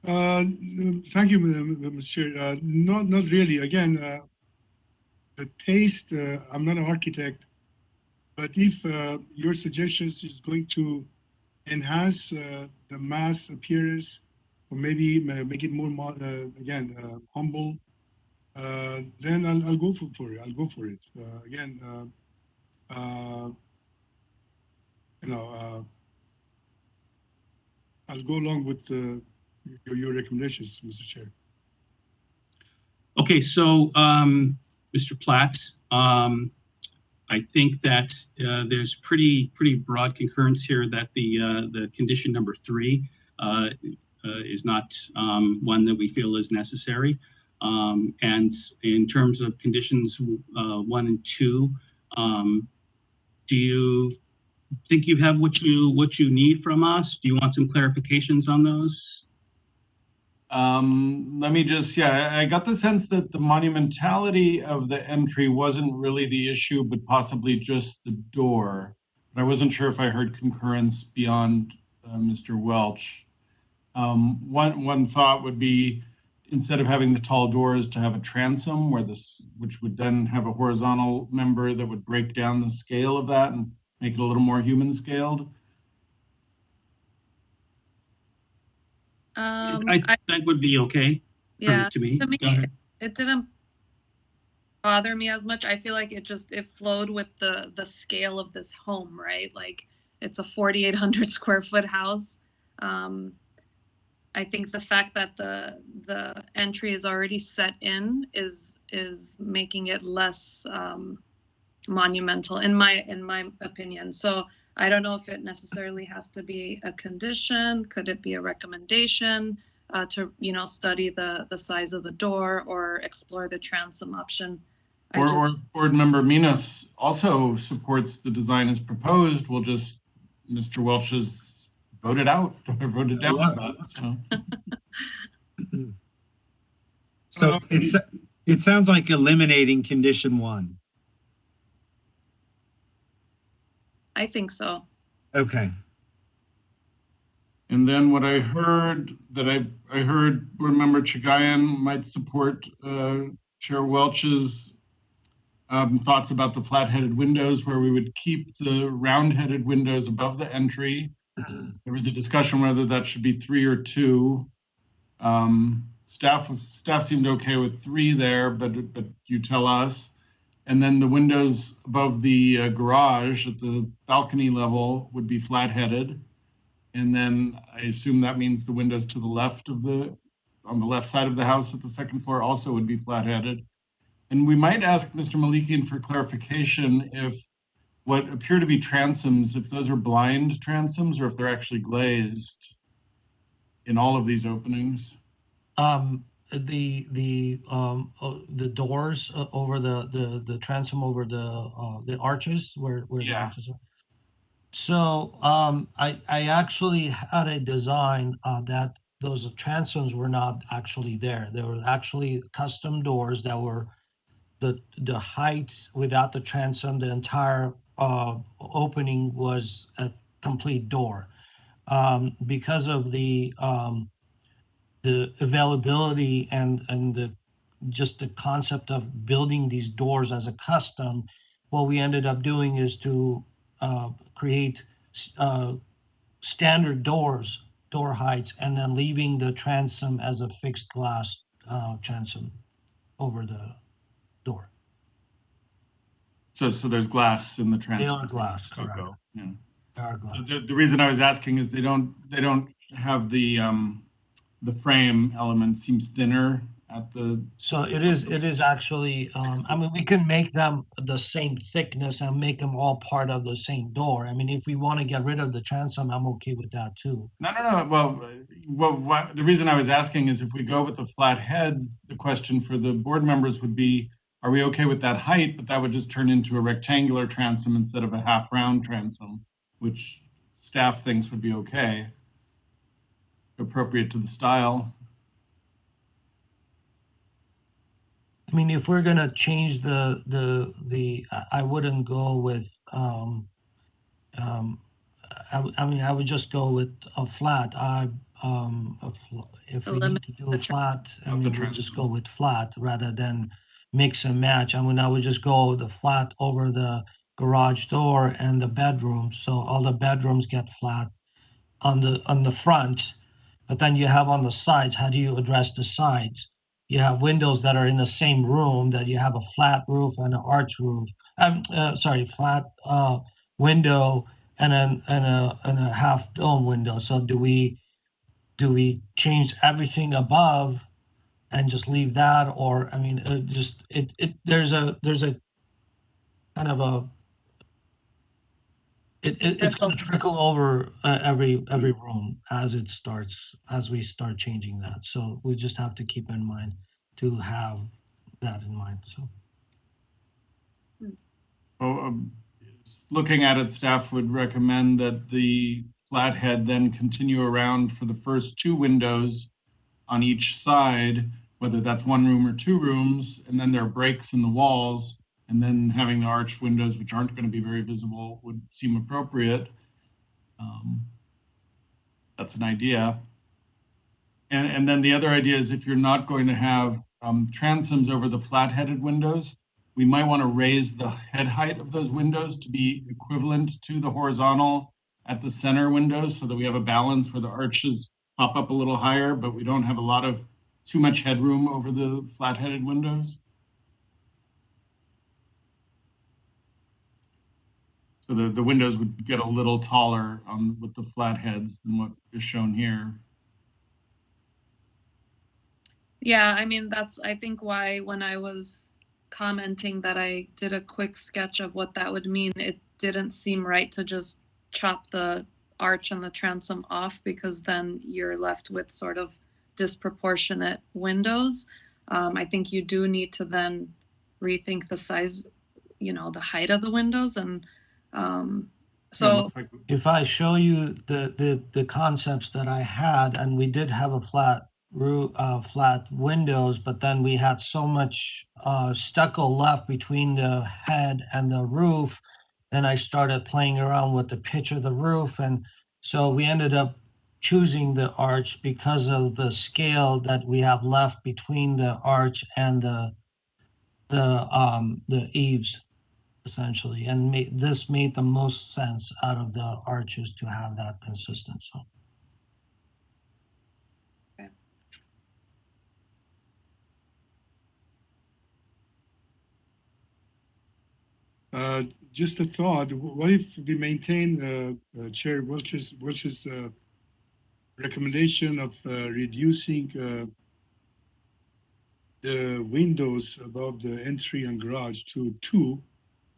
Thank you, Mr. Chair. Not really. Again, the taste, I'm not an architect, but if your suggestions is going to enhance the mass appearance, or maybe make it more, humble, then I'll go for it. I'll go for it. I'll go along with your recommendations, Mr. Chair. Okay, so Mr. Platt, I think that there's pretty broad concurrence here that the condition number 3 is not one that we feel is necessary. And in terms of conditions 1 and 2, do you think you have what you need from us? Do you want some clarifications on those? Let me just, I got the sense that the monumentality of the entry wasn't really the issue, but possibly just the door. But I wasn't sure if I heard concurrence beyond Mr. Welch. One thought would be, instead of having the tall doors, to have a transom which would then have a horizontal member that would break down the scale of that and make it a little more human scaled. I think that would be okay. Yeah, to me. to me Go ahead. it didn't bother me as much. I feel like it flowed with the scale of this home, right? Like it's a 4,800 square foot house. I think the fact that the entry is already set in is making it less monumental in my opinion. So I don't know if it necessarily has to be a condition. Could it be a recommendation to study the size of the door or explore the transom option? Or Board Member Minas also supports the design as proposed. We'll just, Mr. Welch has voted out or voted down on that. So it sounds like eliminating condition 1. I think so. Okay. And then what I heard I heard Board Member Chagayan might support Chair Welch's thoughts about the flat-headed windows, where we would keep the round-headed windows above the entry. There was a discussion whether that should be 3 or 2. Staff seemed okay with 3 there, but you tell us. And then the windows above the garage at the balcony level would be flat-headed. And then I assume that means the windows to the left on the left side of the house at the second floor also would be flat-headed. And we might ask Mr. Malikian for clarification if what appear to be transoms, if those are blind transoms or if they're actually glazed in all of these openings. The doors over the transom over the arches where the arches are. So I actually had a design that those transoms were not actually there. There were actually custom doors that were the height without the transom. The entire opening was a complete door. Because of the availability and just the concept of building these doors as a custom, what we ended up doing is to create standard door heights and then leaving the transom as a fixed glass transom over the door. So there's glass in the transom. They are glass, correct. Yeah. They are glass. The reason I was asking is they don't have the frame element seems thinner at the. So it is actually, I mean, we can make them the same thickness and make them all part of the same door. I mean, if we want to get rid of the transom, I'm okay with that too. No. Well, the reason I was asking is if we go with the flat heads, the question for the board members would be, are we okay with that height? But that would just turn into a rectangular transom instead of a half round transom, which staff thinks would be okay, appropriate to the style. I mean, if we're gonna change I wouldn't go with, I mean, I would just go with a flat. If we need to do a flat, I mean, we'll just go with flat rather than mix and match. I mean, I would just go the flat over the garage door and the bedroom. So all the bedrooms get flat on the front, but then you have on the sides, how do you address the sides? You have windows that are in the same room that you have a flat roof and an arch roof. Flat window and a half dome window. So do we change everything above and just leave that, or I mean, there's a kind of a it's going to trickle over every room as we start changing that. So we just have to keep in mind to have that in mind. So. Looking at it, staff would recommend that the flathead then continue around for the first 2 windows on each side, whether that's 1 room or 2 rooms, and then there are breaks in the walls, and then having the arched windows, which aren't going to be very visible, would seem appropriate. That's an idea. And then the other idea is if you're not going to have transoms over the flat-headed windows, we might want to raise the head height of those windows to be equivalent to the horizontal at the center windows so that we have a balance where the arches pop up a little higher, but we don't have too much headroom over the flat-headed windows. So the windows would get a little taller with the flat heads than what is shown here. Yeah, I mean, that's, I think, why when I was commenting that I did a quick sketch of what that would mean, it didn't seem right to just chop the arch and the transom off, because then you're left with sort of disproportionate windows. I think you do need to then rethink the size, you know, the height of the windows. And so if I show you the concepts that I had, and we did have a flat roof, flat windows, but then we had so much stucco left between the head and the roof. Then I started playing around with the pitch of the roof, and so we ended up choosing the arch because of the scale that we have left between the arch and the eaves, essentially, and this made the most sense out of the arches to have that consistency. Just a thought, what if we maintain Chair Welch's recommendation of reducing the windows above the entry and garage to 2,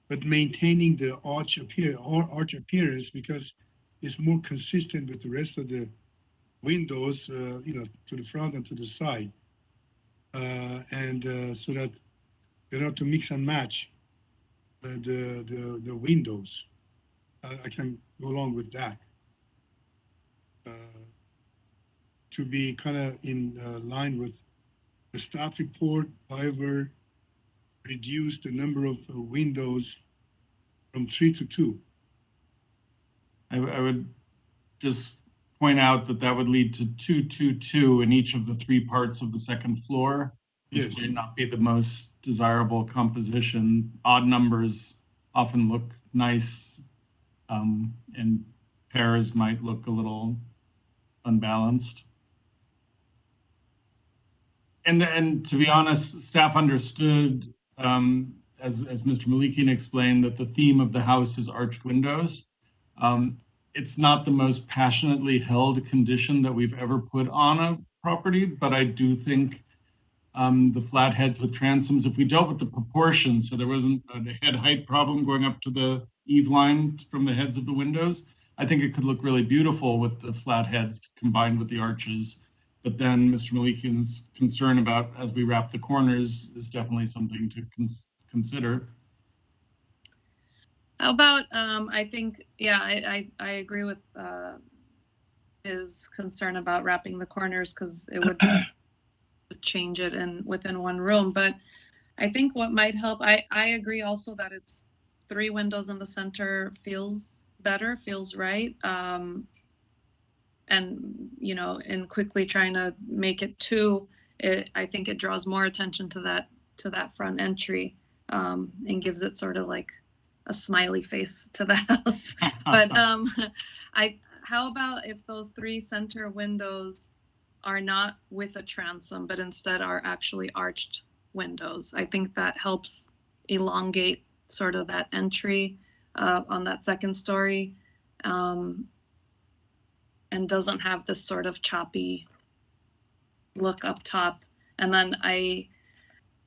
but maintaining the arch appearance, because it's more consistent with the rest of the windows, you know, to the front and to the side, and so that you don't have to mix and match the windows. I can go along with that. To be kind of in line with the staff report, however, reduce the number of windows from 3 to 2. I would just point out that that would lead to 2, 2, 2 in each of the 3 parts of the second floor, which Yes. may not be the most desirable composition. Odd numbers often look nice, and pairs might look a little unbalanced. And to be honest, staff understood, as Mr. Malikian explained, that the theme of the house is arched windows. It's not the most passionately held condition that we've ever put on a property, but I do think the flat heads with transoms, if we dealt with the proportions, so there wasn't a head height problem going up to the eave line from the heads of the windows, I think it could look really beautiful with the flat heads combined with the arches. But then Mr. Malikian's concern about as we wrap the corners is definitely something to consider. how about, I think, yeah, I agree with his concern about wrapping the corners, because it would change it within one room. But I think what might help, I agree also that it's 3 windows in the center feels better, feels right. And, you know, in quickly trying to make it 2, I think it draws more attention to that front entry, and gives it sort of like a smiley face to the house. But how about if those 3 center windows are not with a transom, but instead are actually arched windows? I think that helps elongate sort of that entry on that second story, and doesn't have this sort of choppy look up top. And then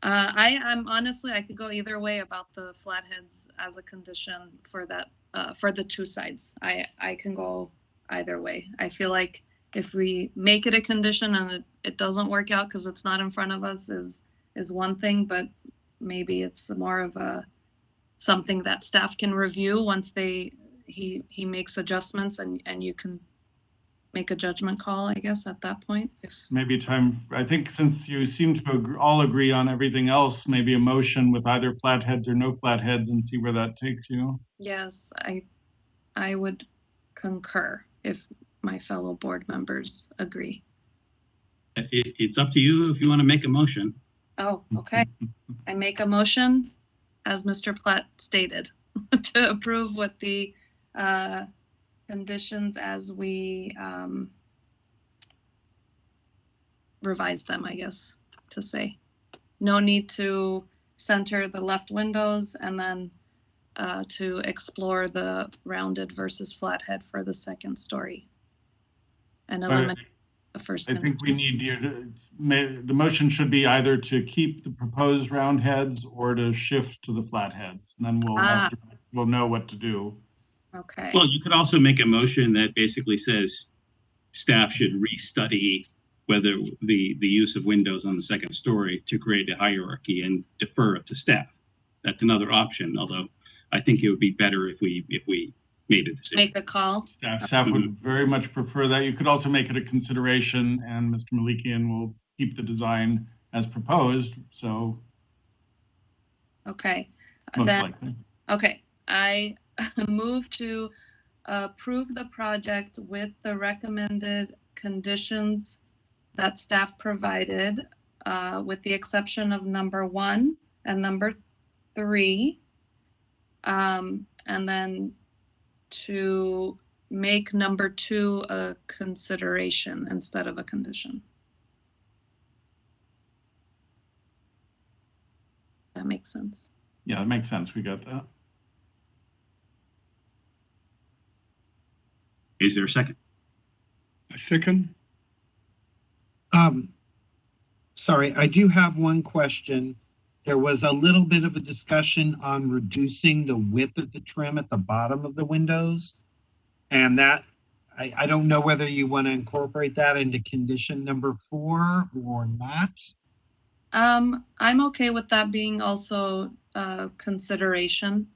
I'm honestly, I could go either way about the flat heads as a condition for that, for the 2 sides. I can go either way. I feel like if we make it a condition and it doesn't work out because it's not in front of us is one thing, but maybe it's more of something that staff can review once he makes adjustments, and you can make a judgment call, I guess, at that point. Maybe time, I think since you seem to all agree on everything else, maybe a motion with either flat heads or no flat heads, and see where that takes you. Yes, I would concur if my fellow board members agree. It's up to you if you want to make a motion. Oh, okay. I make a motion, as Mr. Platt stated, to approve with the conditions as we revise them, I guess, to say. No need to center the left windows, and then to explore the rounded versus flathead for the second story and eliminate the first. I think we need you to, the motion should be either to keep the proposed round heads or to shift to the flatheads. And then we'll know what to do. Okay. Well, you could also make a motion that basically says staff should restudy whether the use of windows on the second story to create a hierarchy and defer it to staff. That's another option, although I think it would be better if we made a decision. Make a call. Staff would very much prefer that. You could also make it a consideration, and Mr. Malikian will keep the design as proposed. So Okay. most likely. Okay. I move to approve the project with the recommended conditions that staff provided, with the exception of number 1 and number 3. And then to make number 2 a consideration instead of a condition. That makes sense. Yeah, that makes sense. We got that. Is there a second? A second? Sorry, I do have one question. There was a little bit of a discussion on reducing the width of the trim at the bottom of the windows. And that, I don't know whether you want to incorporate that into condition number 4 or not. I'm okay with that being also a consideration,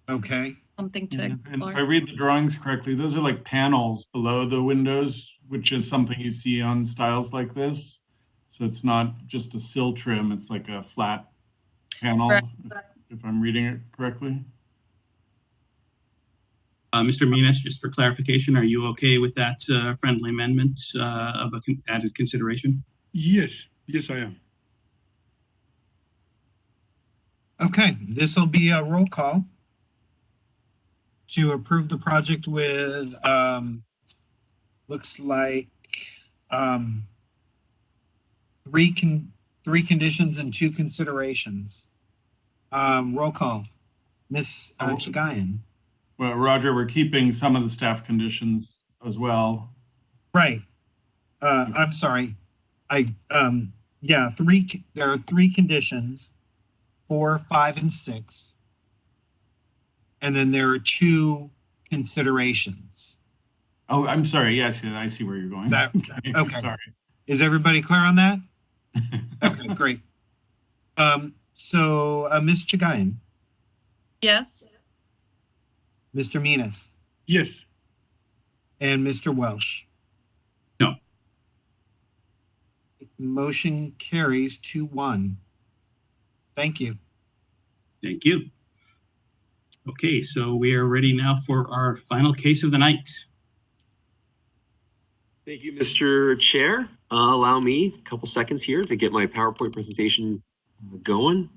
Okay. something to And explore. if I read the drawings correctly, those are like panels below the windows, which is something you see on styles like this. So it's not just a sill trim, it's like a flat panel, Correct. if I'm reading it correctly. Mr. Minas, just for clarification, are you okay with that friendly amendment of a added consideration? Yes, yes, I am. Okay, this will be a roll call to approve the project with, looks like, 3 conditions and 2 considerations. Roll call. Ms. Chagayan. Well, Roger, we're keeping some of the staff conditions as well. Right. I'm sorry. Yeah, there are 3 conditions, 4, 5, and 6. And then there are 2 considerations. Oh, I'm sorry. Yes, I see where you're going. Is that okay? Sorry. Is everybody clear on that? Okay, great. So Ms. Chagayan, Yes. Mr. Minas, Yes. and Mr. Welsh. No. Motion carries 2-1. Thank you. Thank you. Okay, so we are ready now for our final case of the night. Thank you, Mr. Chair. Allow me a couple seconds here to get my PowerPoint presentation going.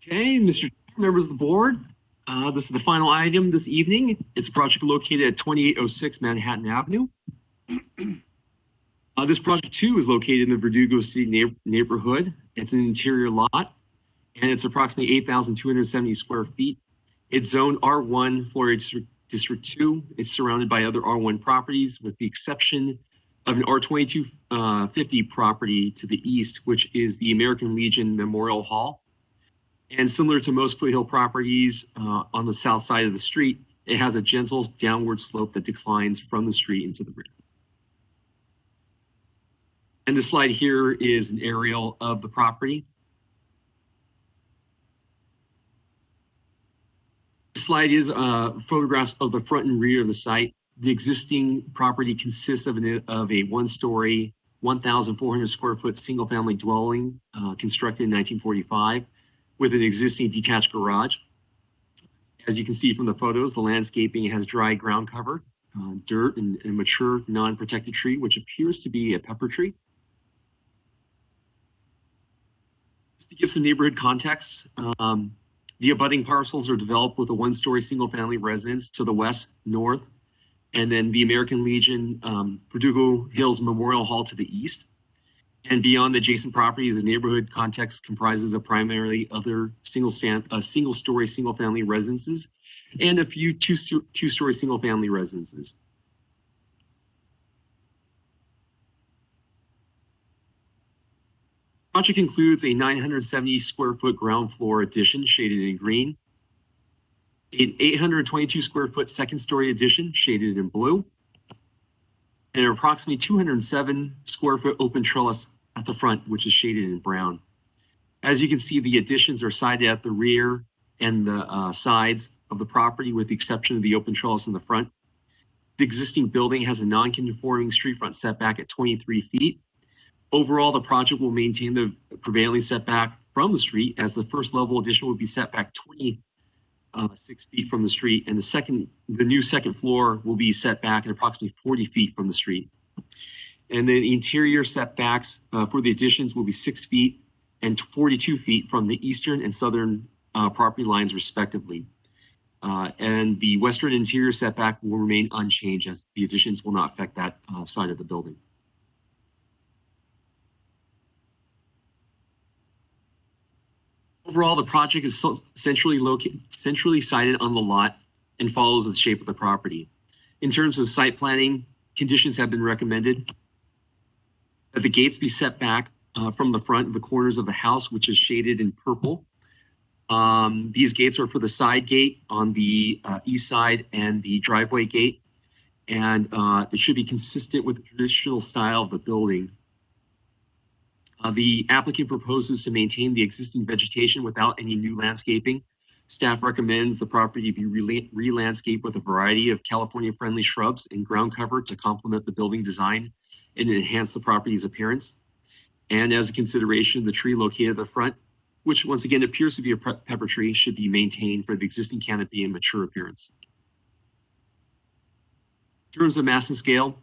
Okay, Mr. Chair, members of the board, this is the final item this evening. It's a project located at 2806 Manhattan Avenue. This project too is located in the Verdugo City neighborhood. It's an interior lot and it's approximately 8,270 square feet. It's zoned R1, Florida District 2. It's surrounded by other R1 properties with the exception of an R2250 property to the east, which is the American Legion Memorial Hall. And similar to most foothill properties on the south side of the street, it has a gentle downward slope that declines from the street into the river. And the slide here is an aerial of the property. The slide is photographs of the front and rear of the site. The existing property consists of a one-story, 1,400 square foot single-family dwelling constructed in 1945 with an existing detached garage. As you can see from the photos, the landscaping has dry ground cover, dirt, and a mature non-protected tree, which appears to be a pepper tree. Just to give some neighborhood context, The abutting parcels are developed with a one-story single-family residence to the west, north, and then the American Legion Verdugo Hills Memorial Hall to the east. And beyond the adjacent properties, the neighborhood context comprises of primarily other single-story single-family residences and a few two-story single-family residences. The project includes a 970 square foot ground floor addition shaded in green, an 822 square foot second story addition shaded in blue, and an approximately 207 square foot open trellis at the front, which is shaded in brown. As you can see, the additions are sided at the rear and the sides of the property, with the exception of the open trellis in the front. The existing building has a non-conforming street front setback at 23 feet. Overall, the project will maintain the prevailing setback from the street, as the first level addition will be set back 26 feet from the street, and the new second floor will be set back at approximately 40 feet from the street. And then interior setbacks for the additions will be 6 feet and 42 feet from the eastern and southern property lines, respectively. And the western interior setback will remain unchanged, as the additions will not affect that side of the building. Overall, the project is centrally sited on the lot and follows the shape of the property. In terms of site planning, conditions have been recommended that the gates be set back from the front of the corners of the house, which is shaded in purple. These gates are for the side gate on the east side and the driveway gate, and it should be consistent with the traditional style of the building. The applicant proposes to maintain the existing vegetation without any new landscaping. Staff recommends the property be re-landscaped with a variety of California-friendly shrubs and ground cover to complement the building design and enhance the property's appearance. And as a consideration, the tree located at the front, which once again appears to be a pepper tree, should be maintained for the existing canopy and mature appearance. In terms of mass and scale,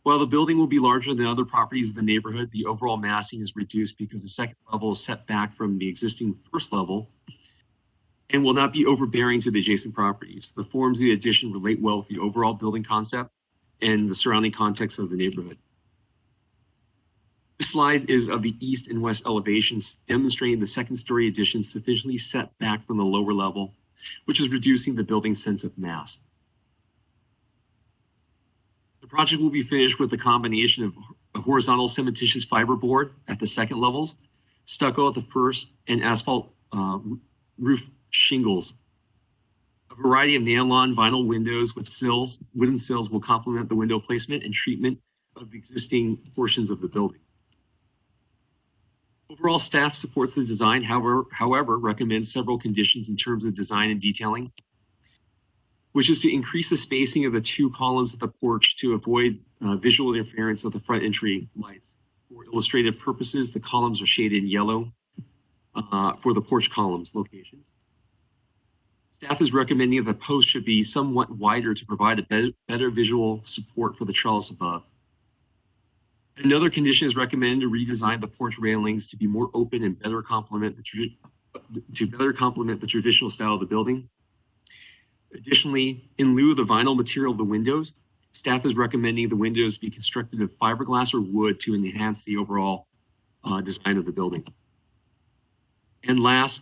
while the building will be larger than other properties of the neighborhood, the overall massing is reduced because the second level is set back from the existing first level and will not be overbearing to the adjacent properties. The forms of the addition relate well with the overall building concept and the surrounding context of the neighborhood. This slide is of the east and west elevations, demonstrating the second story addition sufficiently set back from the lower level, which is reducing the building's sense of mass. The project will be finished with a combination of a horizontal cementitious fiber board at the second levels, stucco at the first, and asphalt roof shingles. A variety of nylon vinyl windows with wooden sills will complement the window placement and treatment of the existing portions of the building. Overall, staff supports the design, however, recommends several conditions in terms of design and detailing, which is to increase the spacing of the two columns of the porch to avoid visual interference of the front entry lights. For illustrative purposes, the columns are shaded in yellow for the porch columns locations. Staff is recommending that the post should be somewhat wider to provide a better visual support for the trellis above. Another condition is recommended to redesign the porch railings to be more open and better complement the traditional style of the building. Additionally, in lieu of the vinyl material of the windows, staff is recommending the windows be constructed of fiberglass or wood to enhance the overall design of the building. And last,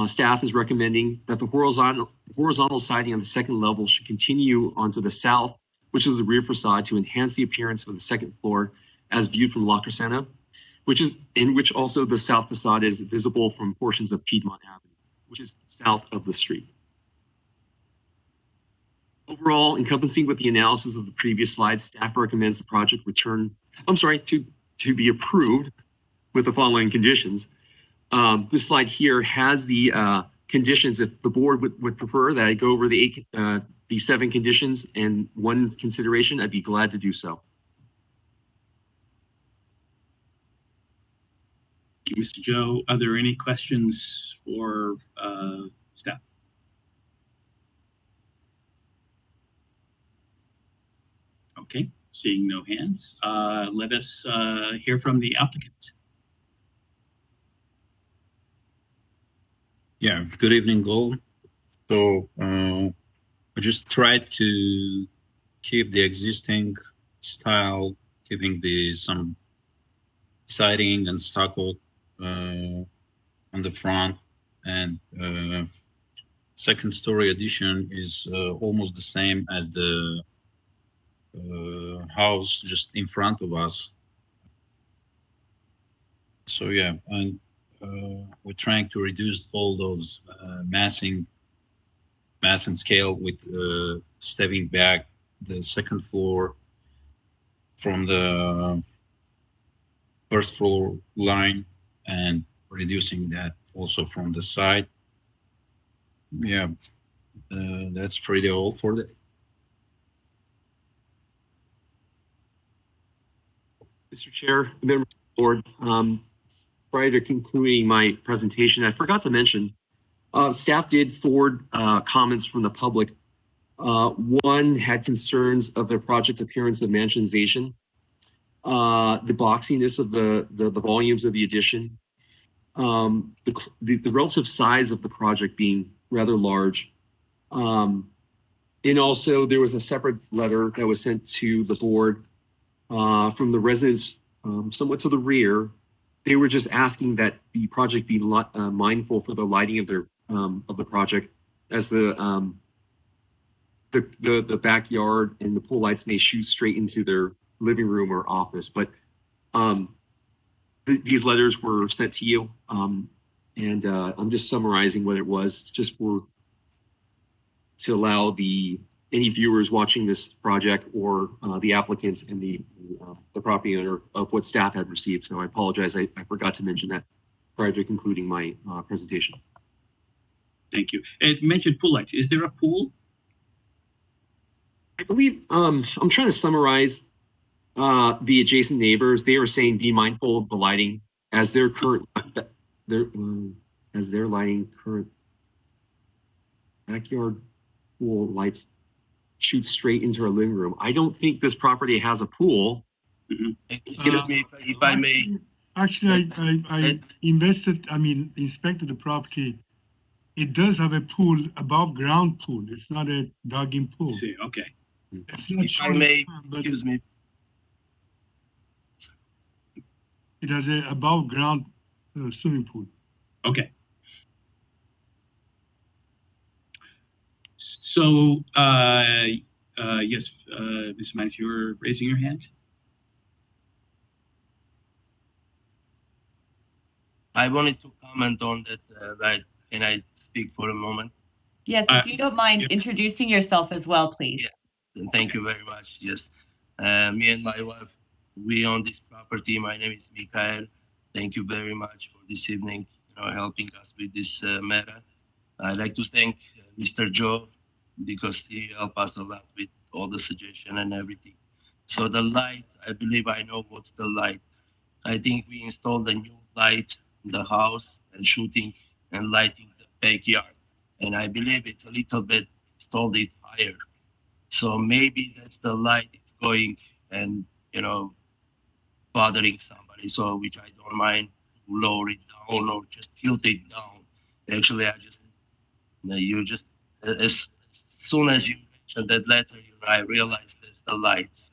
staff is recommending that the horizontal siding on the second level should continue onto the south, which is the rear facade, to enhance the appearance of the second floor as viewed from La Crescenta, which also the south facade is visible from portions of Piedmont Avenue, which is south of the street. Overall, encompassing with the analysis of the previous slides, staff recommends the project to be approved with the following conditions. This slide here has the conditions. If the board would prefer that I go over the 7 conditions and one consideration, I'd be glad to do so. Thank you, Mr. Joe. Are there any questions for staff? Okay, seeing no hands, let us hear from the applicant. Yeah, Good evening, all. So I just tried to keep the existing style, keeping some siding and stucco on the front, and second story addition is almost the same as the house just in front of us. So yeah, and we're trying to reduce all those mass and scale with stepping back the second floor from the first floor line and reducing that also from the side. Yeah, that's pretty all for the. Mr. Chair, members of the board, prior to concluding my presentation, I forgot to mention, staff did forward comments from the public. One had concerns of the project appearance of mansionization, the boxiness of the volumes of the addition, the relative size of the project being rather large. And also there was a separate letter that was sent to the board from the residents somewhat to the rear. They were just asking that the project be mindful for the lighting of the project, as the backyard and the pool lights may shoot straight into their living room or office. But these letters were sent to you, and I'm just summarizing what it was, just to allow any viewers watching this project or the applicants and the property owner of what staff had received. So I apologize, I forgot to mention that prior to concluding my presentation. Thank you. It mentioned pool lights. Is there a pool? I believe, I'm trying to summarize the adjacent neighbors. They were saying be mindful of the lighting as their current, as their lighting current backyard pool lights shoot straight into our living room. I don't think this property has a pool. Excuse me, if I may. Actually, I inspected the property. It does have a pool, above ground pool. It's not a dug-in pool. See, okay. It's not If I may, excuse me. It has a above ground swimming pool. Okay. So, yes, Ms. Miles, you were raising your hand? I wanted to comment on that. Can I speak for a moment? Yes, if you don't mind introducing yourself as well, please. Yes, thank you very much. Yes, me and my wife, we own this property. My name is Mikhail. Thank you very much for this evening, helping us with this matter. I'd like to thank Mr. Joe, because he helped us a lot with all the suggestion and everything. So the light, I believe I know what's the light. I think we installed a new light in the house and shooting and lighting the backyard. And I believe it's a little bit installed it higher. So maybe that's the light it's going and, bothering somebody. So which I don't mind to lower it down or just tilt it down. Actually, as soon as you mentioned that letter, I realized that's the lights.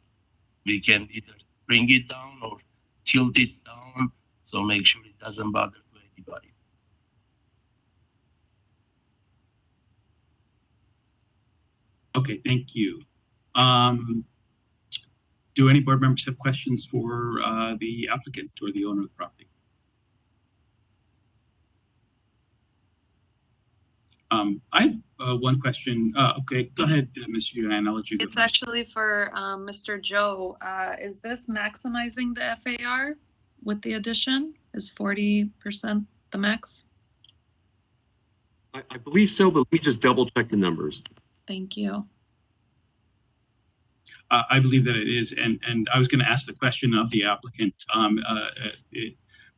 We can either bring it down or tilt it down, so make sure it doesn't bother to anybody. Okay, thank you. Do any board members have questions for the applicant or the owner of the property? I have one question. Okay, go ahead, Ms. Yuan. I'll let you go. It's actually for Mr. Joe. Is this maximizing the FAR with the addition? Is 40% the max? I believe so, but let me just double check the numbers. Thank you. I believe that it is, and I was going to ask the question of the applicant.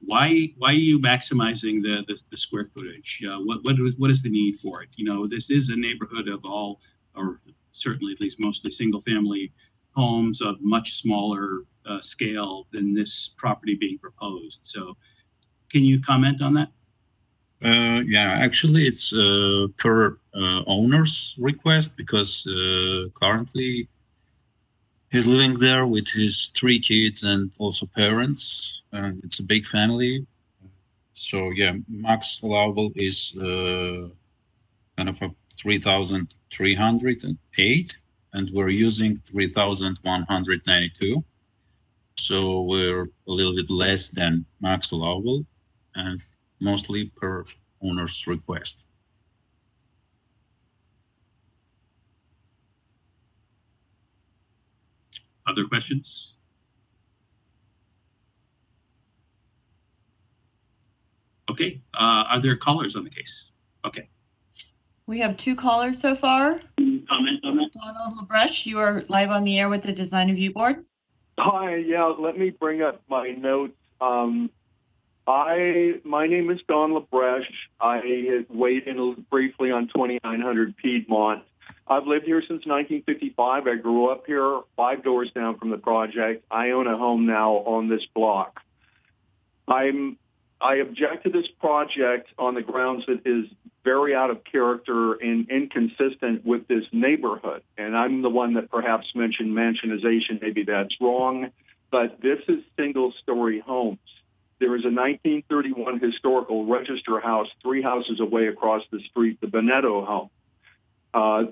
Why are you maximizing the square footage? What is the need for it? This is a neighborhood of all, or certainly at least mostly single family homes of much smaller scale than this property being proposed. So can you comment on that? Yeah, actually, it's per owner's request because currently he's living there with his 3 kids and also parents. And it's a big family. So yeah, max allowable is kind of a 3,308, and we're using 3,192. So we're a little bit less than max allowable, and mostly per owner's request. Other questions? Okay, are there callers on the case? Okay. We have 2 callers so far. Comment on that? Donald LaBreche, you are live on the air with the Design Review Board. Hi, yeah, let me bring up my notes. My name is Don LaBreche. I weighed in briefly on 2900 Piedmont. I've lived here since 1955. I grew up here 5 doors down from the project. I own a home now on this block. I object to this project on the grounds that it is very out of character and inconsistent with this neighborhood. And I'm the one that perhaps mentioned mansionization. Maybe that's wrong, but this is single-story homes. There is a 1931 historical register house 3 houses away across the street, the Bonetto home.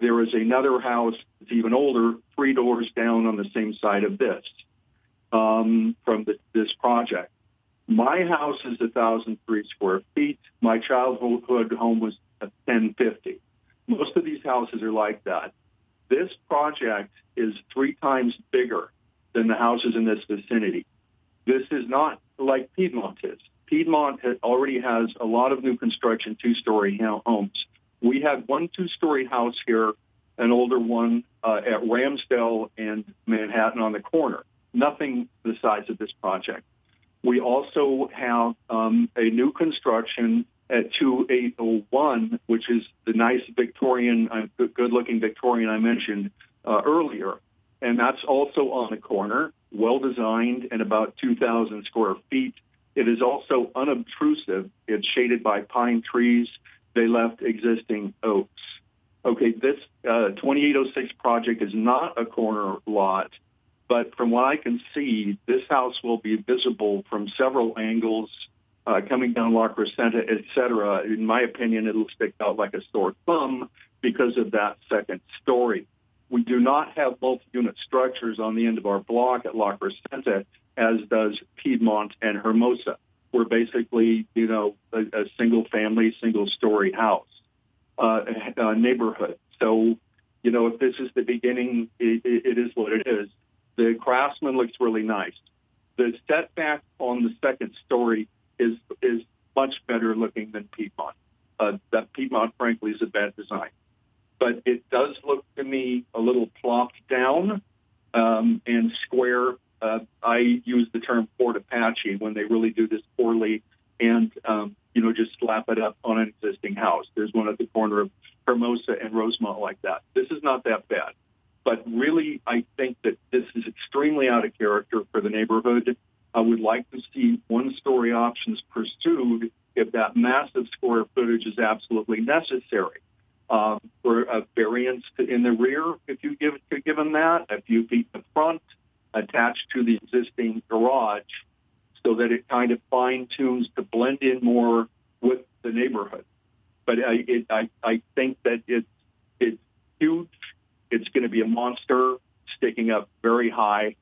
There is another house that's even older, 3 doors down on the same side of this from this project. My house is 1,003 square feet. My childhood home was 1,050. Most of these houses are like that. This project is 3 times bigger than the houses in this vicinity. This is not like Piedmont is. Piedmont already has a lot of new construction 2-story homes. We had 1 2-story house here, an older one at Ramsdale and Manhattan on the corner. Nothing the size of this project. We also have a new construction at 2801, which is the nice Victorian, good-looking Victorian I mentioned earlier. And that's also on the corner, well-designed and about 2,000 square feet. It is also unobtrusive. It's shaded by pine trees. They left existing oaks. Okay, this 2806 project is not a corner lot, but from what I can see, this house will be visible from several angles, coming down La Crescenta, et cetera. In my opinion, it'll stick out like a sore thumb because of that second story. We do not have multi-unit structures on the end of our block at La Crescenta, as does Piedmont and Hermosa. We're basically, a single-family, single-story house neighborhood. So, if this is the beginning, it is what it is. The Craftsman looks really nice. The setback on the second story is much better looking than Piedmont. That Piedmont, frankly, is a bad design. But it does look to me a little plopped down and square. I use the term Fort Apache when they really do this poorly and, just slap it up on an existing house. There's one at the corner of Hermosa and Rosemont like that. This is not that bad. But really, I think that this is extremely out of character for the neighborhood. I would like to see 1-story options pursued if that massive square footage is absolutely necessary. For a variance in the rear, if you give them that, a few feet in the front, attached to the existing garage, so that it kind of fine-tunes to blend in more with the neighborhood. But I think that it's huge. It's going to be a monster sticking up very high,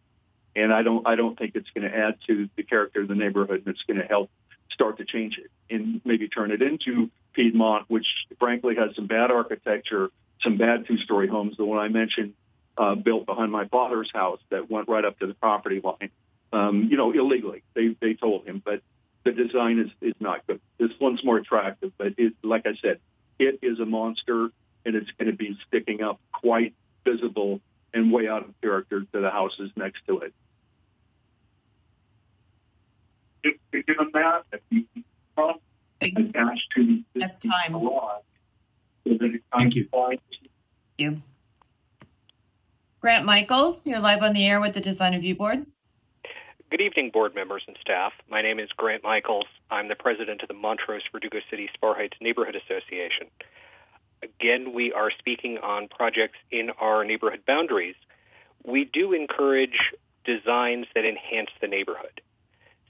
and I don't think it's going to add to the character of the neighborhood, and it's going to help start to change it and maybe turn it into Piedmont, which frankly has some bad architecture, some bad 2-story homes. The one I mentioned built behind my father's house that went right up to the property line, illegally. They told him, but the design is not good. This one's more attractive, but like I said, it is a monster, and it's going to be sticking up quite visible and way out of character to the houses next to it. Given that, if you attached to the That's time. Garage, so that it Thank you. Thank you. Grant Michaels, you're live on the air with the Design Review Board. Good evening, board members and staff. My name is Grant Michaels. I'm the president of the Montrose Verdugo City Spar Heights Neighborhood Association. Again, we are speaking on projects in our neighborhood boundaries. We do encourage designs that enhance the neighborhood.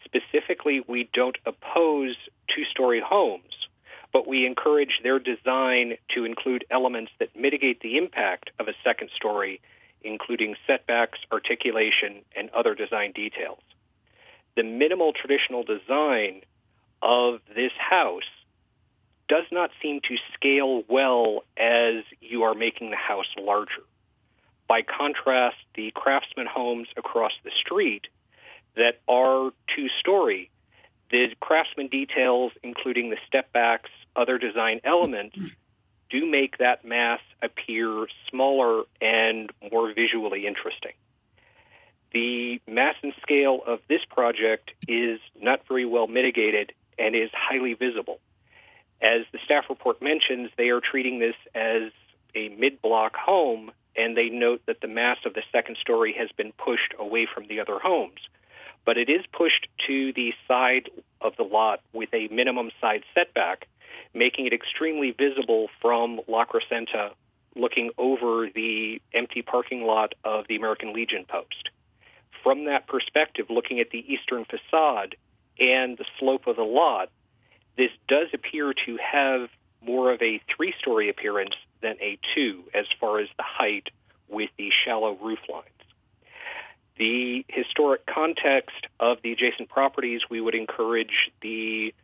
Specifically, we don't oppose two-story homes, but we encourage their design to include elements that mitigate the impact of a second story, including setbacks, articulation, and other design details. The minimal traditional design of this house does not seem to scale well as you are making the house larger. By contrast, the Craftsman homes across the street that are two-story, the Craftsman details, including the step backs, other design elements, do make that mass appear smaller and more visually interesting. The mass and scale of this project is not very well mitigated and is highly visible. As the staff report mentions, they are treating this as a mid-block home, and they note that the mass of the second story has been pushed away from the other homes. But it is pushed to the side of the lot with a minimum side setback, making it extremely visible from La Crescenta looking over the empty parking lot of the American Legion post. From that perspective, looking at the eastern facade and the slope of the lot, this does appear to have more of a three-story appearance than a two as far as the height with the shallow roof lines. The historic context of the adjacent properties, we would encourage the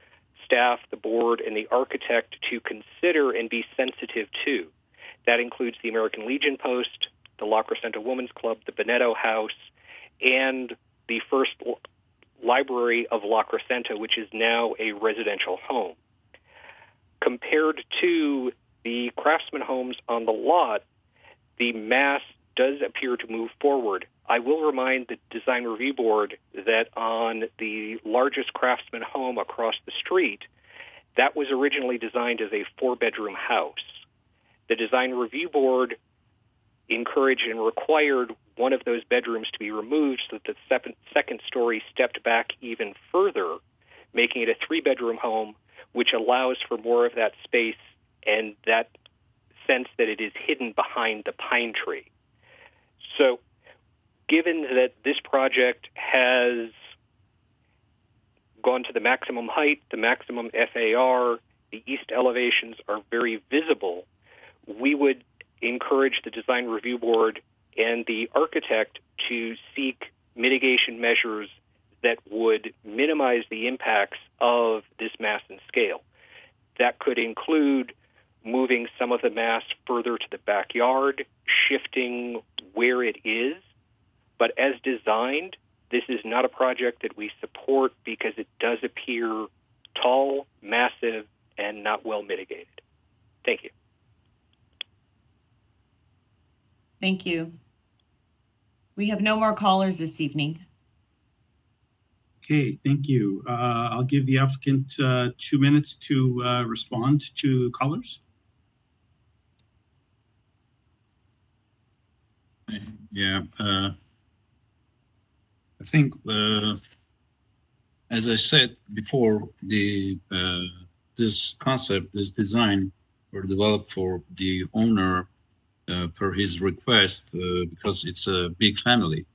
staff, the board, and the architect to consider and be sensitive to. That includes the American Legion post, the La Crescenta Women's Club, the Bonetto House, and the first library of La Crescenta, which is now a residential home. Compared to the Craftsman homes on the lot, the mass does appear to move forward. I will remind the Design Review Board that on the largest Craftsman home across the street, that was originally designed as a 4-bedroom house. The Design Review Board encouraged and required one of those bedrooms to be removed so that the second story stepped back even further, making it a 3-bedroom home, which allows for more of that space and that sense that it is hidden behind the pine tree. So, given that this project has gone to the maximum height, the maximum FAR, the east elevations are very visible, we would encourage the Design Review Board and the architect to seek mitigation measures that would minimize the impacts of this mass and scale. That could include moving some of the mass further to the backyard, shifting where it is. But as designed, this is not a project that we support because it does appear tall, massive, and not well mitigated. Thank you. Thank you. We have no more callers this evening. Okay, thank you. I'll give the applicant 2 minutes to respond to callers. Yeah, I think, as I said before, this concept, this design, were developed for the owner per his request because it's a big family,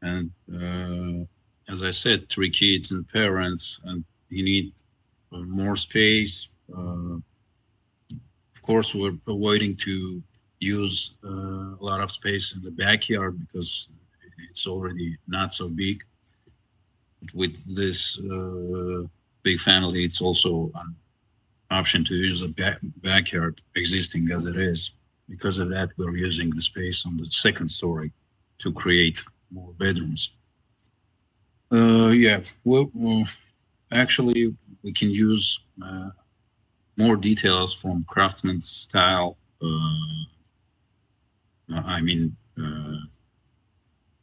and as I said, 3 kids and parents, and he need more space. Of course, we're avoiding to use a lot of space in the backyard because it's already not so big. With this big family, it's also an option to use a backyard existing as it is. Because of that, we're using the space on the second story to create more bedrooms. Yeah, well, actually, we can use more details from Craftsman style. I mean,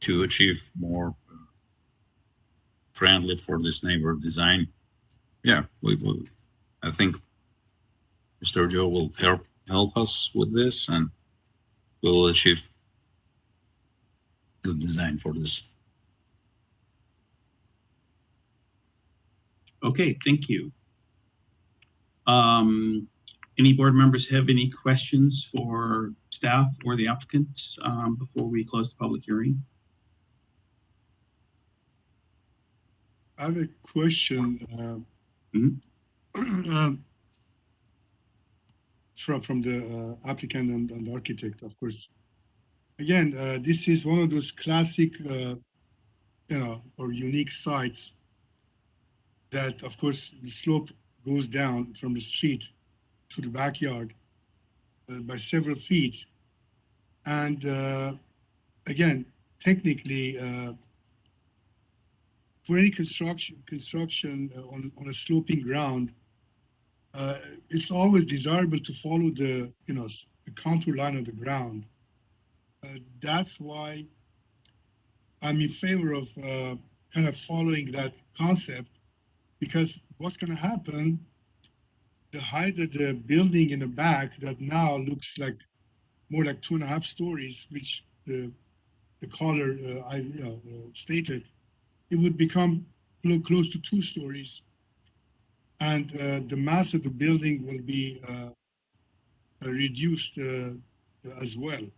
to achieve more friendly for this neighborhood design. Yeah, I think Mr. Joe will help us with this, and we'll achieve the design for this. Okay, thank you. Any board members have any questions for staff or the applicants before we close the public hearing? I have a question from the applicant and the architect, of course. Again, this is one of those classic, or unique sites that, of course, the slope goes down from the street to the backyard by several feet. And again, technically, for any construction on a sloping ground, it's always desirable to follow the contour line of the ground. That's why I'm in favor of kind of following that concept, because what's going to happen, the height of the building in the back that now looks like more like 2.5 stories, which the caller stated, it would become close to 2 stories, and the mass of the building will be reduced as well.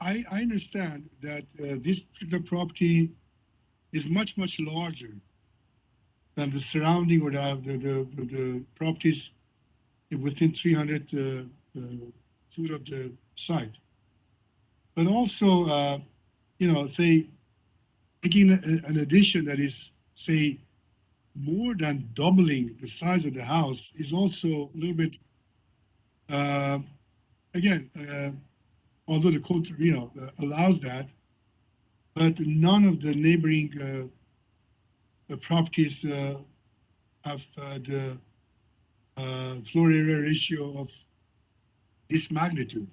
I understand that this particular property is much larger than the surrounding or the properties within 300 foot of the site. But also, say, making an addition that is, say, more than doubling the size of the house is also a little bit, again, although the code, allows that, but none of the neighboring properties have the floor area ratio of this magnitude.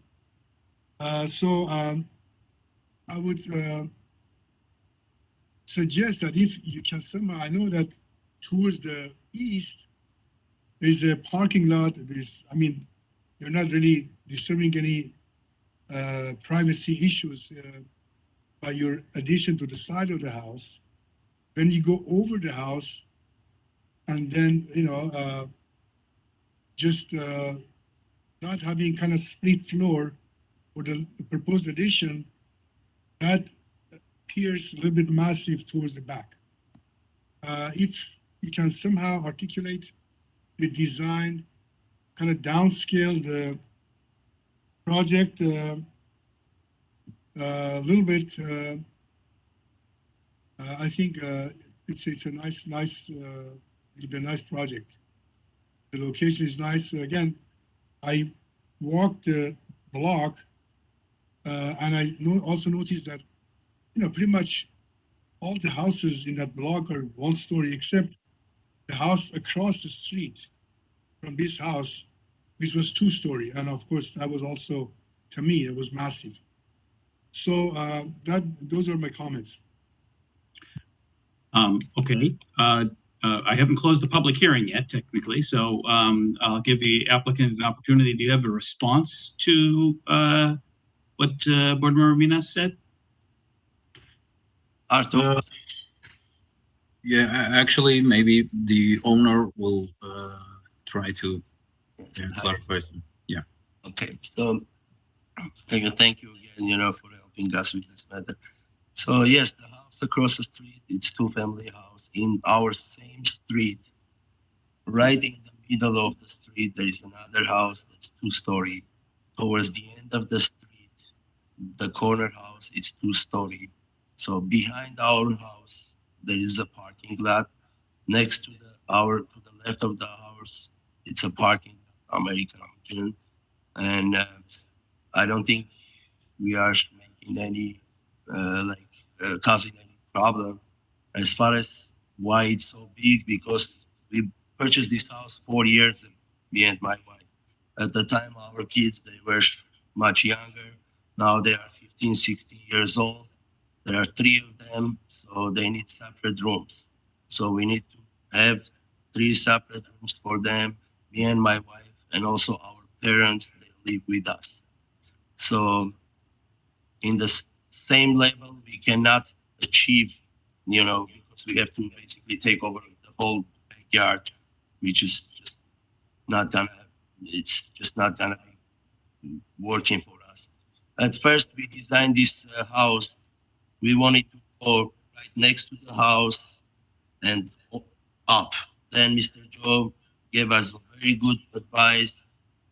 So I would suggest that if you can somehow, I know that towards the east, there's a parking lot. You're not really disturbing any privacy issues by your addition to the side of the house. When you go over the house and then, just not having kind of split floor for the proposed addition, that appears a little bit massive towards the back. If you can somehow articulate the design, kind of downscale the project a little bit, I think it's a nice it'll be a nice project. The location is nice. Again, I walked the block, and I also noticed that pretty much all the houses in that block are 1 story, except the house across the street from this house, which was 2 story, and of course that was also, to me, it was massive. So those are my comments. Okay. I haven't closed the public hearing yet, technically, so I'll give the applicant an opportunity. Do you have a response to what Board Member Minas said? Arthur? Yeah, actually, maybe the owner will try to clarify some. Yeah. Okay, so thank you again, for helping us with this matter. So yes, the house across the street, it's 2-family house in our same street. Right in the middle of the street, there is another house that's 2 story. Towards the end of the street, the corner house is 2 story. So behind our house, there is a parking lot. Next to the left of the house, it's a parking lot, American Legion. And I don't think we are making any, causing any problem. As far as why it's so big, because we purchased this house 4 years ago, me and my wife. At the time, our kids, they were much younger. Now they are 15, 16 years old. There are 3 of them, so they need separate rooms. So we need to have 3 separate rooms for them, me and my wife, and also our parents, they live with us. So in the same level, we cannot achieve, because we have to basically take over the whole backyard, which is just not gonna, it's just not gonna be working for us. At first, we designed this house. We wanted to go right next to the house and up. Then Mr. Joe gave us very good advice.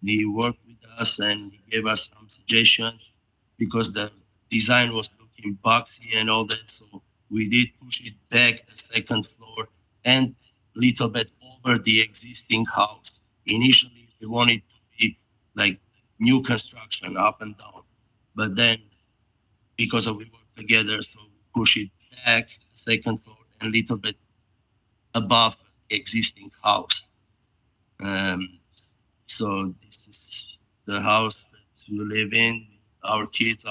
He worked with us and he gave us some suggestions because the design was looking boxy and all that. So we did push it back the second floor and little bit over the existing house. Initially, we wanted to be like new construction up and down, but then because of we work together, so we push it back the second floor and little bit above the existing house. So this is the house that we live in. Our kids,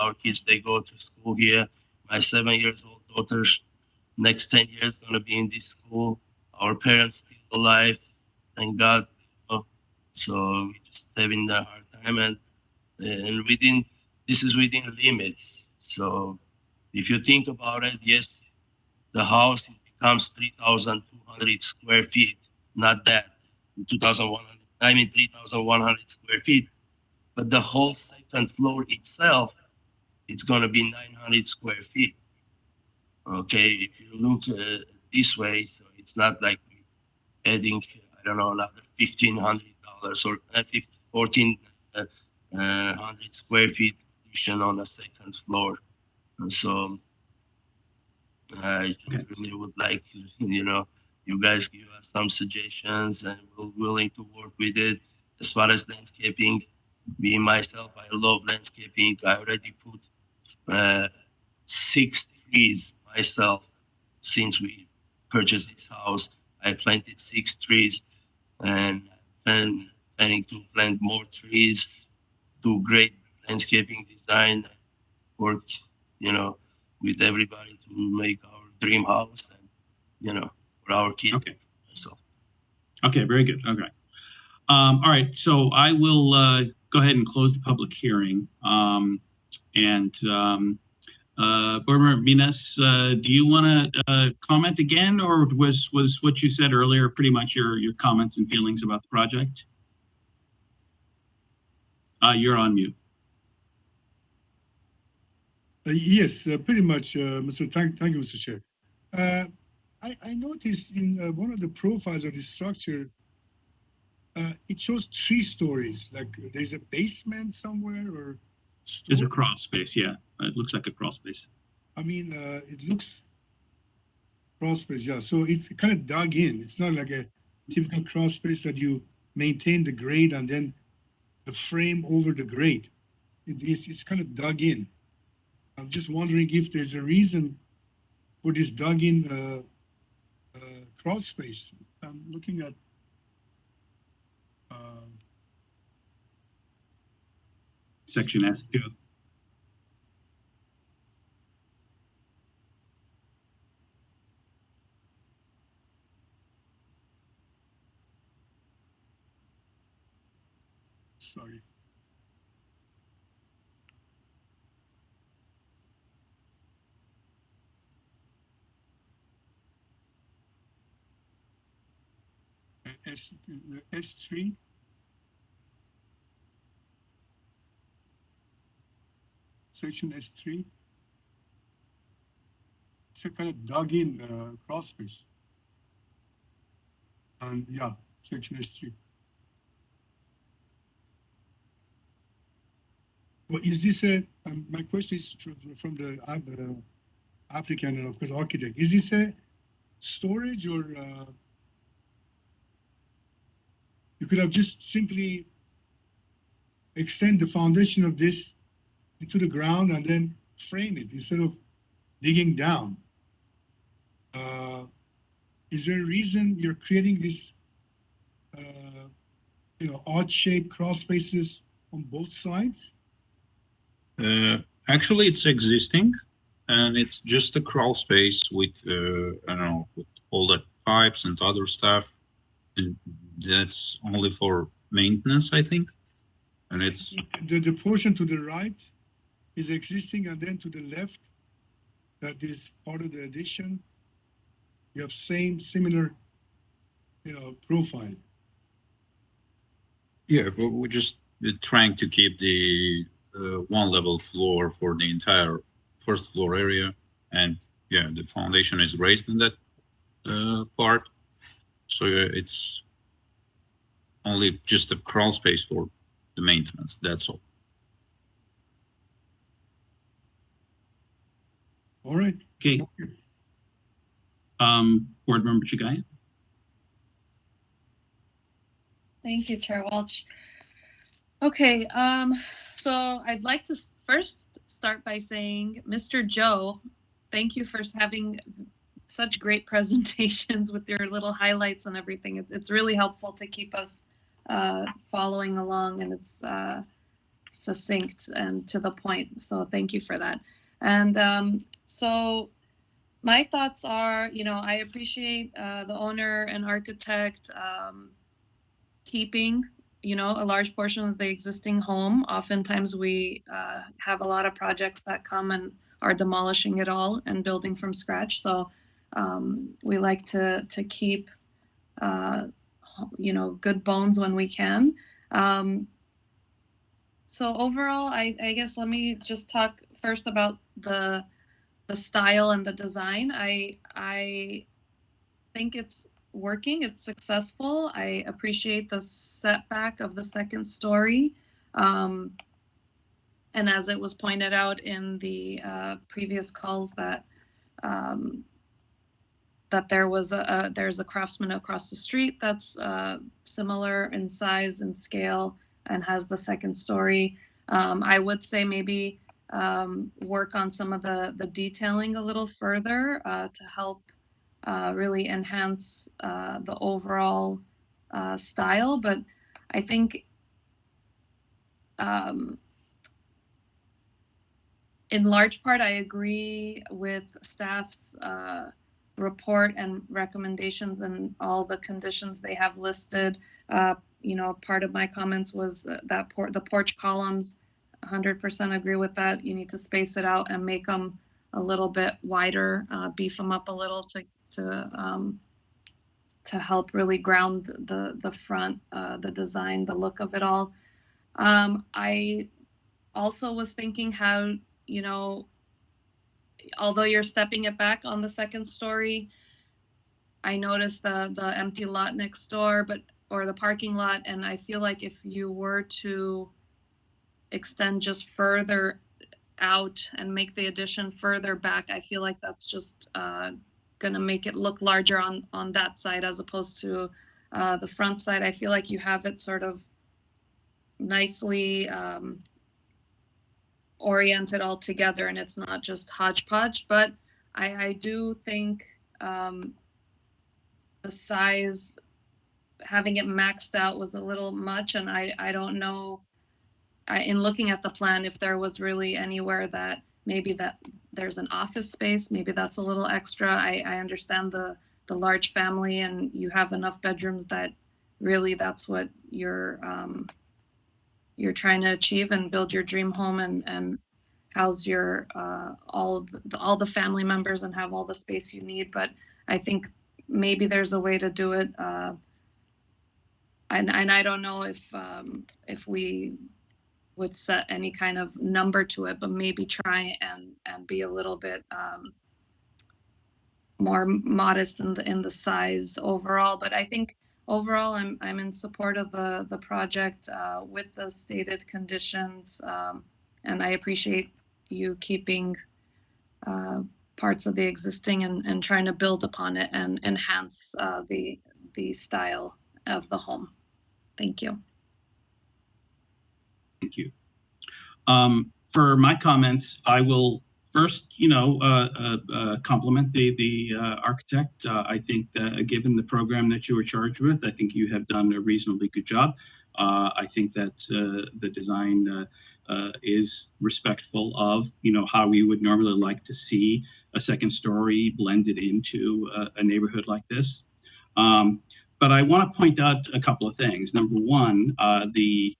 they go to school here. My 7-year-old daughter, next 10 years, gonna be in this school. Our parents still alive, thank God. So we just having a hard time, and this is within limits. So if you think about it, yes, the house, it becomes 3,200 square feet, not that, 3,100 square feet. But the whole second floor itself, it's going to be 900 square feet. Okay, if you look this way, so it's not like adding, I don't know, another $1,500 or 1,400 square feet addition on the second floor. And so I just really would like to, you guys give us some suggestions, and we're willing to work with it. As far as landscaping, me myself, I love landscaping. I already put 6 trees myself since we purchased this house. I planted 6 trees, and I'm planning to plant more trees, do great landscaping design, work, with everybody to make our dream house and, for our kids. Okay. So. Okay, very good. Okay. All right, so I will go ahead and close the public hearing. Board Member Minas, do you want to comment again, or was what you said earlier pretty much your comments and feelings about the project? You're on mute. Yes, pretty much, Thank you, Mr. Chair. I noticed in one of the profiles of the structure, it shows 3 stories. Like there's a basement somewhere, or There's a crawl space, yeah. It looks like a crawl space. I mean, it looks crawl space, yeah. So it's kind of dug in. It's not like a typical crawl space that you maintain the grade and then the frame over the grade. It's kind of dug in. I'm just wondering if there's a reason for this dug in crawl space. I'm looking at Section S2. Sorry. S3. Section S3. It's a kind of dug in crawl space. And yeah, section S3. Well, is this my question is from the applicant and of course architect. Is this a storage, or you could have just simply extend the foundation of this into the ground and then frame it instead of digging down? Is there a reason you're creating this, odd-shaped crawl spaces on both sides? Actually, it's existing, and it's just a crawl space with, with all the pipes and other stuff, and that's only for maintenance, I think. And it's the portion to the right is existing, and then to the left, that is part of the addition. You have similar profile. Yeah, but we're just trying to keep the one level floor for the entire first floor area. And yeah, the foundation is raised in that part. So it's only just a crawl space for the maintenance. That's all. All right. Okay. Board Member Chagayan. Thank you, Chair Welch. Okay, so I'd like to first start by saying, Mr. Joe, thank you for having such great presentations with your little highlights and everything. It's really helpful to keep us following along, and it's succinct and to the point. So thank you for that. And so my thoughts are, I appreciate the owner and architect keeping, a large portion of the existing home. Oftentimes we have a lot of projects that come and are demolishing it all and building from scratch. So we like to keep, good bones when we can. So overall, I guess let me just talk first about the style and the design. I think it's working. It's successful. I appreciate the setback of the second story. And as it was pointed out in the previous calls that there's a Craftsman across the street that's similar in size and scale and has the second story. I would say maybe work on some of the detailing a little further to help really enhance the overall style. But I think in large part, I agree with staff's report and recommendations and all the conditions they have listed. Part of my comments was that the porch columns, 100% agree with that. You need to space it out and make them a little bit wider, beef them up a little to help really ground the front, the design, the look of it all. I also was thinking how, although you're stepping it back on the second story, I noticed the empty lot next door, or the parking lot, and I feel like if you were to extend just further out and make the addition further back, I feel like that's just gonna make it look larger on that side as opposed to the front side. I feel like you have it sort of nicely oriented all together and it's not just hodgepodge, but I do think the size, having it maxed out was a little much, and I don't know, in looking at the plan, if there was really anywhere that maybe that there's an office space, maybe that's a little extra. I understand the large family and you have enough bedrooms that really that's what you're trying to achieve and build your dream home and house your all the family members and have all the space you need. But I think maybe there's a way to do it. And I don't know if we would set any kind of number to it, but maybe try and be a little bit more modest in the size overall. But I think overall, I'm in support of the project with the stated conditions, and I appreciate you keeping parts of the existing and trying to build upon it and enhance the style of the home. Thank you. Thank you. For my comments, I will first, compliment the architect. I think that given the program that you were charged with, I think you have done a reasonably good job. I think that the design is respectful of, how we would normally like to see a second story blended into a neighborhood like this. But I want to point out a couple of things. Number one, the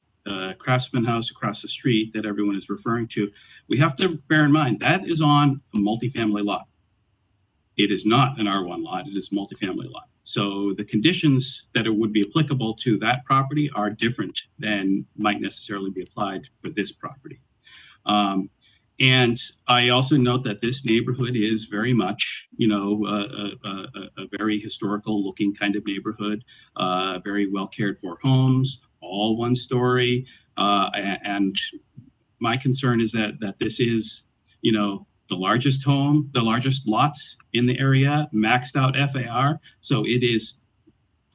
Craftsman House across the street that everyone is referring to, we have to bear in mind that is on a multifamily lot. It is not an R1 lot, it is a multifamily lot. So the conditions that it would be applicable to that property are different than might necessarily be applied for this property. And I also note that this neighborhood is very much, you know, a very historical looking kind of neighborhood, very well cared for homes, all one story. And my concern is that this is, you know, the largest home, the largest lots in the area, maxed out FAR. So it is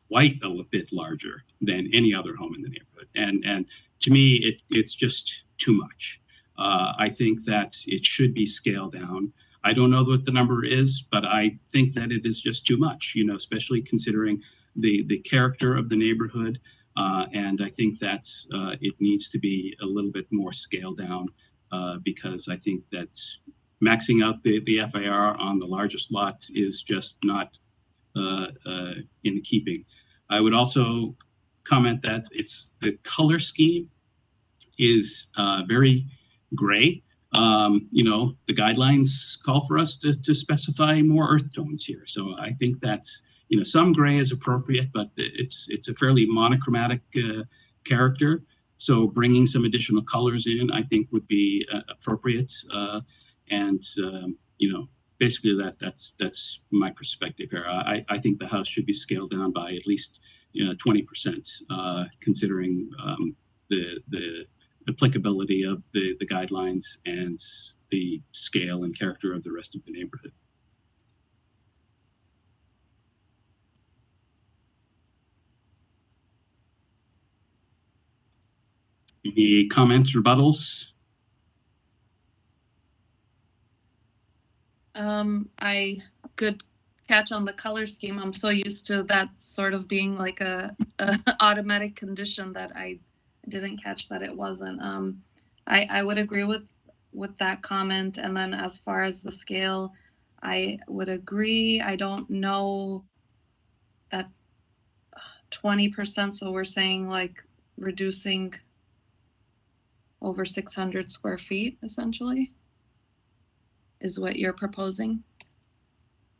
quite a bit larger than any other home in the neighborhood. And to me, it's just too much. I think that it should be scaled down. I don't know what the number is, but I think that it is just too much, you know, especially considering the character of the neighborhood. And I think that's it needs to be a little bit more scaled down because I think that's maxing out the FAR on the largest lot is just not in keeping. I would also comment that it's the color scheme is very gray. You know, the guidelines call for us to specify more earth tones here. So I think that's, you know, some gray is appropriate, but it's a fairly monochromatic character. So bringing some additional colors in, I think, would be appropriate. You know, basically that's my perspective here. I think the house should be scaled down by at least, you know, 20%, considering the applicability of the guidelines and the scale and character of the rest of the neighborhood. Any comments, rebuttals? Good catch on the color scheme. I'm so used to that sort of being like a automatic condition that I didn't catch that it wasn't. I would agree with that comment. And then as far as the scale, I would agree. I don't know that 20%. So we're saying like reducing over 600 square feet essentially is what you're proposing.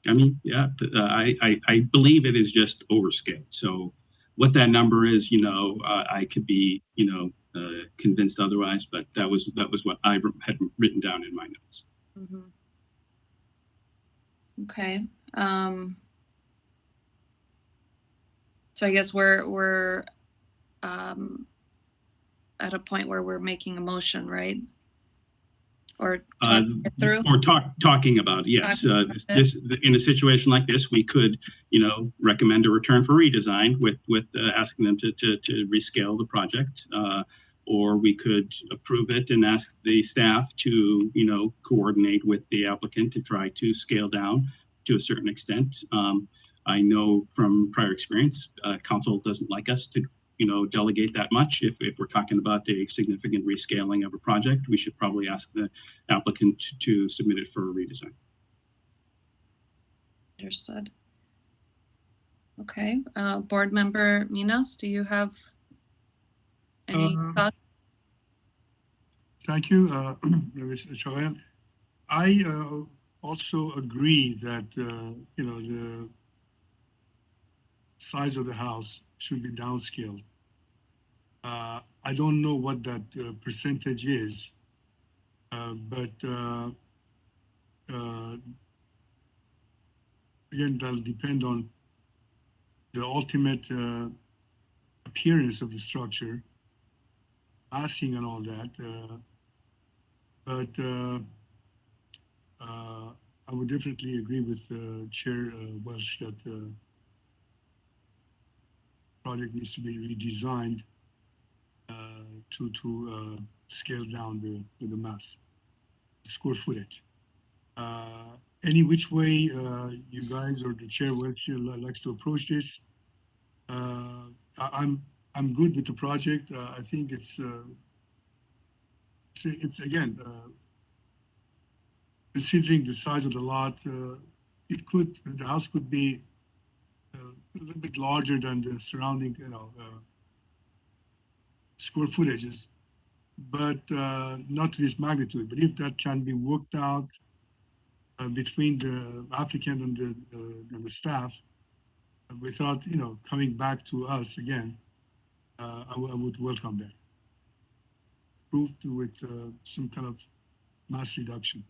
I mean, yeah, I believe it is just overscaled. So what that number is, you know, I could be, you know, convinced otherwise, but that was what I had written down in my notes. Mm-hmm. Okay. So I guess we're at a point where we're making a motion, right? Or talking it through? Or talking about, yes. This in a situation like this, we could, you know, recommend a return for redesign with asking them to rescale the project, or we could approve it and ask the staff to, you know, coordinate with the applicant to try to scale down to a certain extent. I know from prior experience, council doesn't like us to, you know, delegate that much. If we're talking about a significant rescaling of a project, we should probably ask the applicant to submit it for a redesign. Understood. Okay. Board member Minas, do you have any thoughts? Thank you, Mr. Charan. I also agree that, you know, the size of the house should be downscaled. I don't know what that percentage is, but again, that'll depend on the ultimate appearance of the structure, massing and all that. I would definitely agree with Chair Welch that project needs to be redesigned to scale down the mass, square footage. Any which way you guys or the Chair Welch likes to approach this, I'm good with the project. I think it's again, considering the size of the lot, the house could be a little bit larger than the surrounding, you know, square footages, but not to this magnitude. But if that can be worked out between the applicant and the staff, without, coming back to us again, I would welcome that. Approved with some kind of mass reduction.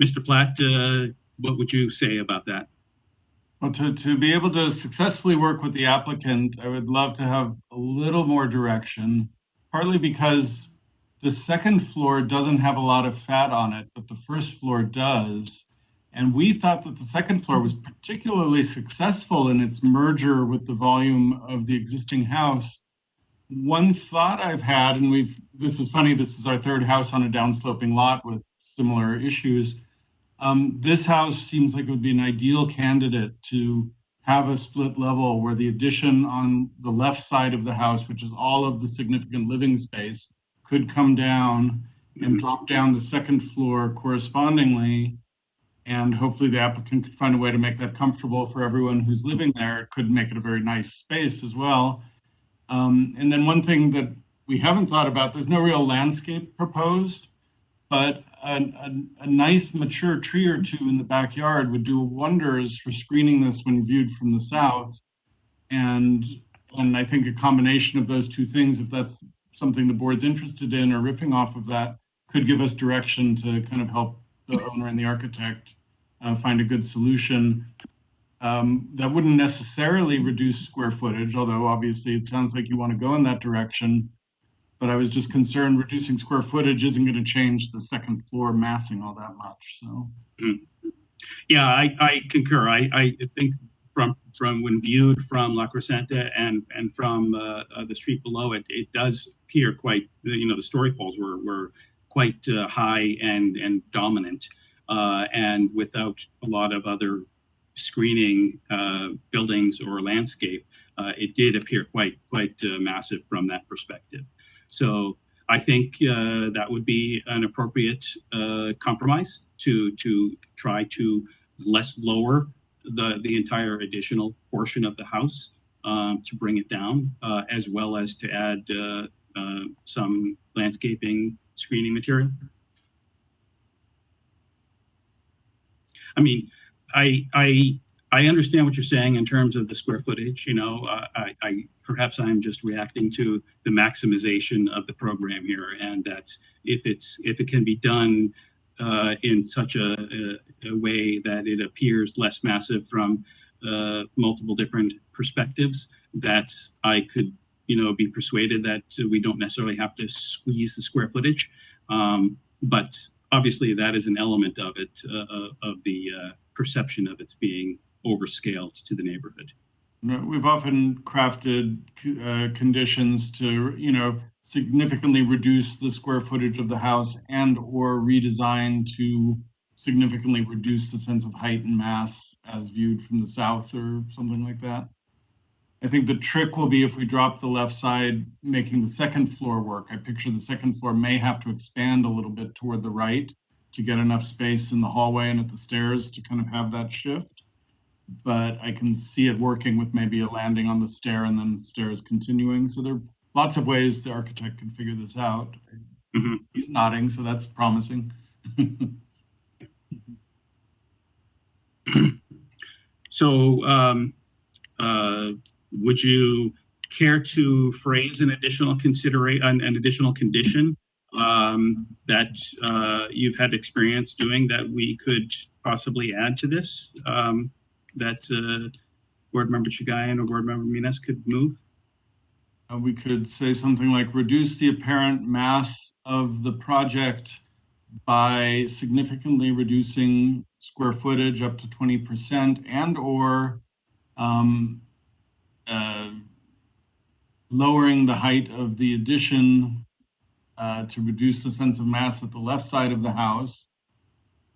Mr. Platt, what would you say about that? Well, to be able to successfully work with the applicant, I would love to have a little more direction, partly because the second floor doesn't have a lot of fat on it, but the first floor does. And we thought that the second floor was particularly successful in its merger with the volume of the existing house. One thought I've had, and this is funny, this is our third house on a downsloping lot with similar issues. This house seems like it would be an ideal candidate to have a split level where the addition on the left side of the house, which is all of the significant living space, could come down and drop down the second floor correspondingly. And hopefully the applicant could find a way to make that comfortable for everyone who's living there. It could make it a very nice space as well. And then one thing that we haven't thought about, there's no real landscape proposed, but a nice mature tree or two in the backyard would do wonders for screening this when viewed from the south. And I think a combination of those two things, if that's something the board's interested in or riffing off of that, could give us direction to kind of help the owner and the architect find a good solution. That wouldn't necessarily reduce square footage, although obviously it sounds like you want to go in that direction. But I was just concerned reducing square footage isn't going to change the second floor massing all that much. So, yeah, I concur. I think from when viewed from La Crescenta and from the street below it, it does appear quite. The story poles were quite high and dominant, and without a lot of other screening buildings or landscape, it did appear quite massive from that perspective. So I think that would be an appropriate compromise to try to lower the entire additional portion of the house to bring it down, as well as to add some landscaping screening material. I mean, I understand what you're saying in terms of the square footage. Perhaps I'm just reacting to the maximization of the program here, and that if it can be done in such a way that it appears less massive from multiple different perspectives, that I could be persuaded that we don't necessarily have to squeeze the square footage, but obviously that is an element of it, of the perception of its being overscaled to the neighborhood. We've often crafted conditions to, significantly reduce the square footage of the house and or redesign to significantly reduce the sense of height and mass as viewed from the south or something like that. I think the trick will be if we drop the left side, making the second floor work. I picture the second floor may have to expand a little bit toward the right to get enough space in the hallway and at the stairs to kind of have that shift. But I can see it working with maybe a landing on the stair and then stairs continuing. So there are lots of ways the architect can figure this out. Mm-hmm. He's nodding, so that's promising. So would you care to phrase an additional an additional condition that you've had experience doing that we could possibly add to this, that Board Member Chagayan or Board Member Mines could move? We could say something like reduce the apparent mass of the project by significantly reducing square footage up to 20% and or lowering the height of the addition to reduce the sense of mass at the left side of the house.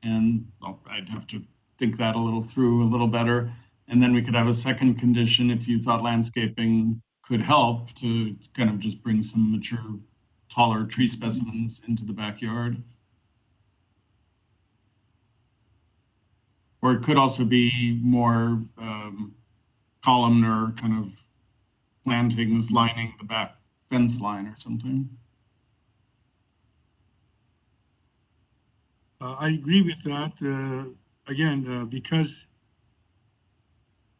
And I'd have to think that a little through a little better. And then we could have a second condition if you thought landscaping could help to kind of just bring some mature, taller tree specimens into the backyard. Or it could also be more columnar kind of plantings lining the back fence line or something. I agree with that. Again, because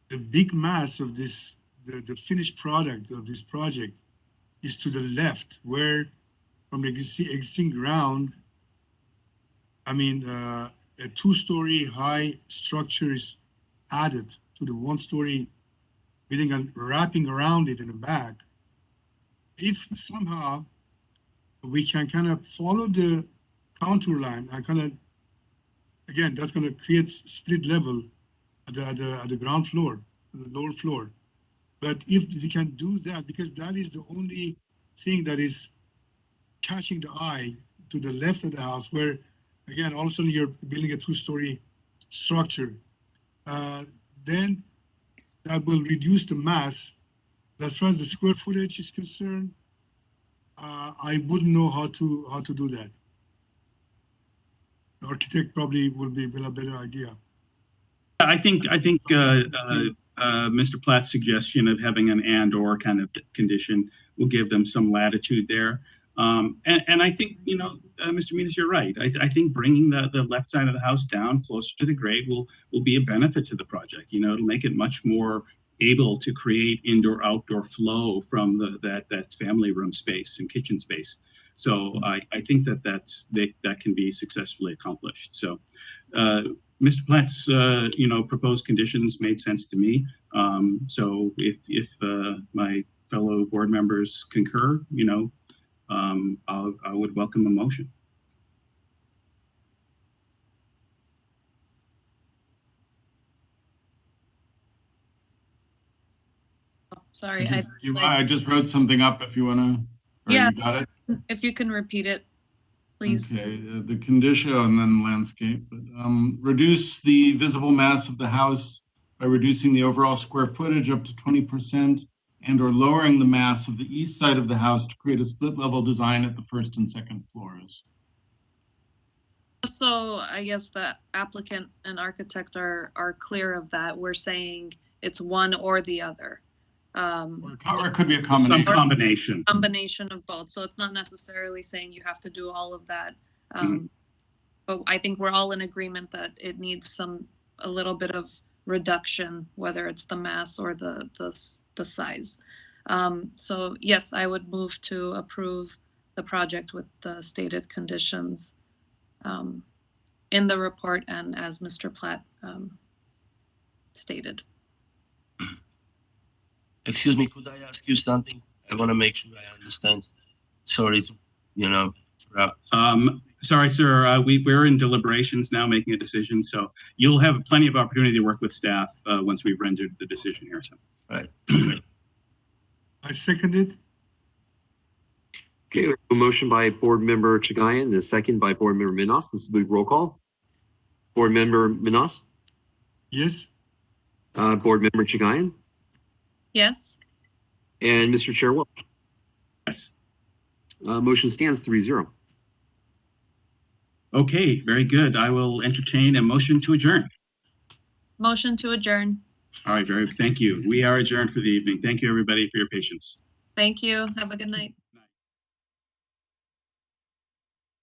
the big mass of this, the finished product of this project is to the left, where from the existing ground, I mean, a 2-story high structure is added to the 1-story building and wrapping around it in the back. If somehow we can kind of follow the contour line and kind of, again, that's going to create split level at the ground floor, the lower floor. But if we can do that, because that is the only thing that is catching the eye to the left of the house, where, again, all of a sudden you're building a 2-story structure, then that will reduce the mass. As far as the square footage is concerned, I wouldn't know how to do that. The architect probably will have a better idea. I think Mr. Platt's suggestion of having an and/or kind of condition will give them some latitude there. And I think, Mr. Minas, you're right. I think bringing the left side of the house down closer to the grade will be a benefit to the project. It'll make it much more able to create indoor-outdoor flow from that family room space and kitchen space. So I think that can be successfully accomplished. So Mr. Platt's proposed conditions made sense to me. So if my fellow board members concur, I would welcome a motion. Sorry, I just wrote something up if you want to. Yeah, You got it? if you can repeat it, please. Okay, the condition and then landscape. But, reduce the visible mass of the house by reducing the overall square footage up to 20% and or lowering the mass of the east side of the house to create a split level design at the first and second floors. So I guess the applicant and architect are clear of that. We're saying it's one or the other. Or it could be a combination. Some combination. Combination of both. So it's not necessarily saying you have to do all of that. But I think we're all in agreement that it needs a little bit of reduction, whether it's the mass or the size. So yes, I would move to approve the project with the stated conditions in the report and as Mr. Platt stated. Excuse me, could I ask you something? I want to make sure I understand. Sorry to, interrupt. Sorry, sir. We're in deliberations now, making a decision. So you'll have plenty of opportunity to work with staff once we've rendered the decision here. So. All right. I second it. Okay, a motion by Board Member Chagayan and a second by Board Member Minas. This will be roll call. Board Member Minas? Yes. Board Member Chagayan? Yes. And Mr. Chair Welch? Yes. Motion stands 3-0. Okay, very good. I will entertain a motion to adjourn. Motion to adjourn. All right, thank you. We are adjourned for the evening. Thank you, everybody, for your patience. Thank you. Have a good night.